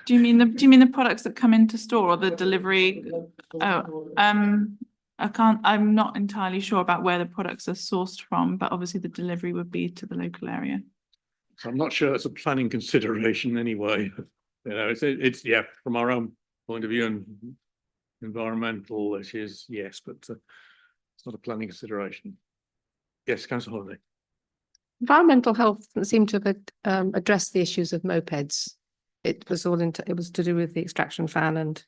Do you mean the products that come into store or the delivery? Oh, I'm not entirely sure about where the products are sourced from, but obviously the delivery would be to the local area. So I'm not sure it's a planning consideration anyway. You know, it's yeah, from our own point of view and environmental issues, yes, but it's not a planning consideration. Yes, Councillor Holiday. Environmental health doesn't seem to have addressed the issues of mopeds. It was to do with the extraction fan, and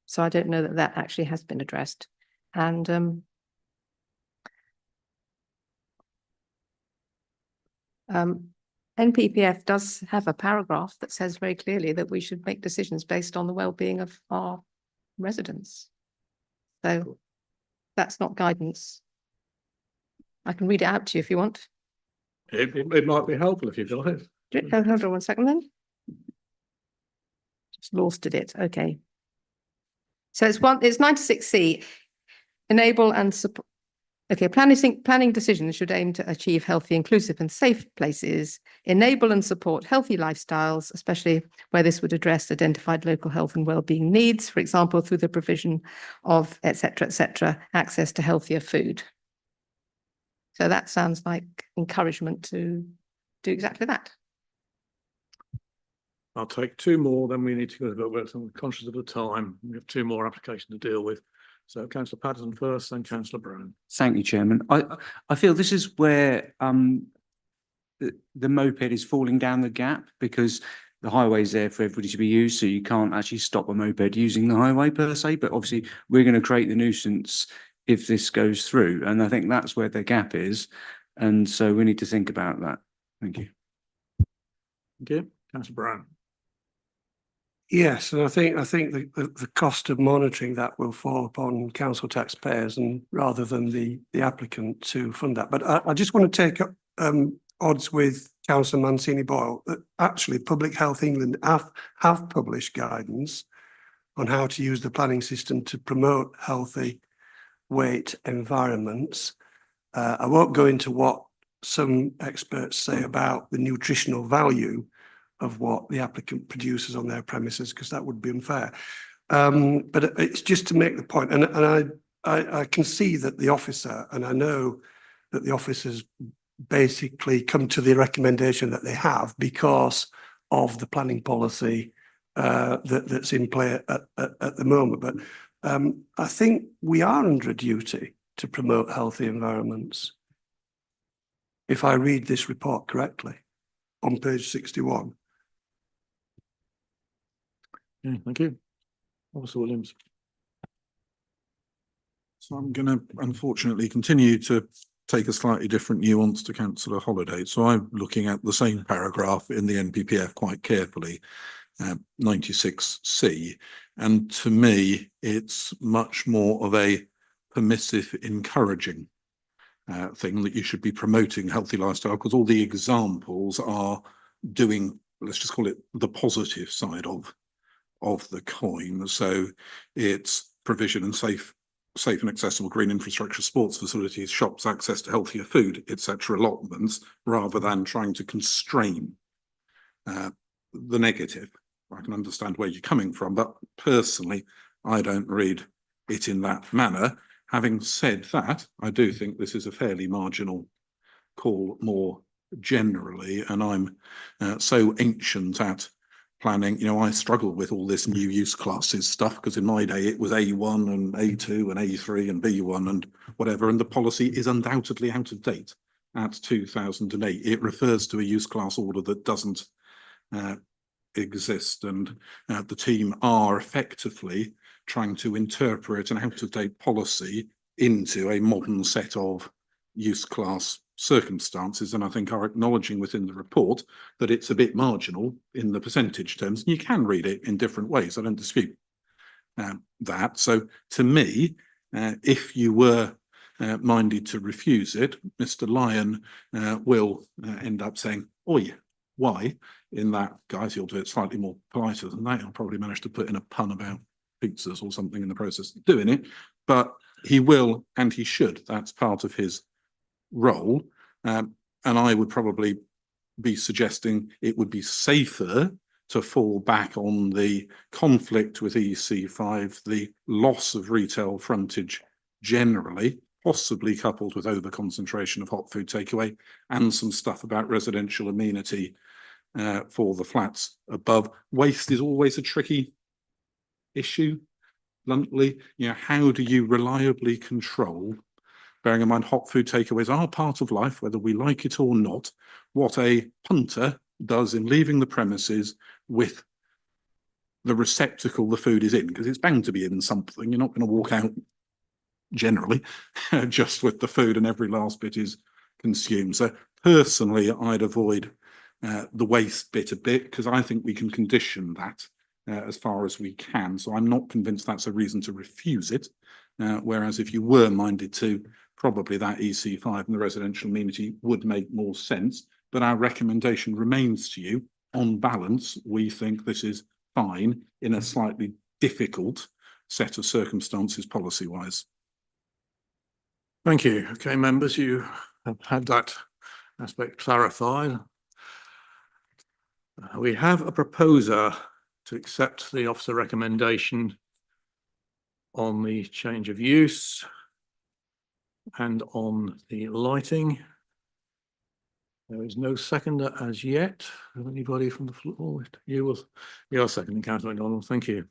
so I don't know that actually has been addressed. And NPPF does have a paragraph that says very clearly that we should make decisions based on the well-being of our residents. So that's not guidance. I can read it out to you if you want. It might be helpful if you've got it. Hold on 1 second then. Just lost it. Okay. So it's 96C. Enable and support. Okay, planning decisions should aim to achieve healthy, inclusive and safe places, enable and support healthy lifestyles, especially where this would address identified local health and wellbeing needs, for example, through the provision of et cetera, access to healthier food. So that sounds like encouragement to do exactly that. I'll take two more, then we need to go to the vote. I'm conscious of the time. We have two more applications to deal with. So Councillor Patterson first, then Councillor Brown. Thank you, Chairman. I feel this is where the moped is falling down the gap, because the highway is there for everybody to be used, so you can't actually stop a moped using the highway per se, but obviously we're going to create the nuisance if this goes through, and I think that's where the gap is, and so we need to think about that. Thank you. Thank you. Councillor Brown. Yes, and I think the cost of monitoring that will fall upon council taxpayers, and rather than the applicant to fund that. But I just want to take up odds with Councillor Mancini-Boyle that actually Public Health England have published guidance on how to use the planning system to promote healthy weight environments. I won't go into what some experts say about the nutritional value of what the applicant produces on their premises, because that would be unfair. But it's just to make the point, and I can see that the officer, and I know that the officers basically come to the recommendation that they have because of the planning policy that's in play at the moment. But I think we are under a duty to promote healthy environments, if I read this report correctly, on page 61. Yeah, thank you. Officer Williams. So I'm going to unfortunately continue to take a slightly different nuance to Councillor Holiday. So I'm looking at the same paragraph in the NPPF quite carefully, 96C. And to me, it's much more of a permissive, encouraging thing that you should be promoting healthy lifestyle, because all the examples are doing, let's just call it the positive side of the coin. So it's provision and safe and accessible green infrastructure, sports facilities, shops, access to healthier food, etc., allotments, rather than trying to constrain the negative. I can understand where you're coming from, but personally, I don't read it in that manner. Having said that, I do think this is a fairly marginal call more generally, and I'm so ancient at planning. You know, I struggle with all this new use classes stuff, because in my day it was A1 and A2 and A3 and B1 and whatever, and the policy is undoubtedly out of date at 2008. It refers to a use class order that doesn't exist, and the team are effectively trying to interpret an out-of-date policy into a modern set of use class circumstances, and I think are acknowledging within the report that it's a bit marginal in the percentage terms. You can read it in different ways. I don't dispute that. So to me, if you were minded to refuse it, Mr. Lyon will end up saying, "Oi, why?" In that, guys, he'll do it slightly more politer than that. He'll probably manage to put in a pun about pizzas or something in the process of doing it, but he will and he should. That's part of his role. And I would probably be suggesting it would be safer to fall back on the conflict with EC5, the loss of retail frontage generally, possibly coupled with over concentration of hot food takeaway, and some stuff about residential amenity for the flats above. Waste is always a tricky issue, bluntly. You know, how do you reliably control, bearing in mind hot food takeaways are part of life, whether we like it or not, what a punter does in leaving the premises with the receptacle the food is in, because it's bound to be in something. You're not going to walk out generally just with the food and every last bit is consumed. So personally, I'd avoid the waste bit a bit, because I think we can condition that as far as we can. So I'm not convinced that's a reason to refuse it. Whereas if you were minded to, probably that EC5 and the residential amenity would make more sense. But our recommendation remains to you. On balance, we think this is fine in a slightly difficult set of circumstances policy-wise. Thank you. Okay, members, you have had that aspect clarified. We have a proposer to accept the officer recommendation on the change of use and on the lighting. There is no seconder as yet. Anybody from the floor? You are seconding, Councillor McDonald. Thank you.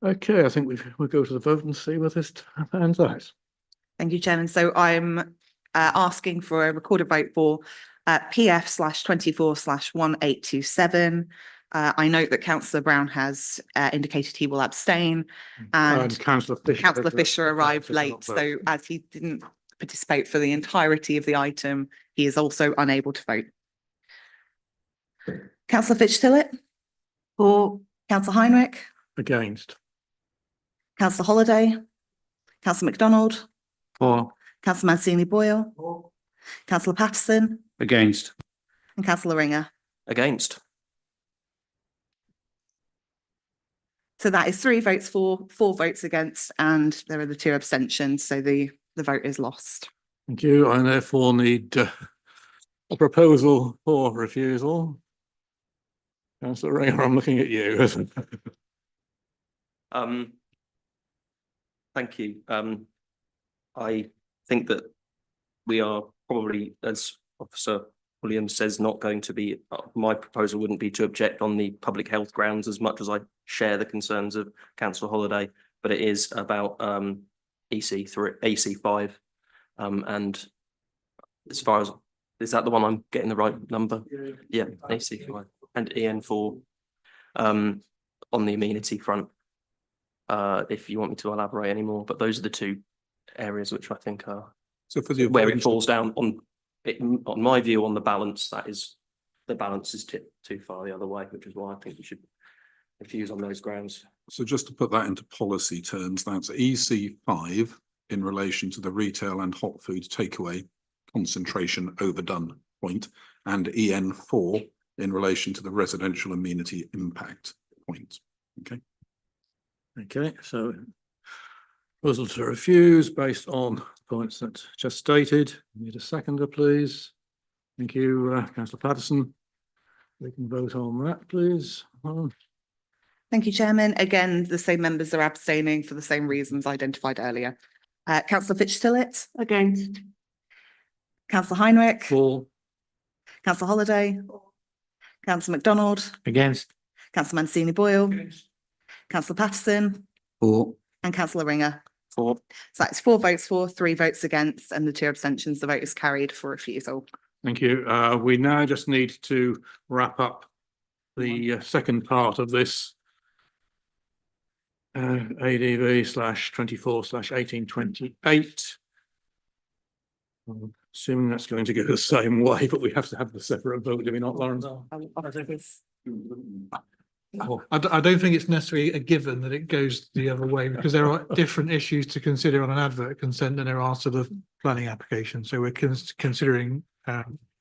Okay, I think we'll go to the vote and see whether this pans out. Thank you, Chairman. So I'm asking for a recorded vote for PF/24/1827. I note that Councillor Brown has indicated he will abstain, and Councillor Fisher arrived late, so as he didn't participate for the entirety of the item, he is also unable to vote. Councillor Fitch-Tillett? For. Councillor Heinrich? Against. Councillor Holiday? Councillor MacDonald? For. Councillor Mancini Boyle? For. Councillor Patterson? Against. And Councillor Ringer? Against. So that is 3 votes for, 4 votes against, and there are the 2 abstentions, so the vote is lost. Thank you. I therefore need a proposal for refusal. Councillor Ringer, I'm looking at you. Thank you. I think that we are probably, as Officer Williams says, not going to be, my proposal wouldn't be to object on the public health grounds as much as I share the concerns of Councillor Holiday, but it is about AC5. And as far as, is that the one I'm getting the right number? Yeah, AC5 and EN4 on the amenity front. If you want me to elaborate any more, but those are the 2 areas which I think are where it falls down on it, on my view, on the balance. That is, the balance is tipped too far the other way, which is why I think we should refuse on those grounds. So just to put that into policy terms, that's EC5 in relation to the retail and hot food takeaway concentration overdone point, and EN4 in relation to the residential amenity impact point. Okay. Okay, so proposal to refuse based on points that just stated. Need a seconder, please. Thank you, Councillor Patterson. We can vote on that, please. Thank you, Chairman. Again, the same members are abstaining for the same reasons identified earlier. Councillor Fitch-Tillett? Against. Councillor Heinrich? For. Councillor Holiday? Councillor MacDonald? Against. Councillor Mancini Boyle? Councillor Patterson? For. And Councillor Ringer? For. So that's 4 votes for, 3 votes against, and the 2 abstentions. The vote is carried for refusal. Thank you. We now just need to wrap up the second part of this ADV/24/1828. I'm assuming that's going to go the same way, but we have to have the separate vote, do we not, Lawrence? I don't think it's necessarily a given that it goes the other way, because there are different issues to consider on an advert consent than there are to the planning application. So we're considering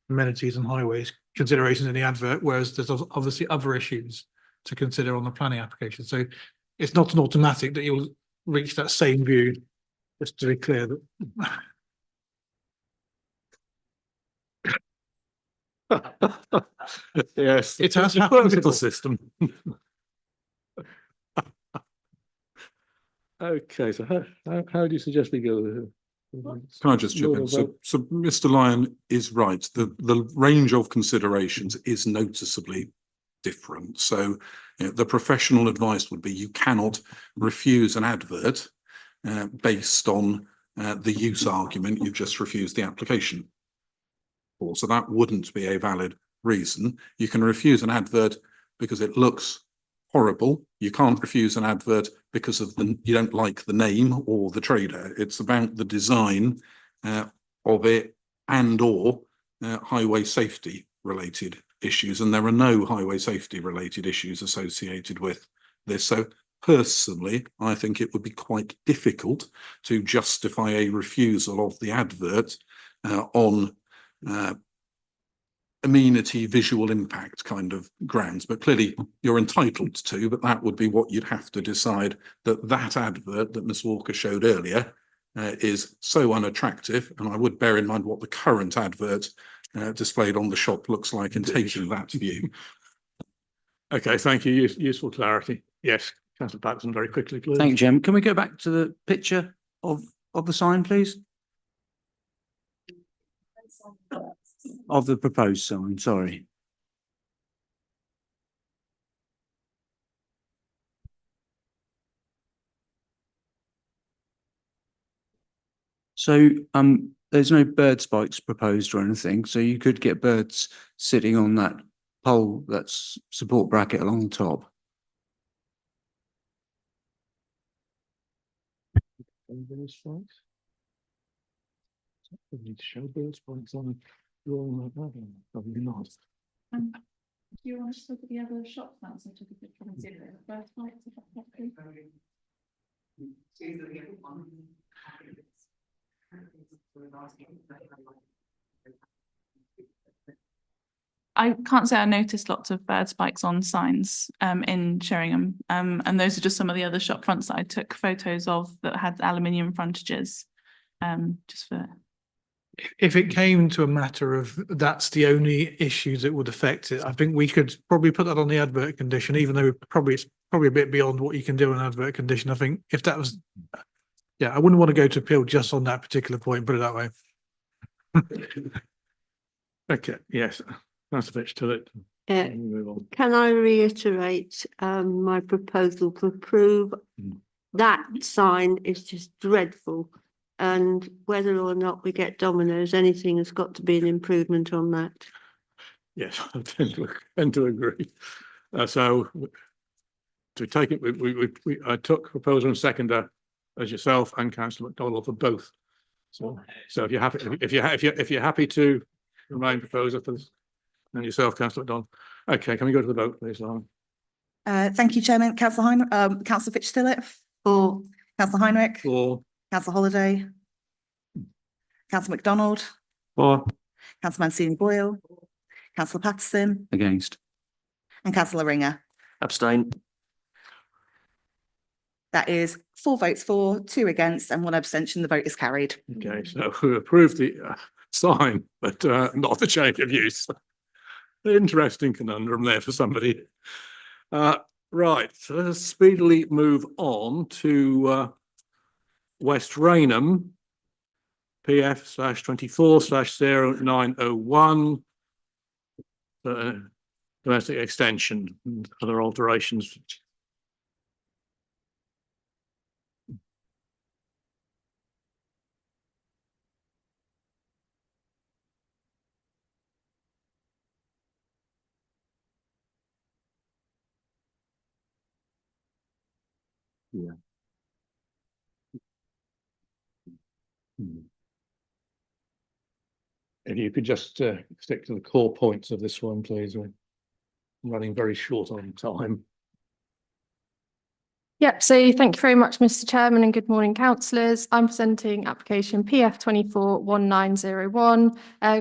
amenities and highways considerations in the advert, whereas there's obviously other issues to consider on the planning application. So it's not an automatic that you'll reach that same view, just to be clear that. Yes, It has a happened political before. system. Okay, so how do you suggest we go? Can I just chip in? Normal So, vote. so Mr. Lyon is right. The range of considerations is noticeably different. So, you know, the professional advice would be you cannot refuse an advert based on the use argument. You've just refused the application. So that wouldn't be a valid reason. You can refuse an advert because it looks horrible. You can't refuse an advert because of you don't like the name or the trader. It's about the design of it and or highway safety related issues. And there are no highway safety related issues associated with this. So personally, I think it would be quite difficult to justify a refusal of the advert on amenity visual impact kind of grounds, but clearly you're entitled to, but that would be what you'd have to decide, that advert that Ms Walker showed earlier is so unattractive. And I would bear in mind what the current advert displayed on the shop looks like in taking that view. Okay, thank you. Useful clarity. Yes, Councillor Patterson, very quickly, please. Thank you, Jim. Can we go back to the picture of the sign, please? Of the proposed sign, sorry. So there's no bird spikes proposed or anything, so you could get birds sitting on that pole, that's support bracket along the top. Bird spikes? We need to show bird spikes on a drawing like that. Probably not. Do you want us to look at the other shop plans and take a picture and see if they're bird spikes? I can't say I noticed lots of bird spikes on signs in Sheringham, and those are just some of the other shop fronts that I took photos of that had aluminium frontages. Just for If it came to a matter of that's the only issue that would affect it, I think we could probably put that on the advert condition, even though it's probably a bit beyond what you can do on an advert condition. I think if that was, yeah, I wouldn't want to go to appeal just on that particular point, put it that way. Okay, yes, that's a bit to it. Move on. Can I reiterate my proposal to approve? That sign is just dreadful. And whether or not we get Domino's, anything has got to be an improvement on that. Yes, I tend to agree. So to take it, I took proposer and seconder as yourself and Councillor McDonald for both. So if you're happy, if you're happy to remain proposer for this, and yourself, Councillor McDonald. Okay, can we go to the vote, please, Lauren? Thank you, Chairman. Councillor Councillor Fitch-Stillett. For. Councillor Heinrich. For. Councillor Holiday. Councillor McDonald. For. Councillor Mancini Boyle. Councillor Patterson. Against. And Councillor Ringer. Abstain. That is 4 votes for, 2 against, and 1 abstention. The vote is carried. Okay, so we approved the sign, but not the change of use. Interesting conundrum there for somebody. Right, so let's speedily move on to West Raynham, PF/24/0901, domestic extension and other alterations. Yeah. If you could just stick to the core points of this one, please. We're running very short on time. Yep, so thank you very much, Mr. Chairman, and good morning, councillors. I'm presenting application PF 241901.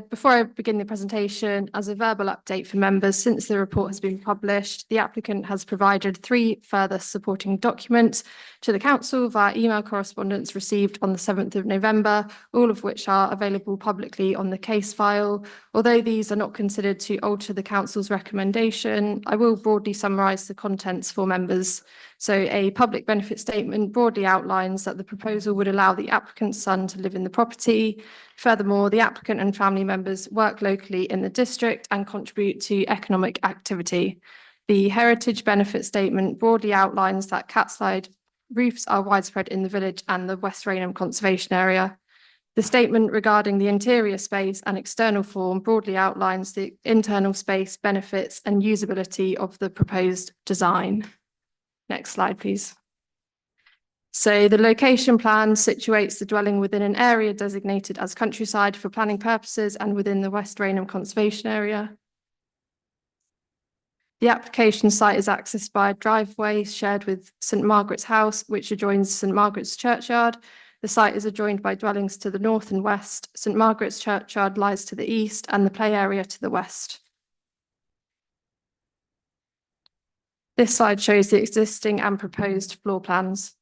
Before I begin the presentation, as a verbal update for members, since the report has been published, the applicant has provided 3 further supporting documents to the council via email correspondence received on the 7th of November, all of which are available publicly on the case file. Although these are not considered to alter the council's recommendation, I will broadly summarise the contents for members. So a public benefit statement broadly outlines that the proposal would allow the applicant's son to live in the property. Furthermore, the applicant and family members work locally in the district and contribute to economic activity. The heritage benefit statement broadly outlines that catslide roofs are widespread in the village and the West Raynham Conservation Area. The statement regarding the interior space and external form broadly outlines the internal space benefits and usability of the proposed design. Next slide, please. So the location plan situates the dwelling within an area designated as countryside for planning purposes and within the West Raynham Conservation Area. The application site is accessed by a driveway shared with St Margaret's House, which adjoins St Margaret's Churchyard. The site is adjoined by dwellings to the north and west. St Margaret's Churchyard lies to the east and the play area to the west. This slide shows the existing and proposed floor plans.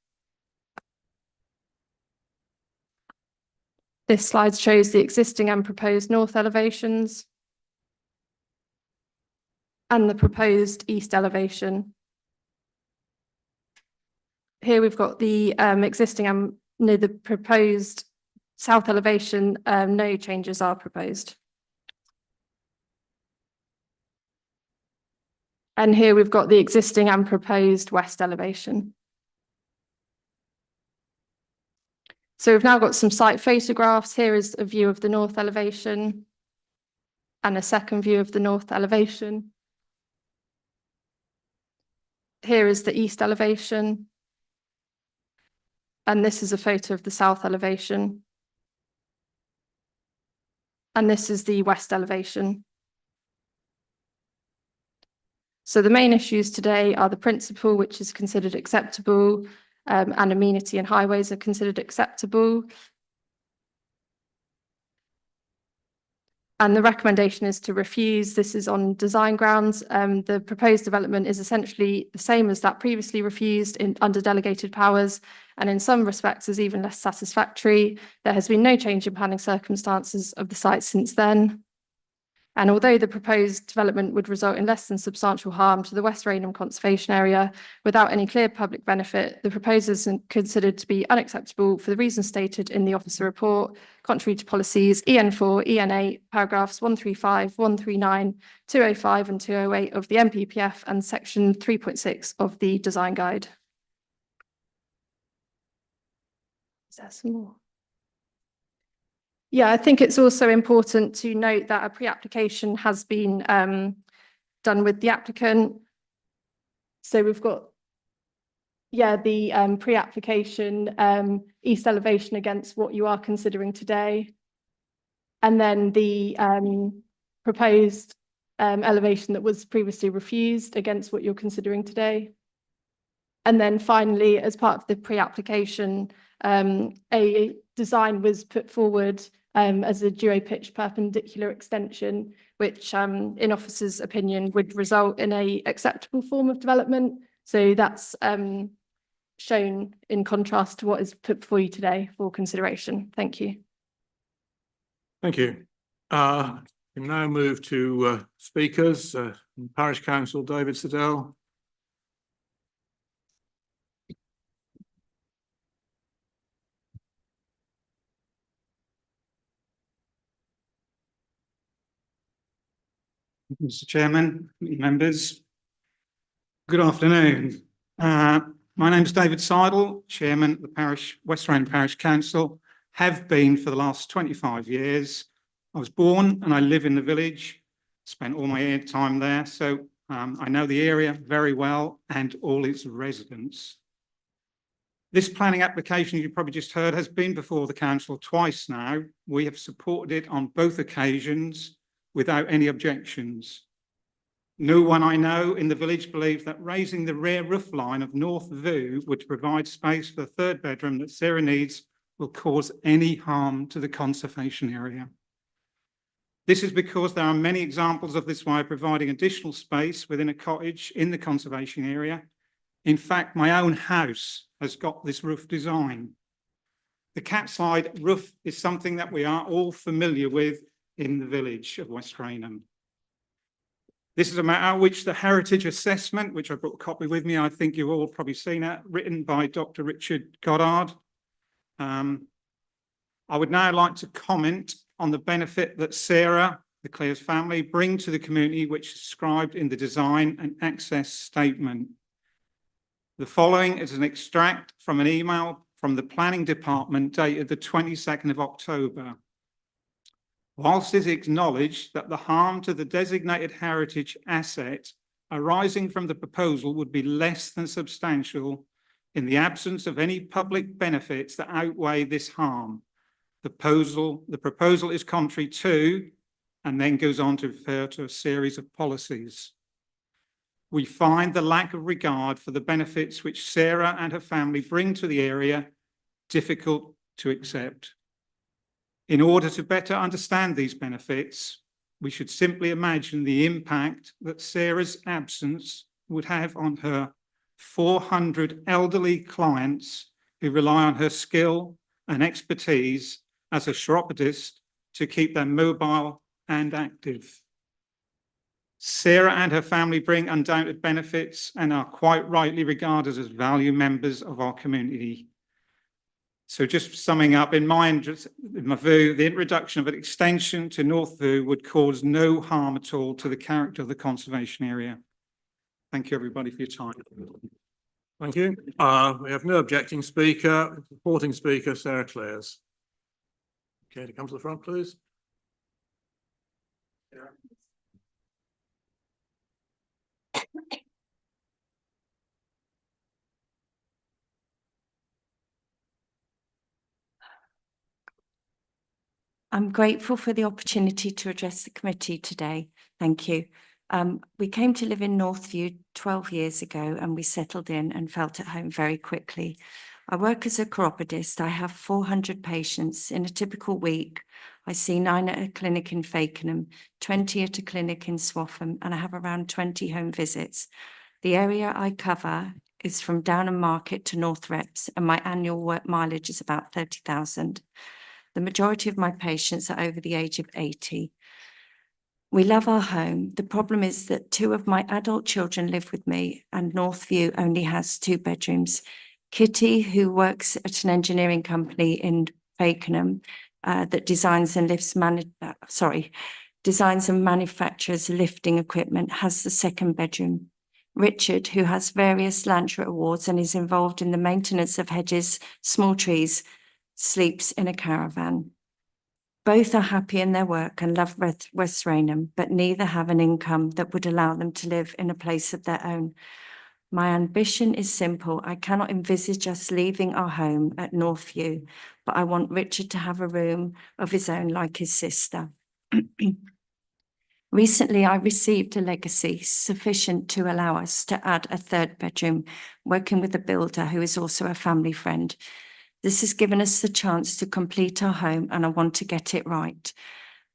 This slide shows the existing and proposed north elevations and the proposed east elevation. Here we've got the existing and the proposed south elevation. No changes are proposed. And here we've got the existing and proposed west elevation. So we've now got some site photographs. Here is a view of the north elevation and a second view of the north elevation. Here is the east elevation. And this is a photo of the south elevation. And this is the west elevation. So the main issues today are the principle, which is considered acceptable, and amenity and highways are considered acceptable. And the recommendation is to refuse. This is on design grounds. The proposed development is essentially the same as that previously refused under delegated powers, and in some respects is even less satisfactory. There has been no change in planning circumstances of the site since then. And although the proposed development would result in less than substantial harm to the West Raynham Conservation Area without any clear public benefit, the proposal is considered to be unacceptable for the reasons stated in the officer report, contrary to policies EN4, EN8, paragraphs 135, 139, 205 and 208 of the NPPF and section 3.6 of the design guide. Is there some more? Yeah, I think it's also important to note that a pre-application has been done with the applicant. So we've got, the pre-application east elevation against what you are considering today. And then the proposed elevation that was previously refused against what you're considering today. And then finally, as part of the pre-application, a design was put forward as a duo-pitch perpendicular extension, which in officer's opinion would result in a acceptable form of development. So that's shown in contrast to what is put before you today for consideration. Thank you. Thank you. We now move to speakers. Parish Council, David Siddell. Mr. Chairman, members, good afternoon. My name is David Seidel, Chairman of the West Raynham Parish Council, have been for the last 25 years. I was born and I live in the village, spent all my time there, so I know the area very well and all its residents. This planning application, you probably just heard, has been before the council twice now. We have supported it on both occasions without any objections. No one I know in the village believes that raising the rear roof line of North View, which provides space for the third bedroom that Sarah needs, will cause any harm to the conservation area. This is because there are many examples of this way of providing additional space within a cottage in the conservation area. In fact, my own house has got this roof design. The catslide roof is something that we are all familiar with in the village of West Raynham. This is a matter which the Heritage Assessment, which I brought a copy with me, I think you've all probably seen it, written by Dr. Richard Goddard. I would now like to comment on the benefit that Sarah, the Clears family, bring to the community, which is described in the design and access statement. The following is an extract from an email from the planning department dated the 22nd of October. Whilst it is acknowledged that the harm to the designated heritage asset arising from the proposal would be less than substantial in the absence of any public benefits that outweigh this harm, the proposal is contrary to, and then goes on to refer to a series of policies. We find the lack of regard for the benefits which Sarah and her family bring to the area difficult to accept. In order to better understand these benefits, we should simply imagine the impact that Sarah's absence would have on her 400 elderly clients who rely on her skill and expertise as a chiropodist to keep them mobile and active. Sarah and her family bring undoubted benefits and are quite rightly regarded as value members of our community. So just summing up, in my view, the introduction of an extension to North View would cause no harm at all to the character of the conservation area. Thank you, everybody, for your time. Thank you. We have no objecting speaker. Supporting speaker, Sarah Clears. Okay, to come to the front, please. I'm grateful for the opportunity to address the committee today. Thank you. We came to live in Northview 12 years ago and we settled in and felt at home very quickly. I work as a chiropodist. I have 400 patients. In a typical week, I see 9 at a clinic in Fakenham, 20 at a clinic in Swaffham, and I have around 20 home visits. The area I cover is from Downham Market to North Reps, and my annual work mileage is about 30,000. The majority of my patients are over the age of 80. We love our home. The problem is that 2 of my adult children live with me and Northview only has 2 bedrooms. Kitty, who works at an engineering company in Fakenham that designs and manufactures lifting equipment, has the 2nd bedroom. Richard, who has various Lantra awards and is involved in the maintenance of hedges, small trees, sleeps in a caravan. Both are happy in their work and love West Raynham, but neither have an income that would allow them to live in a place of their own. My ambition is simple. I cannot envisage us leaving our home at Northview, but I want Richard to have a room of his own like his sister. Recently, I received a legacy sufficient to allow us to add a 3rd bedroom, working with a builder who is also a family friend. This has given us the chance to complete our home and I want to get it right.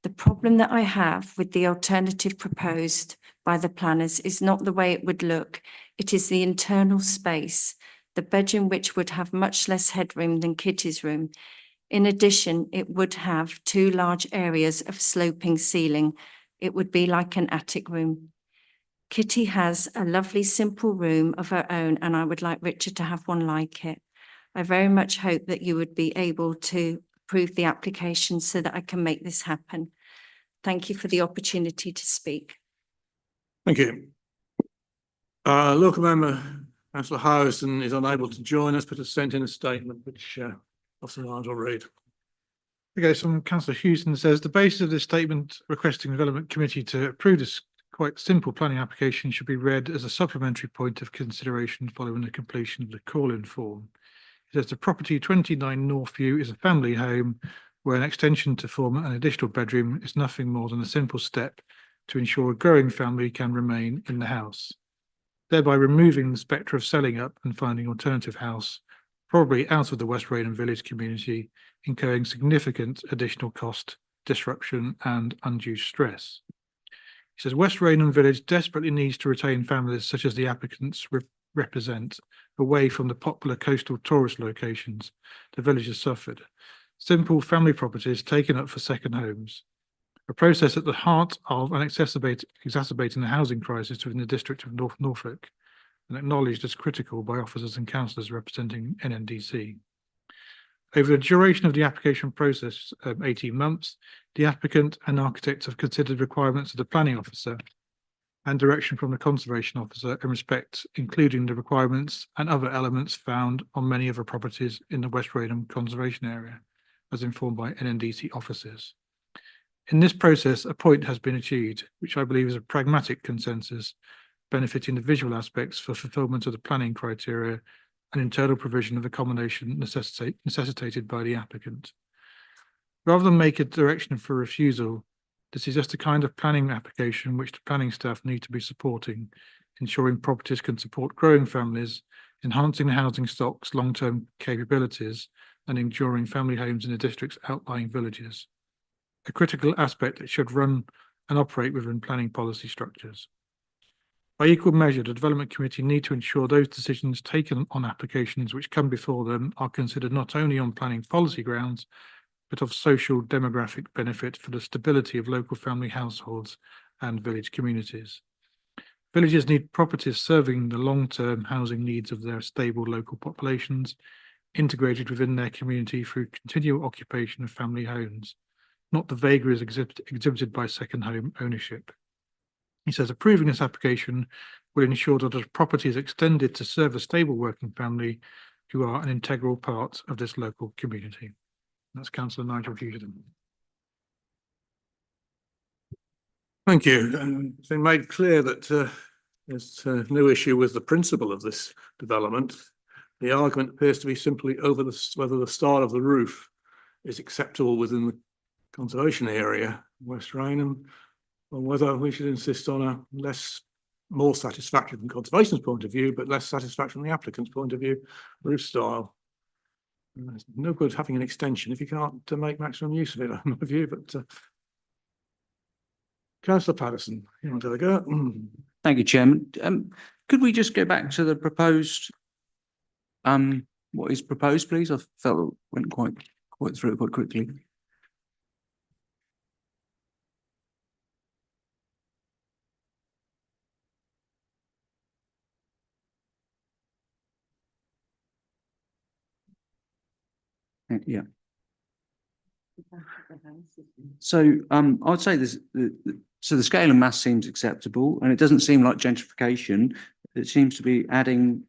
The problem that I have with the alternative proposed by the planners is not the way it would look. It is the internal space, the bedroom which would have much less headroom than Kitty's room. In addition, it would have 2 large areas of sloping ceiling. It would be like an attic room. Kitty has a lovely simple room of her own and I would like Richard to have one like it. I very much hope that you would be able to approve the application so that I can make this happen. Thank you for the opportunity to speak. Thank you. Local member, Councillor Harrison, is unable to join us, but has sent in a statement which Councillor Lyons will read. Okay, so Councillor Hewson says the basis of this statement requesting the Development Committee to approve this quite simple planning application should be read as a supplementary point of consideration following the completion of the call-in form. says the property 29 Northview is a family home where an extension to form an additional bedroom is nothing more than a simple step to ensure a growing family can remain in the house, thereby removing the spectre of selling up and finding alternative house, probably out of the West Raynham village community, incurring significant additional cost, disruption and undue stress. He says West Raynham village desperately needs to retain families such as the applicants represent away from the popular coastal tourist locations the village has suffered. Simple family properties taken up for second homes, a process at the heart of and exacerbating the housing crisis within the district of North Norfolk, and acknowledged as critical by officers and councillors representing NNDC. Over the duration of the application process of 18 months, the applicant and architect have considered requirements of the planning officer and direction from the conservation officer in respect, including the requirements and other elements found on many other properties in the West Raynham conservation area, as informed by NNDC officers. In this process, a point has been achieved, which I believe is a pragmatic consensus, benefiting the visual aspects for fulfilment of the planning criteria and internal provision of accommodation necessitated by the applicant. Rather than make a direction for refusal, this is just the kind of planning application which the planning staff need to be supporting, ensuring properties can support growing families, enhancing the housing stock's long-term capabilities, and enduring family homes in the district's outlying villages, a critical aspect that should run and operate within planning policy structures. By equal measure, the Development Committee need to ensure those decisions taken on applications which come before them are considered not only on planning policy grounds, but of social demographic benefit for the stability of local family households and village communities. Villages need properties serving the long-term housing needs of their stable local populations, integrated within their community through continual occupation of family homes, not the vagaries exhibited by second home ownership. He says approving this application will ensure that the property is extended to serve a stable working family who are an integral part of this local community. That's Councillor Nigel Hewson. Thank you. It's been made clear that there's no issue with the principle of this development. The argument appears to be simply over whether the style of the roof is acceptable within the conservation area, West Raynham, or whether we should insist on a more satisfactory from conservation's point of view, but less satisfactory from the applicant's point of view, roof style. It's no good having an extension if you can't make maximum use of it, in my view, but Councillor Patterson, you want to have a go? Thank you, Chairman. Could we just go back to the proposed, what is proposed, please? I felt it went quite through it quite quickly. Yeah. So I'd say this. So the scale and mass seems acceptable, and it doesn't seem like gentrification. It seems to be adding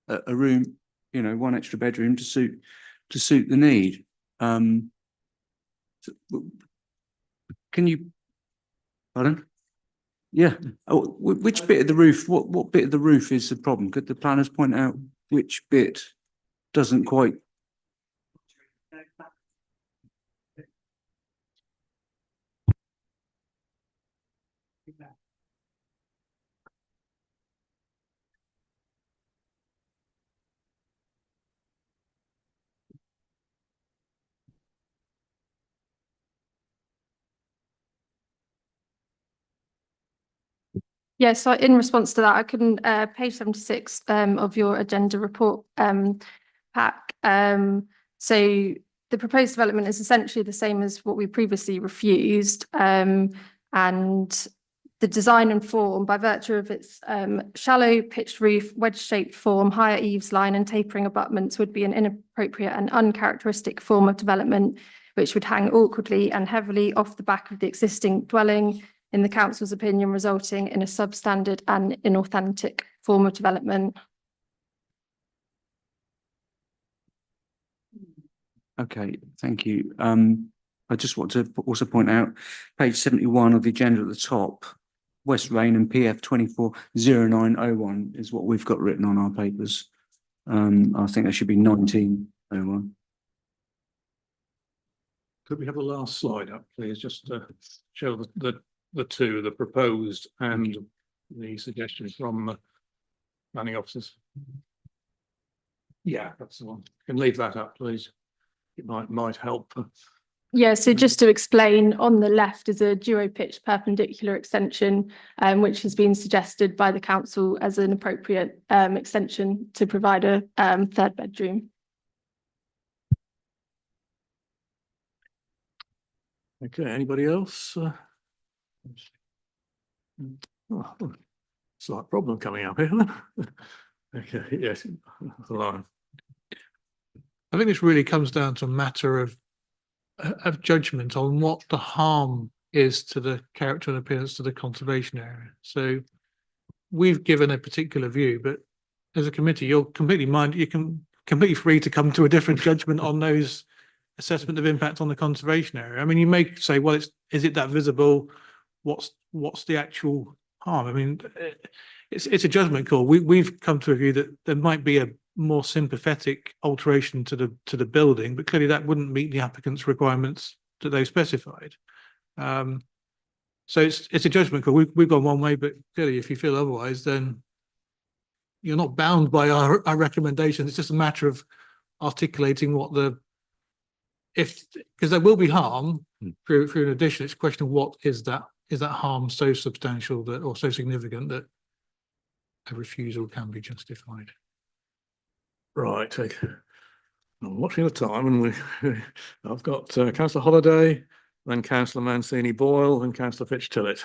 a room, one extra bedroom to suit the need. Can you? Pardon? Yeah. Oh, which bit of the roof? What bit of the roof is the problem? Could the planners point out which bit doesn't quite? Yeah, so in response to that, I can page 76 of your agenda report pack. So the proposed development is essentially the same as what we previously refused, and the design and form, by virtue of its shallow pitched roof, wedge-shaped form, higher eaves line and tapering abutments, would be an inappropriate and uncharacteristic form of development, which would hang awkwardly and heavily off the back of the existing dwelling, in the council's opinion, resulting in a substandard and inauthentic form of development. Okay, thank you. I just want to also point out page 71 of the agenda at the top, West Raynham PF 240901 is what we've got written on our papers. I think there should be 19 Anyone? Could we have the last slide up, please, just to show the two, the proposed and the suggestions from planning officers? Yeah, that's the one. Can leave that up, please. It might help. Yeah, so just to explain, on the left is a duo pitched perpendicular extension, which has been suggested by the council as an appropriate extension to provide a third bedroom. Okay, anybody else? Oh, slight problem coming up here. Okay, yes, Lauren. I think this really comes down to a matter of judgment on what the harm is to the character and appearance to the conservation area. So we've given a particular view, but as a committee, you're completely free to come to a different judgment on those assessment of impact on the conservation area. I mean, you may say, well, is it that visible? What's the actual harm? I mean, it's a judgment call. We've come to a view that there might be a more sympathetic alteration to the building, but clearly that wouldn't meet the applicant's requirements that they specified. So it's a judgment call. We've gone one way, but clearly if you feel otherwise, then you're not bound by our recommendations. It's just a matter of articulating what because there will be harm through an addition. It's a question of what is that harm so substantial that or so significant that a refusal can be justified. Right, okay. I'm watching the time, and I've got Councillor Holliday, then Councillor Mancini Boyle, and Councillor Fitch Tillett.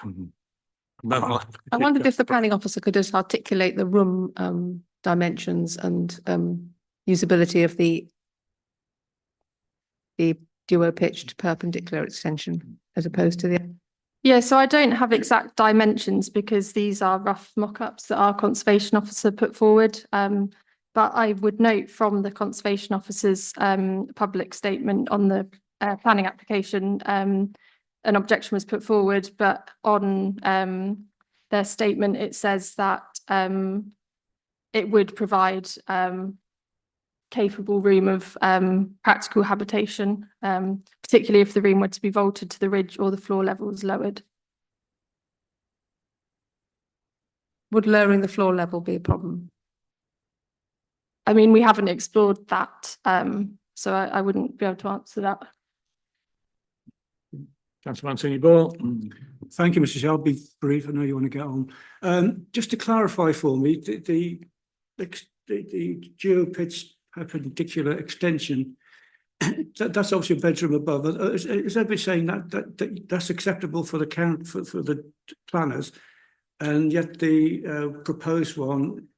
I wondered if the planning officer could just articulate the room dimensions and usability of the duo pitched perpendicular extension as opposed to the. Yeah, so I don't have exact dimensions because these are rough mock-ups that our conservation officer put forward. But I would note from the conservation officer's public statement on the planning application, an objection was put forward, but on their statement, it says that it would provide capable room of practical habitation, particularly if the room were to be vaulted to the ridge or the floor levels lowered. Would lowering the floor level be a problem? I mean, we haven't explored that, so I wouldn't be able to answer that. Councillor Mancini Boyle. Thank you, Mr. Chair. I'll be brief. I know you want to get on. Just to clarify for me, the geo-pitched perpendicular extension, that's obviously a bedroom above. Is everybody saying that's acceptable for the planners, and yet the proposed one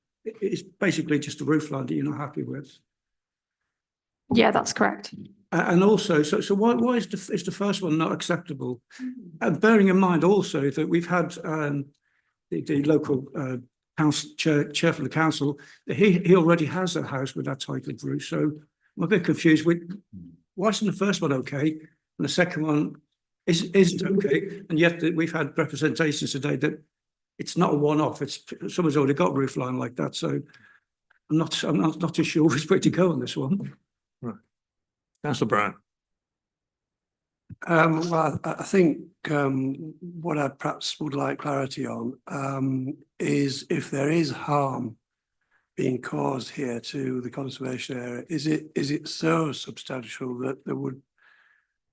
is basically just a roof line that you're not happy with? Yeah, that's correct. And also, so why is the first one not acceptable? And bearing in mind also that we've had the local council chair for the council, he already has a house with that type of roof. So I'm a bit confused. Why isn't the first one okay and the second one isn't okay? And yet we've had representations today that it's not a one-off. It's someone's already got a roof line like that. So I'm not too sure which way to go on this one. Right. Councillor Brown. Well, I think what I perhaps would like clarity on is if there is harm being caused here to the conservation area, is it so substantial that there would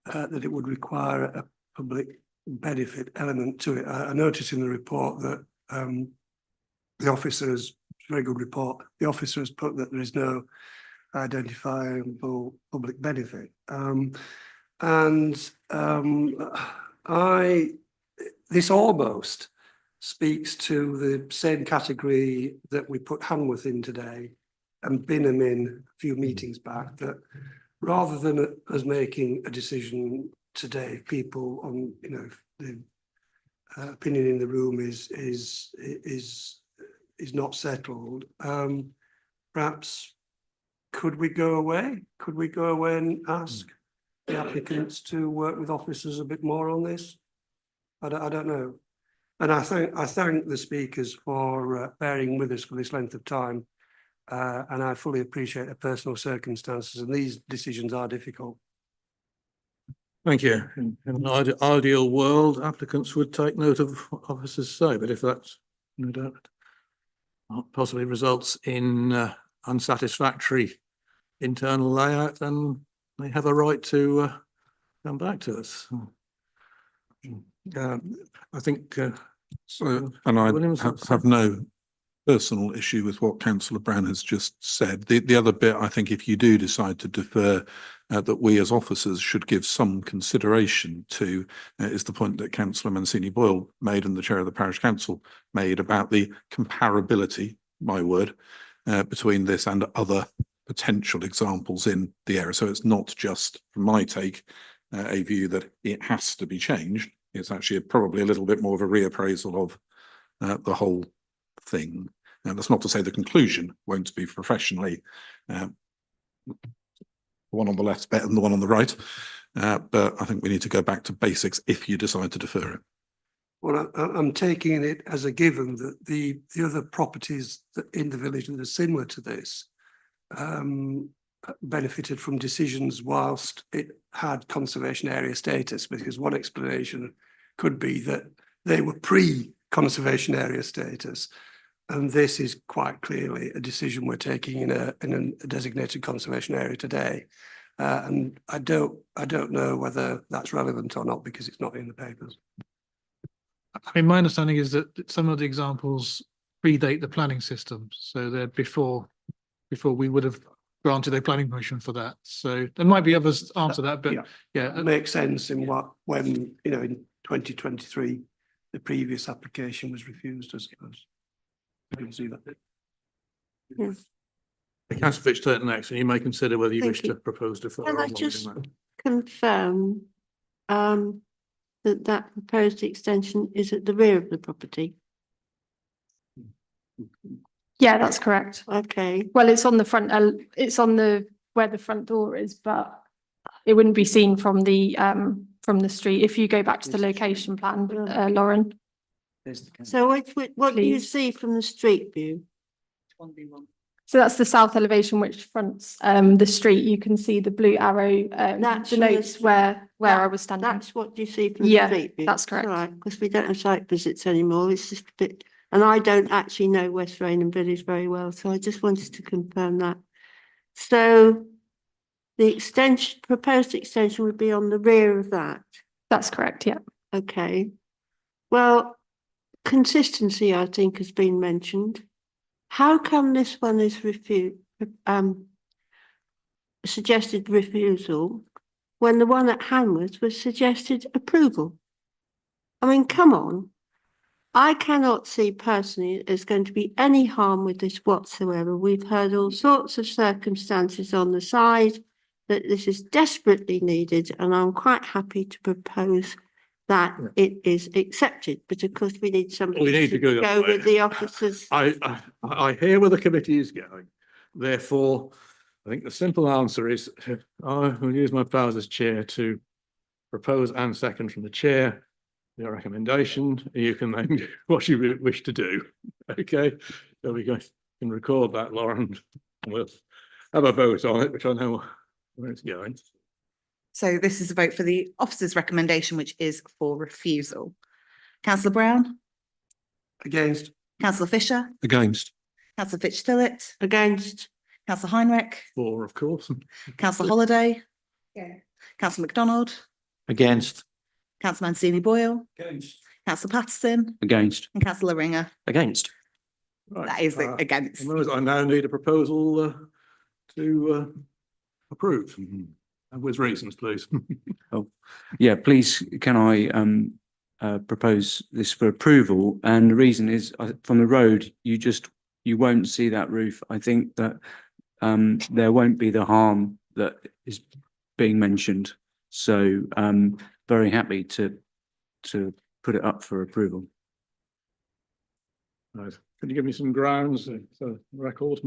that it would require a public benefit element to it? I noticed in the report that the officers, very good report, the officer has put that there is no identifiable public benefit. This almost speaks to the same category that we put Hanworth in today and Binham in a few meetings back, that rather than us making a decision today, people on, the opinion in the room is not settled. Perhaps could we go away? Could we go away and ask the applicants to work with officers a bit more on this? I don't know. And I thank the speakers for bearing with us for this length of time. And I fully appreciate the personal circumstances, and these decisions are difficult. Thank you. In an ideal world, applicants would take note of what officers say, but if that's no doubt possibly results in unsatisfactory internal layout, then they have a right to come back to us. I think. So, and I Williams have no personal issue with what Councillor Brown has just said. The other bit, I think, if you do decide to defer, that we as officers should give some consideration to, is the point that Councillor Mancini Boyle made and the Chair of the Parish Council made about the comparability, my word, between this and other potential examples in the area. So it's not just, from my take, a view that it has to be changed. It's actually probably a little bit more of a reappraisal of the whole thing. And that's not to say the conclusion won't be professionally the one on the left's better than the one on the right, but I think we need to go back to basics if you decide to defer it. Well, I'm taking it as a given that the other properties that in the village that are similar to this benefited from decisions whilst it had conservation area status, because one explanation could be that they were pre-conservation area status. And this is quite clearly a decision we're taking in a designated conservation area today. And I don't know whether that's relevant or not because it's not in the papers. I mean, my understanding is that some of the examples predate the planning system, so they're before we would have granted a planning permission for that. So there might be others after that, but yeah, It makes sense in when in 2023 the previous application was refused, I suppose. I can see that bit. Yes. Councillor Fitch next, and you may consider whether you Thank wish you. to propose deferral. Can or I not just in that. confirm that proposed extension is at the rear of the property? Yeah, that's correct. Okay. Well, it's on the front, it's on where the front door is, but it wouldn't be seen from the street. If you go back to the location plan, Lauren. So what do you Please. see from the street view? So that's the south elevation which fronts the street. You can see the blue arrow That's from the denotes street. where I was standing. That's what you see from the Yeah, street view? that's correct. All right, because we don't have site visits anymore. It's just a bit, and I don't actually know West Raynham Village very well, so I just wanted to confirm that. So the proposed extension would be on the rear of that? That's correct, yeah. Okay. Well, consistency, I think, has been mentioned. How come this one is suggested refusal when the one at Hanworth was suggested approval? I mean, come on. I cannot see personally there's going to be any harm with this whatsoever. We've heard all sorts of circumstances on the side that this is desperately needed, and I'm quite happy to propose that it is accepted, but of course we need somebody We need to go that way. with the officers. I hear where the committee is going. Therefore, I think the simple answer is I will use my powers as chair to propose and second from the chair your recommendation. You can then do what you wish to do. Okay, so we can record that, Lauren. We'll have a vote on it, which I know where it's going. So this is a vote for the officer's recommendation, which is for refusal. Councillor Brown? Against. Councillor Fisher? Against. Councillor Fitch-Tillett? Against. Councillor Heinrich? For, of course. Councillor Holiday? Yeah. Councillor MacDonald? Against. Councillor Mancini Boyle? Against. Councillor Patterson? Against. And Councillor Ringer? Against. Right, That is against. I now need a proposal to approve. And with reasons, please. Oh, yeah, please, can I propose this for approval? And the reason is from the road, you won't see that roof. I think that there won't be the harm that is being mentioned. So very happy to put it up for approval. Right. Can you give me some grounds for record?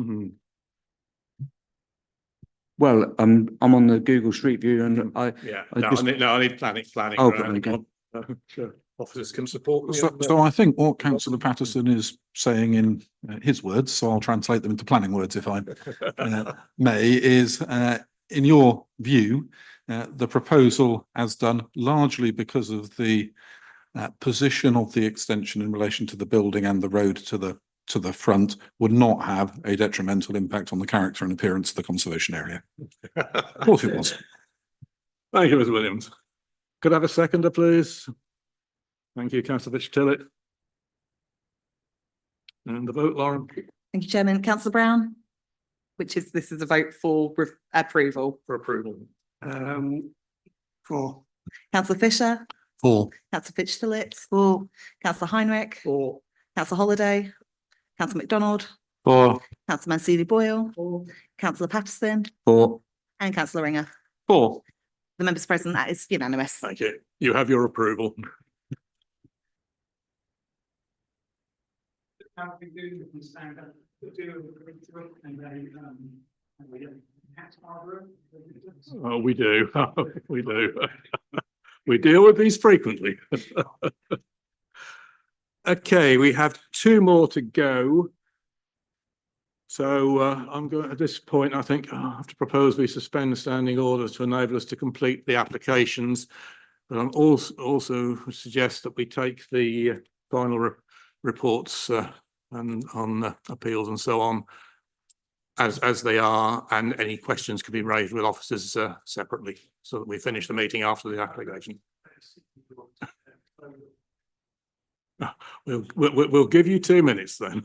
Well, I'm on the Google Street View and I Yeah, I no, just- I need planning. Oh, ground. okay. Sure. officers can support me. So I think what councillor Patterson is saying in his words, so I'll translate them into planning words if I may, is in your view, the proposal as done largely because of the position of the extension in relation to the building and the road to the front would not have a detrimental impact on the character and appearance of the conservation area. Of course it was. Thank you, Mr Williams. Could I have a seconder, please? Thank you, councillor Fitch-Tillett. And the vote, Lauren? Thank you, Chairman. Councillor Brown, this is a vote for approval. For approval. For. Councillor Fisher, For. councillor Fitch-Tillett, for councillor Heinrich, For. councillor Holiday, councillor MacDonald, For. councillor Mansili Boyle, councillor Patterson, For. and councillor Ringer. For. The members present, that is unanimous. Thank you. You have your approval. Oh, we do. We do. We deal with these frequently. Okay, we have two more to go. So I'm going at this point, I think I have to propose we suspend the standing orders to enable us to complete the applications. But I'm also suggest that we take the final reports and on appeals and so on as they are, and any questions can be raised with officers separately, so that we finish the meeting after the application. We'll give you 2 minutes then.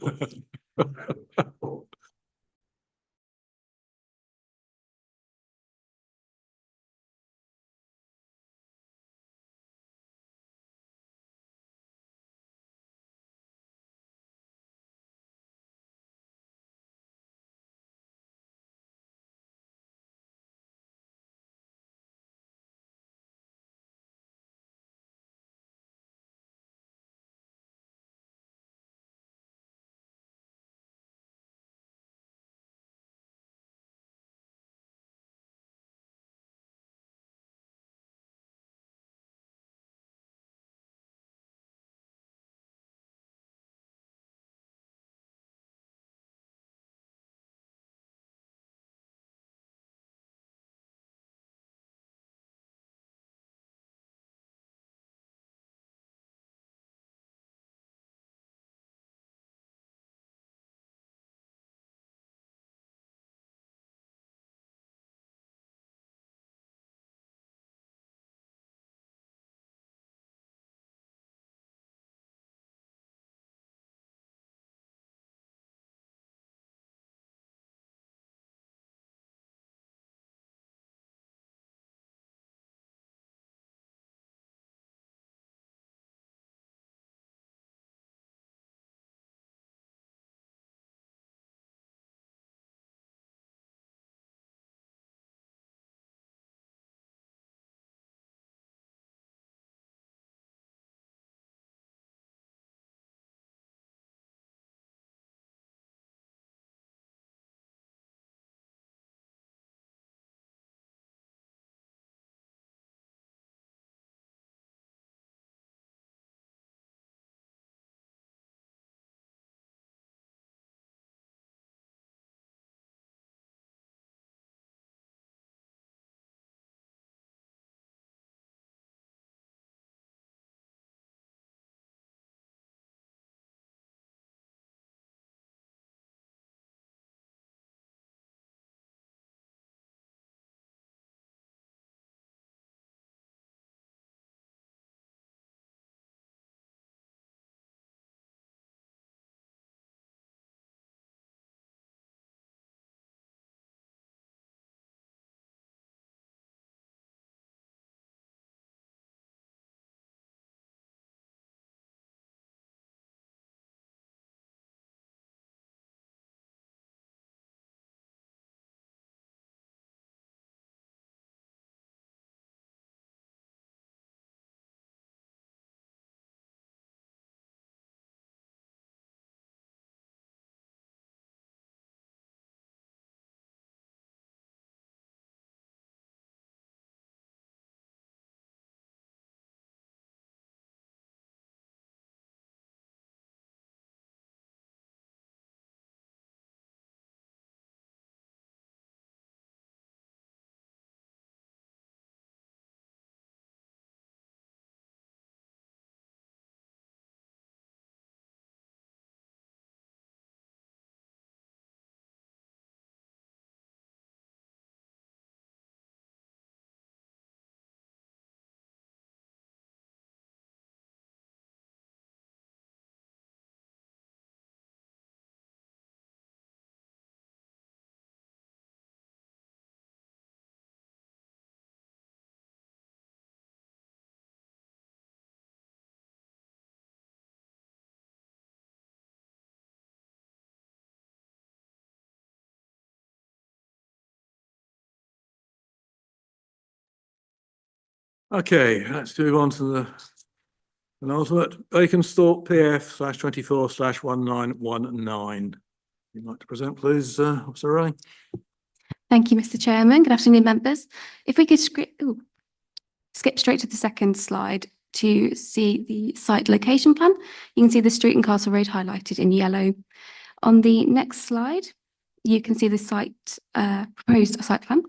Okay, let's move on to the penultimate Baconsthorpe PF/24/1919. You'd like to present, please, Officer Ray? Thank you, Mr. Chairman. Good afternoon, members. If we could skip straight to the second slide to see the site location plan. You can see the street and Castle Road highlighted in yellow. On the next slide, you can see the site proposed site plan.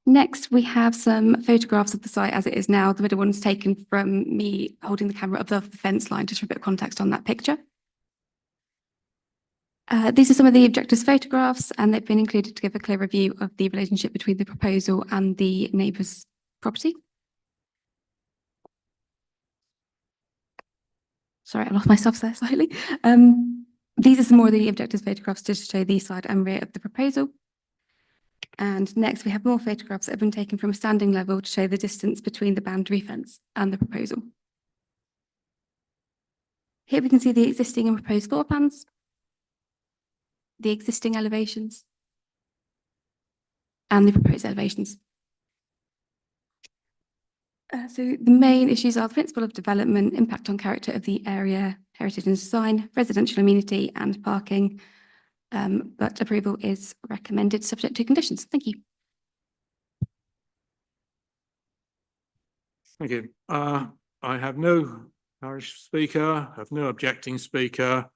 Next, we have some photographs of the site as it is now. The middle one's taken from me holding the camera above the fence line, just for a bit of context on that picture. These are some of the objectives photographs, and they've been included to give a clearer view of the relationship between the proposal and the neighbour's property. Sorry, I lost myself there slightly. These are some more of the objectives photographs just to show the side and rear of the proposal. And next, we have more photographs that have been taken from a standing level to show the distance between the boundary fence and the proposal. Here we can see the existing and proposed floor plans, the existing elevations, and the proposed elevations. So the main issues are the principle of development, impact on character of the area, heritage and design, residential amenity and parking. But approval is recommended subject to conditions. Thank you. Thank you. I have no parish speaker, I have no objecting speaker.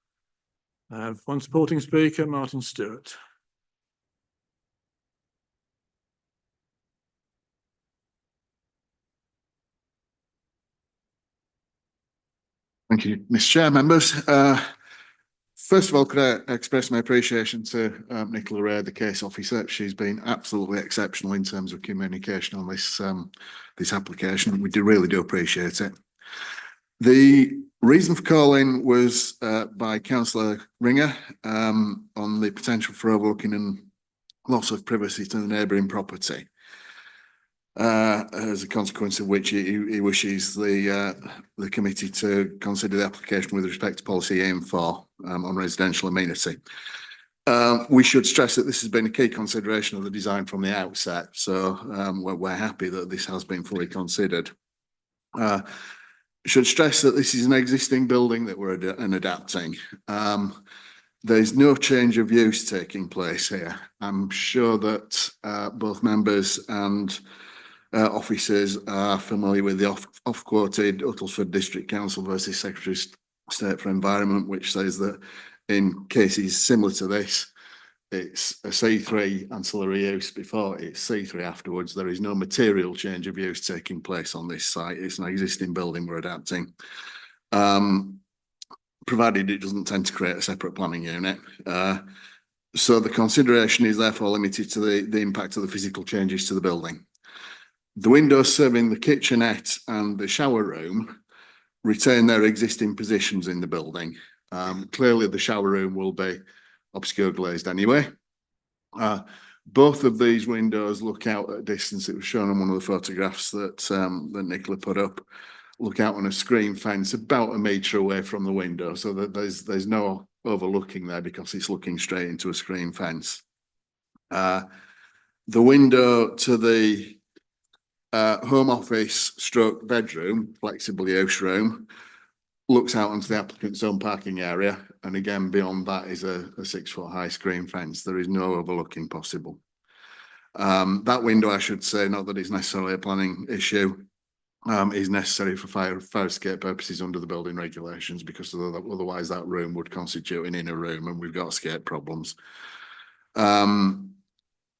I have one supporting speaker, Martin Stewart. Thank you, Mr. Chair, members. First of all, could I express my appreciation to Nicola Ray, the case officer. She's been absolutely exceptional in terms of communication on this this application. We really do appreciate it. The reason for calling was by Councillor Ringer on the potential for overlooking and loss of privacy to the neighbouring property. As a consequence of which he wishes the committee to consider the application with respect to policy AM4 on residential amenity. We should stress that this has been a key consideration of the design from the outset, so we're happy that this has been fully considered. Should stress that this is an existing building that we're adapting. There's no change of use taking place here. I'm sure that both members and officers are familiar with the oft-quoted Uttlesford District Council versus Secretary of State for Environment, which says that in cases similar to this, it's a C3 ancillary use before, it's C3 afterwards. There is no material change of use taking place on this site. It's an existing building we're adapting, provided it doesn't tend to create a separate planning unit. So the consideration is therefore limited to the impact of the physical changes to the building. The windows serving the kitchenette and the shower room retain their existing positions in the building. Clearly the shower room will be obscure glazed anyway. Both of these windows look out at a distance. It was shown on one of the photographs that that Nicola put up. Look out on a screen fence about 1 metre away from the window, so that there's no overlooking there because it's looking straight into a screen fence. The window to the home office stroke bedroom, flexible use room, looks out onto the applicant's own parking area, and again beyond that is a 6-foot high screen fence. There is no overlooking possible. That window, I should say, not that it's necessarily a planning issue, is necessary for fire escape purposes under the building regulations, because otherwise that room would constitute an inner room and we've got escape problems.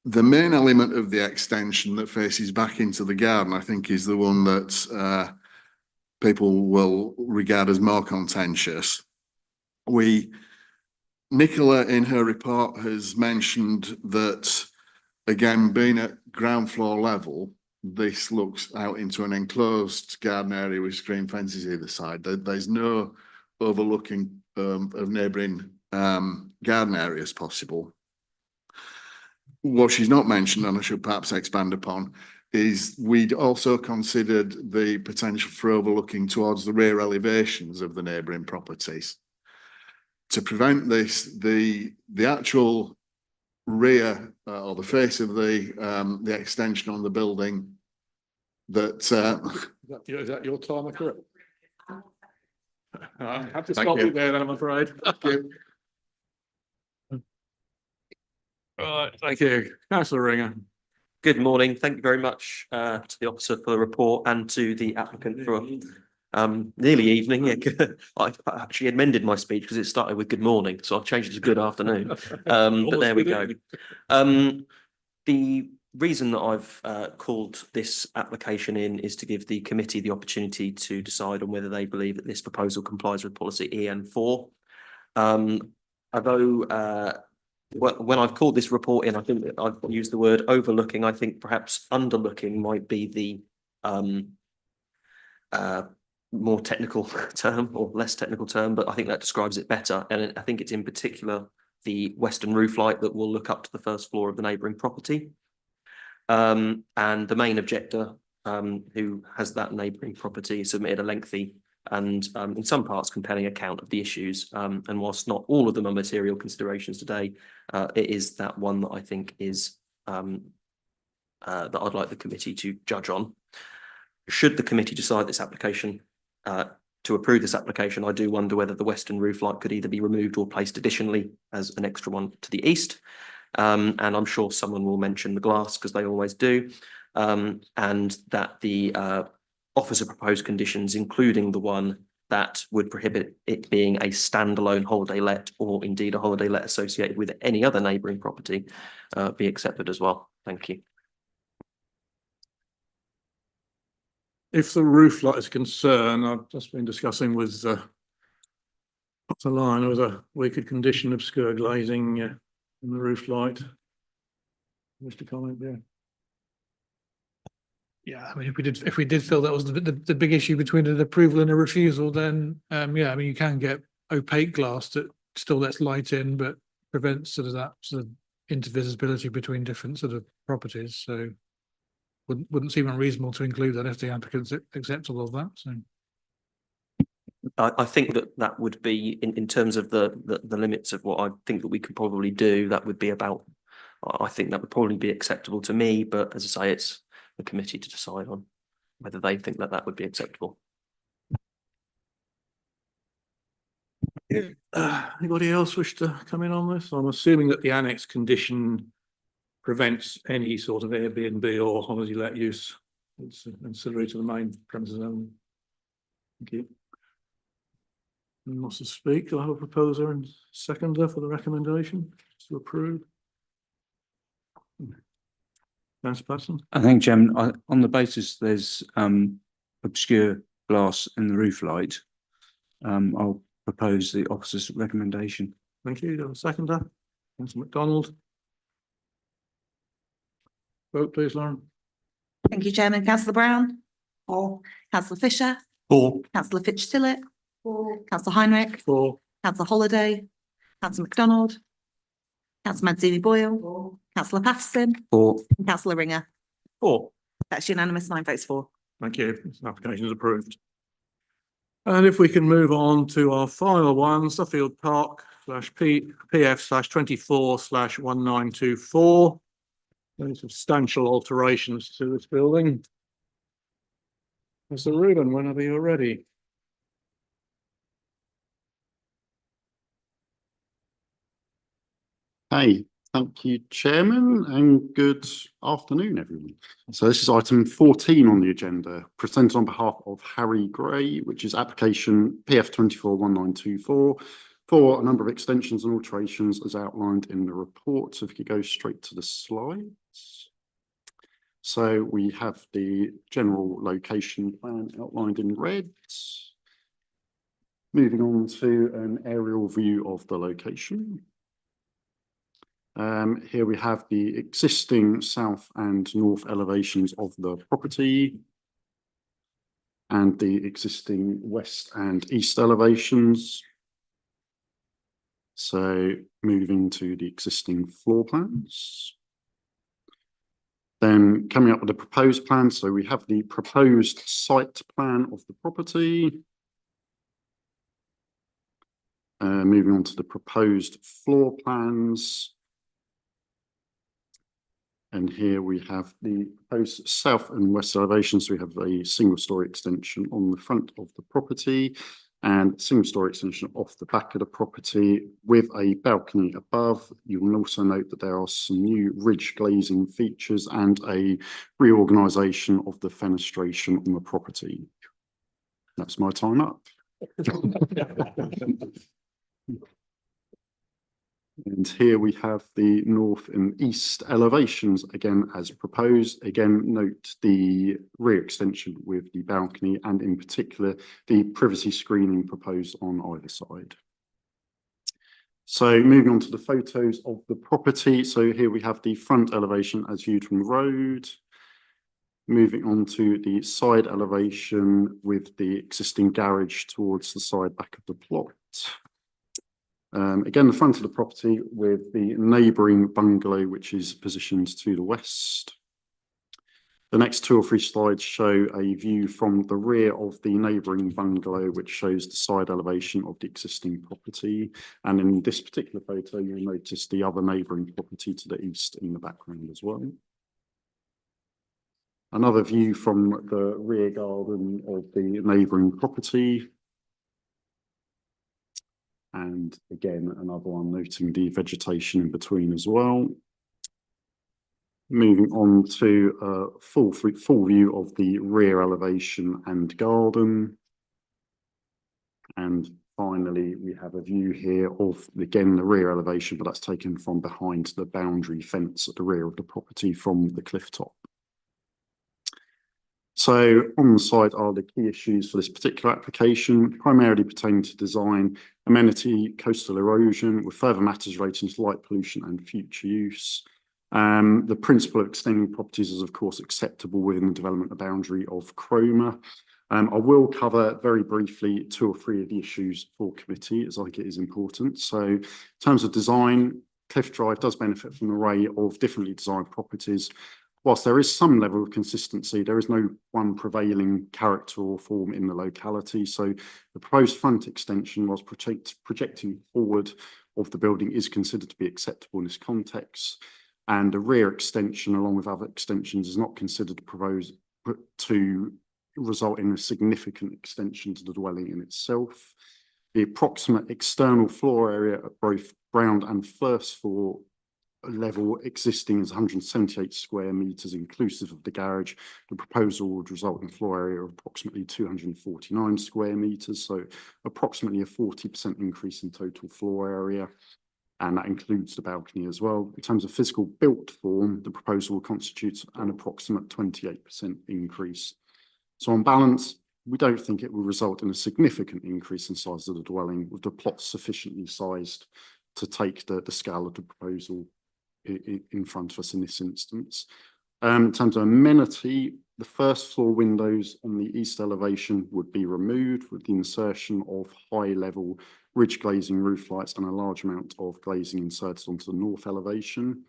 The main element of the extension that faces back into the garden, I think, is the one that people will regard as more contentious. Nicola in her report has mentioned that, again, being at ground floor level, this looks out into an enclosed garden area with screen fences either side. There's no overlooking of neighbouring garden areas possible. What she's not mentioned, and I should perhaps expand upon, is we'd also considered the potential for overlooking towards the rear elevations of the neighbouring properties. To prevent this, the actual rear or the face of the extension on the building that, Is that your timer correct? I have to Thank stop you. you there then, I'm afraid. Right, thank you. Councillor Ringer. Good morning. Thank you very much to the officer for the report and to the applicant for nearly evening. Yeah, I actually amended my speech because it started with good morning, so I've changed it to good afternoon. But there we go. The reason that I've called this application in is to give the committee the opportunity to decide on whether they believe that this proposal complies with policy EN4. Although when I've called this report in, I think that I've used the word overlooking. I think perhaps underlooking might be the more technical term or less technical term, but I think that describes it better. And I think it's in particular the western roof light that will look up to the first floor of the neighbouring property. And the main objector, who has that neighbouring property, submitted a lengthy and in some parts compelling account of the issues. And whilst not all of them are material considerations today, it is that one that I think is that I'd like the committee to judge on. Should the committee decide this application to approve this application, I do wonder whether the western roof light could either be removed or placed additionally as an extra one to the east. And I'm sure someone will mention the glass because they always do. And that the offers of proposed conditions, including the one that would prohibit it being a standalone holiday let or indeed a holiday let associated with any other neighbouring property, be accepted as well. Thank you. If the roof light is a concern, I've just been discussing with what's the line, whether we could condition obscure glazing in the roof light. Wish to comment there? Yeah, I mean, if we did feel that was the big issue between an approval and a refusal, then yeah, I mean, you can get opaque glass that still lets light in, but prevents sort of that sort of intervisibility between different sort of properties. So wouldn't seem unreasonable to include that if the applicants accept all of that. So I think that would be in terms of the limits of what I think that we could probably do. That would be about. I think that would probably be acceptable to me, but as I say, it's the committee to decide on whether they think that that would be acceptable. Anybody else wish to come in on this? I'm assuming that the annex condition prevents any sort of Airbnb or holiday let use. It's ancillary to the main premises only. Thank you. Anyone wants to speak? Do I have a proposer and seconder for the recommendation to approve? Councillor Patterson. I think, Chairman, on the basis there's obscure glass in the roof light, I'll propose the officer's recommendation. Thank you. Do I have a seconder? Councillor MacDonald. Vote please, Lauren. Thank you, Chairman. Councillor Brown? For. Councillor Fisher? For. Councillor Fitch-Tillett? For. Councillor Heinrich? For. Councillor Holiday? Councillor MacDonald? Councillor Mazzini Boyle? For. Councillor Patterson? For. And Councillor Ringer? For. That's unanimous, 9 votes for. Thank you. This application is approved. And if we can move on to our final one, Suffield Park /PF/24/1924. Any substantial alterations to this building. Mr. Rubin, whenever you're ready. Hey, thank you, Chairman, and good afternoon, everyone. So this is item 14 on the agenda, presented on behalf of Harry Gray, which is application PF24/1924 for a number of extensions and alterations as outlined in the report. So if you could go straight to the slides. So we have the general location plan outlined in red. Moving on to an aerial view of the location. Here we have the existing south and north elevations of the property and the existing west and east elevations. So moving to the existing floor plans. Then coming up with the proposed plan. So we have the proposed site plan of the property. Moving on to the proposed floor plans. And here we have the proposed south and west elevations. We have a single story extension on the front of the property and single story extension off the back of the property with a balcony above. You will also note that there are some new ridge glazing features and a reorganisation of the fenestration on the property. That's my time up. And here we have the north and east elevations again as proposed. Again, note the rear extension with the balcony and in particular the privacy screening proposed on either side. So moving on to the photos of the property. So here we have the front elevation as viewed from the road. Moving on to the side elevation with the existing garage towards the side back of the plot. Again, the front of the property with the neighbouring bungalow, which is positioned to the west. The next 2 or 3 slides show a view from the rear of the neighbouring bungalow, which shows the side elevation of the existing property. And in this particular photo, you'll notice the other neighbouring property to the east in the background as well. Another view from the rear garden of the neighbouring property. And again, another one noting the vegetation in between as well. Moving on to a full view of the rear elevation and garden. And finally, we have a view here of, again, the rear elevation, but that's taken from behind the boundary fence at the rear of the property from the cliff top. So on the side are the key issues for this particular application, primarily pertaining to design, amenity, coastal erosion, with further matters relating to light pollution and future use. The principle of extending properties is of course acceptable within the development boundary of Cromer. I will cover very briefly 2 or 3 of the issues for committee as I think it is important. So in terms of design, Cliff Drive does benefit from an array of differently designed properties. Whilst there is some level of consistency, there is no one prevailing character or form in the locality. So the proposed front extension, whilst projecting forward of the building, is considered to be acceptable in this context. And the rear extension, along with other extensions, is not considered to result in a significant extension to the dwelling in itself. The approximate external floor area at both ground and first floor level existing is 178 square metres inclusive of the garage. The proposal would result in a floor area of approximately 249 square metres, so approximately a 40% increase in total floor area, and that includes the balcony as well. In terms of physical built form, the proposal will constitute an approximate 28% increase. So on balance, we don't think it will result in a significant increase in size of the dwelling, with the plot sufficiently sized to take the scale of the proposal in front of us in this instance. In terms of amenity, the first floor windows on the east elevation would be removed with the insertion of high level ridge glazing roof lights and a large amount of glazing inserted onto the north elevation.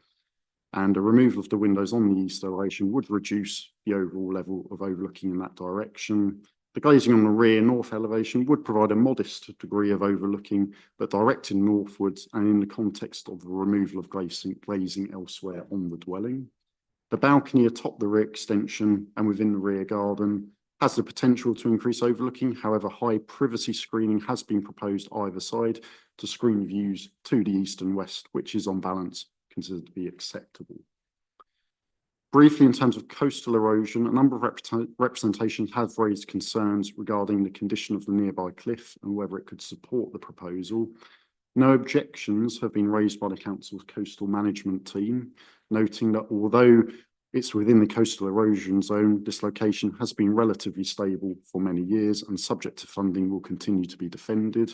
And a removal of the windows on the east elevation would reduce the overall level of overlooking in that direction. The glazing on the rear north elevation would provide a modest degree of overlooking, but directed northwards and in the context of the removal of glazing elsewhere on the dwelling. The balcony atop the rear extension and within the rear garden has the potential to increase overlooking. However, high privacy screening has been proposed either side to screen views to the east and west, which is on balance considered to be acceptable. Briefly, in terms of coastal erosion, a number of representations have raised concerns regarding the condition of the nearby cliff and whether it could support the proposal. No objections have been raised by the Council's coastal management team, noting that although it's within the coastal erosion zone, this location has been relatively stable for many years and subject to funding will continue to be defended.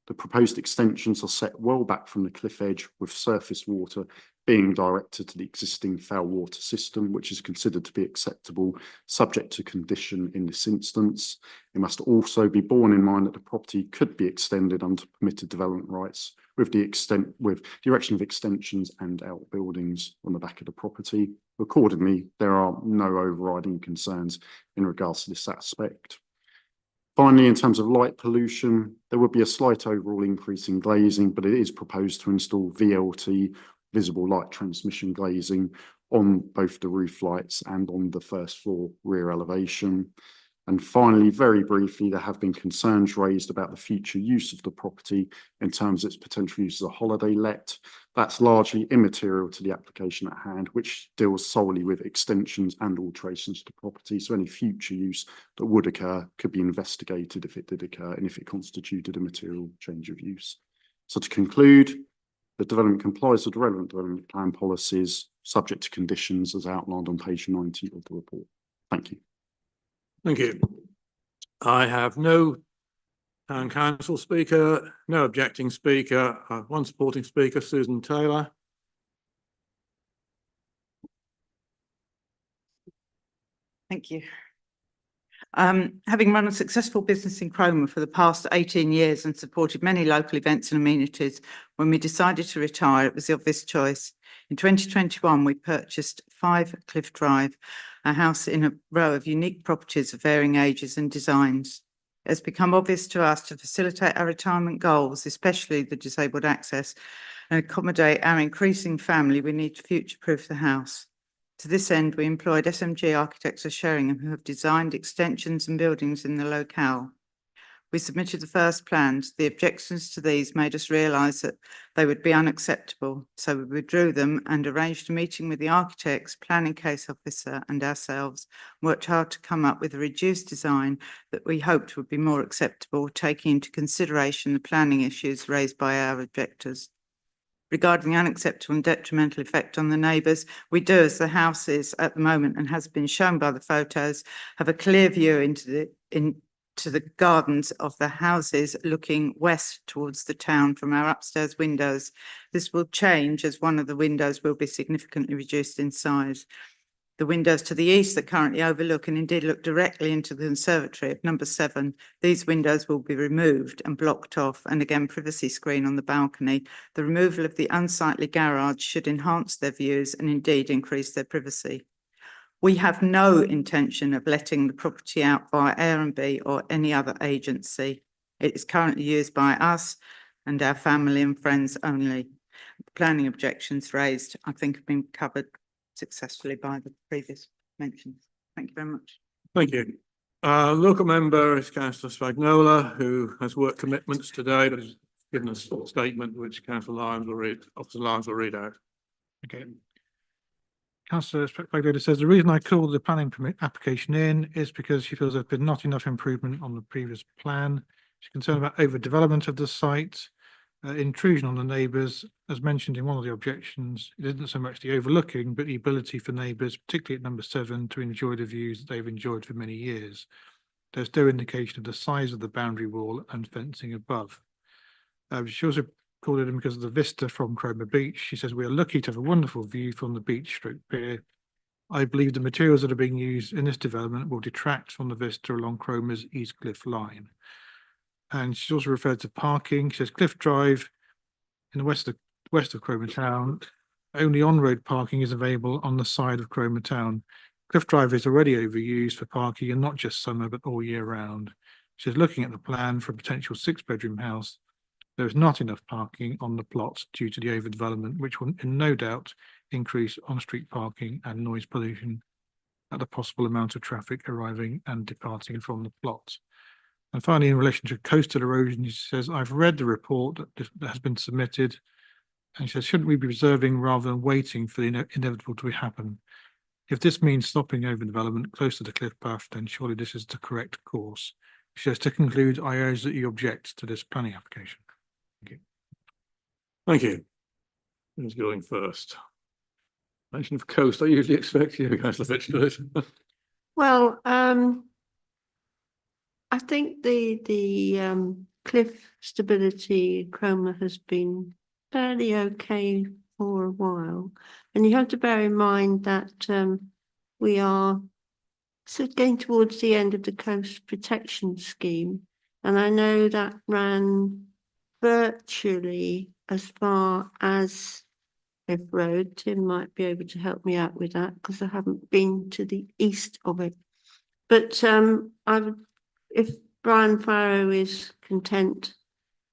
The proposed extensions are set well back from the cliff edge, with surface water being directed to the existing foul water system, which is considered to be acceptable, subject to condition in this instance. It must also be borne in mind that the property could be extended under permitted development rights with the erection of extensions and outbuildings on the back of the property. Accordingly, there are no overriding concerns in regards to this aspect. Finally, in terms of light pollution, there would be a slight overall increase in glazing, but it is proposed to install VLT, visible light transmission glazing, on both the roof lights and on the first floor rear elevation. And finally, very briefly, there have been concerns raised about the future use of the property in terms of its potential use as a holiday let. That's largely immaterial to the application at hand, which deals solely with extensions and alterations to the property. So any future use that would occur could be investigated if it did occur and if it constituted a material change of use. So to conclude, the development complies with the relevant development plan policies, subject to conditions as outlined on page 90 of the report. Thank you. Thank you. I have no town council speaker, no objecting speaker, one supporting speaker, Susan Taylor. Thank you. Having run a successful business in Cromer for the past 18 years and supported many local events and amenities, when we decided to retire, it was the obvious choice. In 2021, we purchased 5 Cliff Drive, a house in a row of unique properties of varying ages and designs. It has become obvious to us to facilitate our retirement goals, especially the disabled access, and accommodate our increasing family, we need to future-proof the house. To this end, we employed SMG Architects of Sheringham, who have designed extensions and buildings in the locale. We submitted the first plans. The objections to these made us realise that they would be unacceptable, so we withdrew them and arranged a meeting with the architects, planning case officer and ourselves, worked hard to come up with a reduced design that we hoped would be more acceptable, taking into consideration the planning issues raised by our objectors. Regarding the unacceptable and detrimental effect on the neighbours, we do, as the houses at the moment, and has been shown by the photos, have a clear view into the gardens of the houses looking west towards the town from our upstairs windows. This will change as one of the windows will be significantly reduced in size. The windows to the east that currently overlook and indeed look directly into the conservatory of number 7. These windows will be removed and blocked off, and again privacy screen on the balcony. The removal of the unsightly garage should enhance their views and indeed increase their privacy. We have no intention of letting the property out via Airbnb or any other agency. It is currently used by us and our family and friends only. The planning objections raised, I think, have been covered successfully by the previous mentions. Thank you very much. Thank you. Local member is Councillor Spagnola, who has work commitments today, but has given us a statement which Councillor Lyons will read, Officer Lyons will read out. Okay. Councillor Spagnola says the reason I called the planning permit application in is because she feels there's been not enough improvement on the previous plan. She's concerned about overdevelopment of the site, intrusion on the neighbours. As mentioned in one of the objections, it isn't so much the overlooking, but the ability for neighbours, particularly at number 7, to enjoy the views that they've enjoyed for many years. There's no indication of the size of the boundary wall and fencing above. She also called it in because of the vista from Cromer Beach. She says, we are lucky to have a wonderful view from the beach stroke pier. I believe the materials that are being used in this development will detract from the vista along Cromer's East Cliff line. And she's also referred to parking. She says Cliff Drive in the west of Cromer Town, only on-road parking is available on the side of Cromer Town. Cliff Drive is already overused for parking, and not just summer, but all year round. She says looking at the plan for a potential 6-bedroom house, there is not enough parking on the plot due to the overdevelopment, which will no doubt increase on-street parking and noise pollution at the possible amount of traffic arriving and departing from the plot. And finally, in relation to coastal erosion, she says, I've read the report that has been submitted, and she says, shouldn't we be observing rather than waiting for the inevitable to happen? If this means stopping overdevelopment close to the cliff path, then surely this is the correct course. She says, to conclude, I urge that you object to this planning application. Thank you. Thank you. Who's going first? Mention of coast, I usually expect you, Councillor Fitzgerald. Well, I think the cliff stability in Cromer has been fairly okay for a while, and you have to bear in mind that we are sort of getting towards the end of the coast protection scheme, and I know that ran virtually as far as Cliff Road. Tim might be able to help me out with that because I haven't been to the east of it. But I would, if Brian Farrow is content,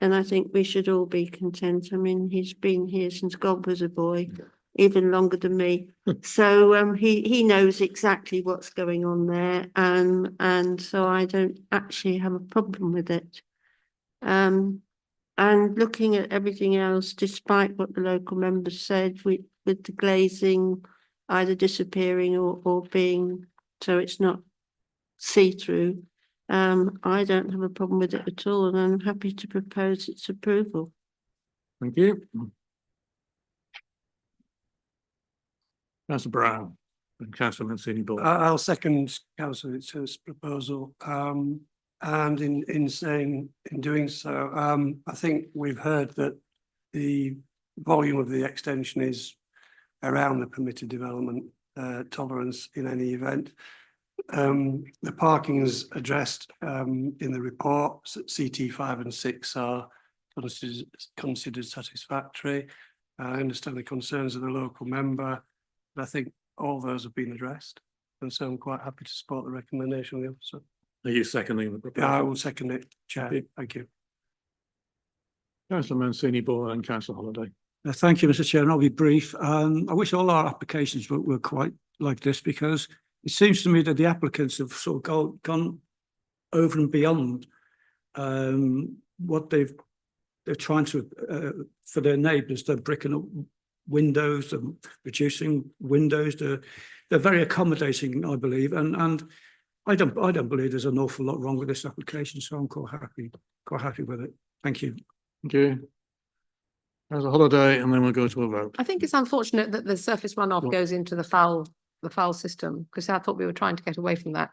then I think we should all be content. I mean, he's been here since God was a boy, even longer than me. So he knows exactly what's going on there, and so I don't actually have a problem with it. And looking at everything else, despite what the local members said, with the glazing either disappearing or being so it's not see-through, I don't have a problem with it at all, and I'm happy to propose its approval. Thank you. Councillor Brown and Councillor Mancini Ball. I'll second Councillor Fitzgerald's proposal. And in doing so, I think we've heard that the volume of the extension is around the permitted development tolerance in any event. The parking is addressed in the report. CT 5 and 6 are considered satisfactory. I understand the concerns of the local member, but I think all those have been addressed, and so I'm quite happy to support the recommendation of the officer. Are you seconding the proposal? Yeah, I will second it, Chair. Thank you. Councillor Mancini Ball and Councillor Holiday. Thank you, Mr. Chair, and I'll be brief. I wish all our applications were quite like this, because it seems to me that the applicants have sort of gone over and beyond what they're trying to for their neighbours. They're bricking up windows and reducing windows. They're very accommodating, I believe, and I don't believe there's an awful lot wrong with this application, so I'm quite happy with it. Thank you. Thank you. As a holiday, and then we'll go to a vote. I think it's unfortunate that the surface runoff goes into the foul system, because I thought we were trying to get away from that.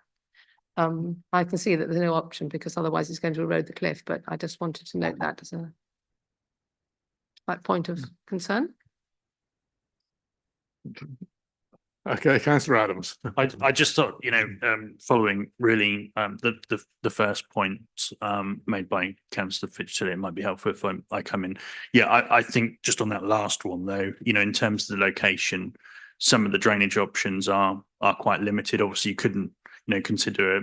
I can see that there's no option, because otherwise it's going to erode the cliff, but I just wanted to note that as a point of concern. Okay, Councillor Adams. I just thought, following really the first point made by Councillor Fitzgerald, it might be helpful if I come in. Yeah, I think just on that last one though, in terms of the location, some of the drainage options are quite limited. Obviously, you couldn't, consider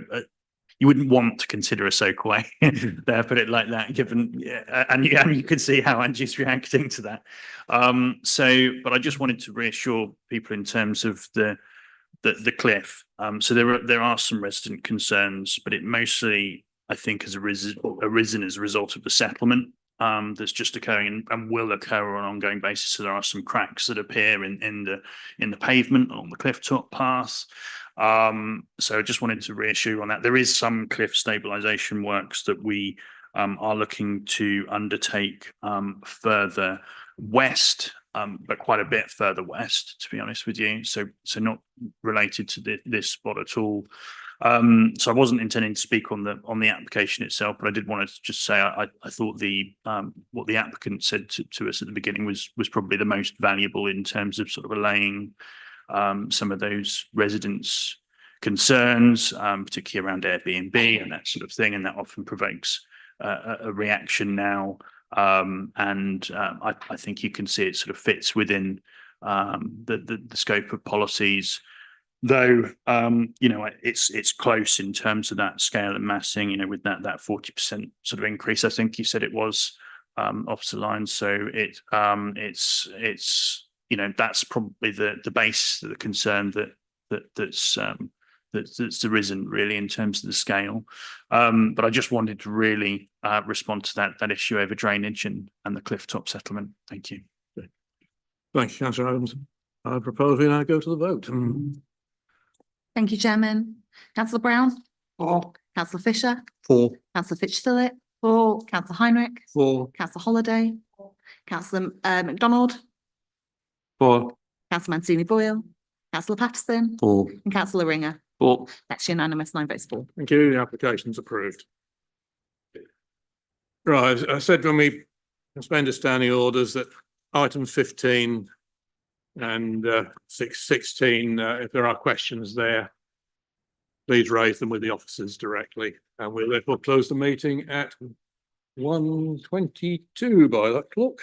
you wouldn't want to consider a soakaway there, put it like that, given, and you could see how Angie's reacting to that. But I just wanted to reassure people in terms of the cliff. So there are some resident concerns, but it mostly, I think, has arisen as a result of the settlement that's just occurring and will occur on an ongoing basis. So there are some cracks that appear in the pavement on the cliff top path. So I just wanted to reassure you on that. There is some cliff stabilisation works that we are looking to undertake further west, but quite a bit further west, to be honest with you. So not related to this spot at all. So I wasn't intending to speak on the application itself, but I did want to just say I thought what the applicant said to us at the beginning was probably the most valuable in terms of sort of allaying some of those residents' concerns, particularly around Airbnb and that sort of thing, and that often provokes a reaction now. I think you can see it sort of fits within the scope of policies, though it's close in terms of that scale and massing. With that 40% sort of increase, I think you said it was, Officer Lyons. So it's that's probably the base of the concern that's arisen really in terms of the scale. But I just wanted to really respond to that issue over drainage and the cliff top settlement. Thank you. Thank you, Councillor Adams. I propose we now go to the vote. Thank you, Chairman. Councillor Brown? For. Councillor Fisher? For. Councillor Fitzgerald? For. Councillor Heinrich? For. Councillor Holiday? Councillor MacDonald? For. Councillor Mancini Boyle? Councillor Patterson? For. And Councillor Ringer? For. That's unanimous, 9 votes for. Thank you. The application's approved. Right, I said when we suspended standing orders that items 15 and 16, if there are questions there, please raise them with the officers directly. And we'll therefore close the meeting at 1:22 by that clock.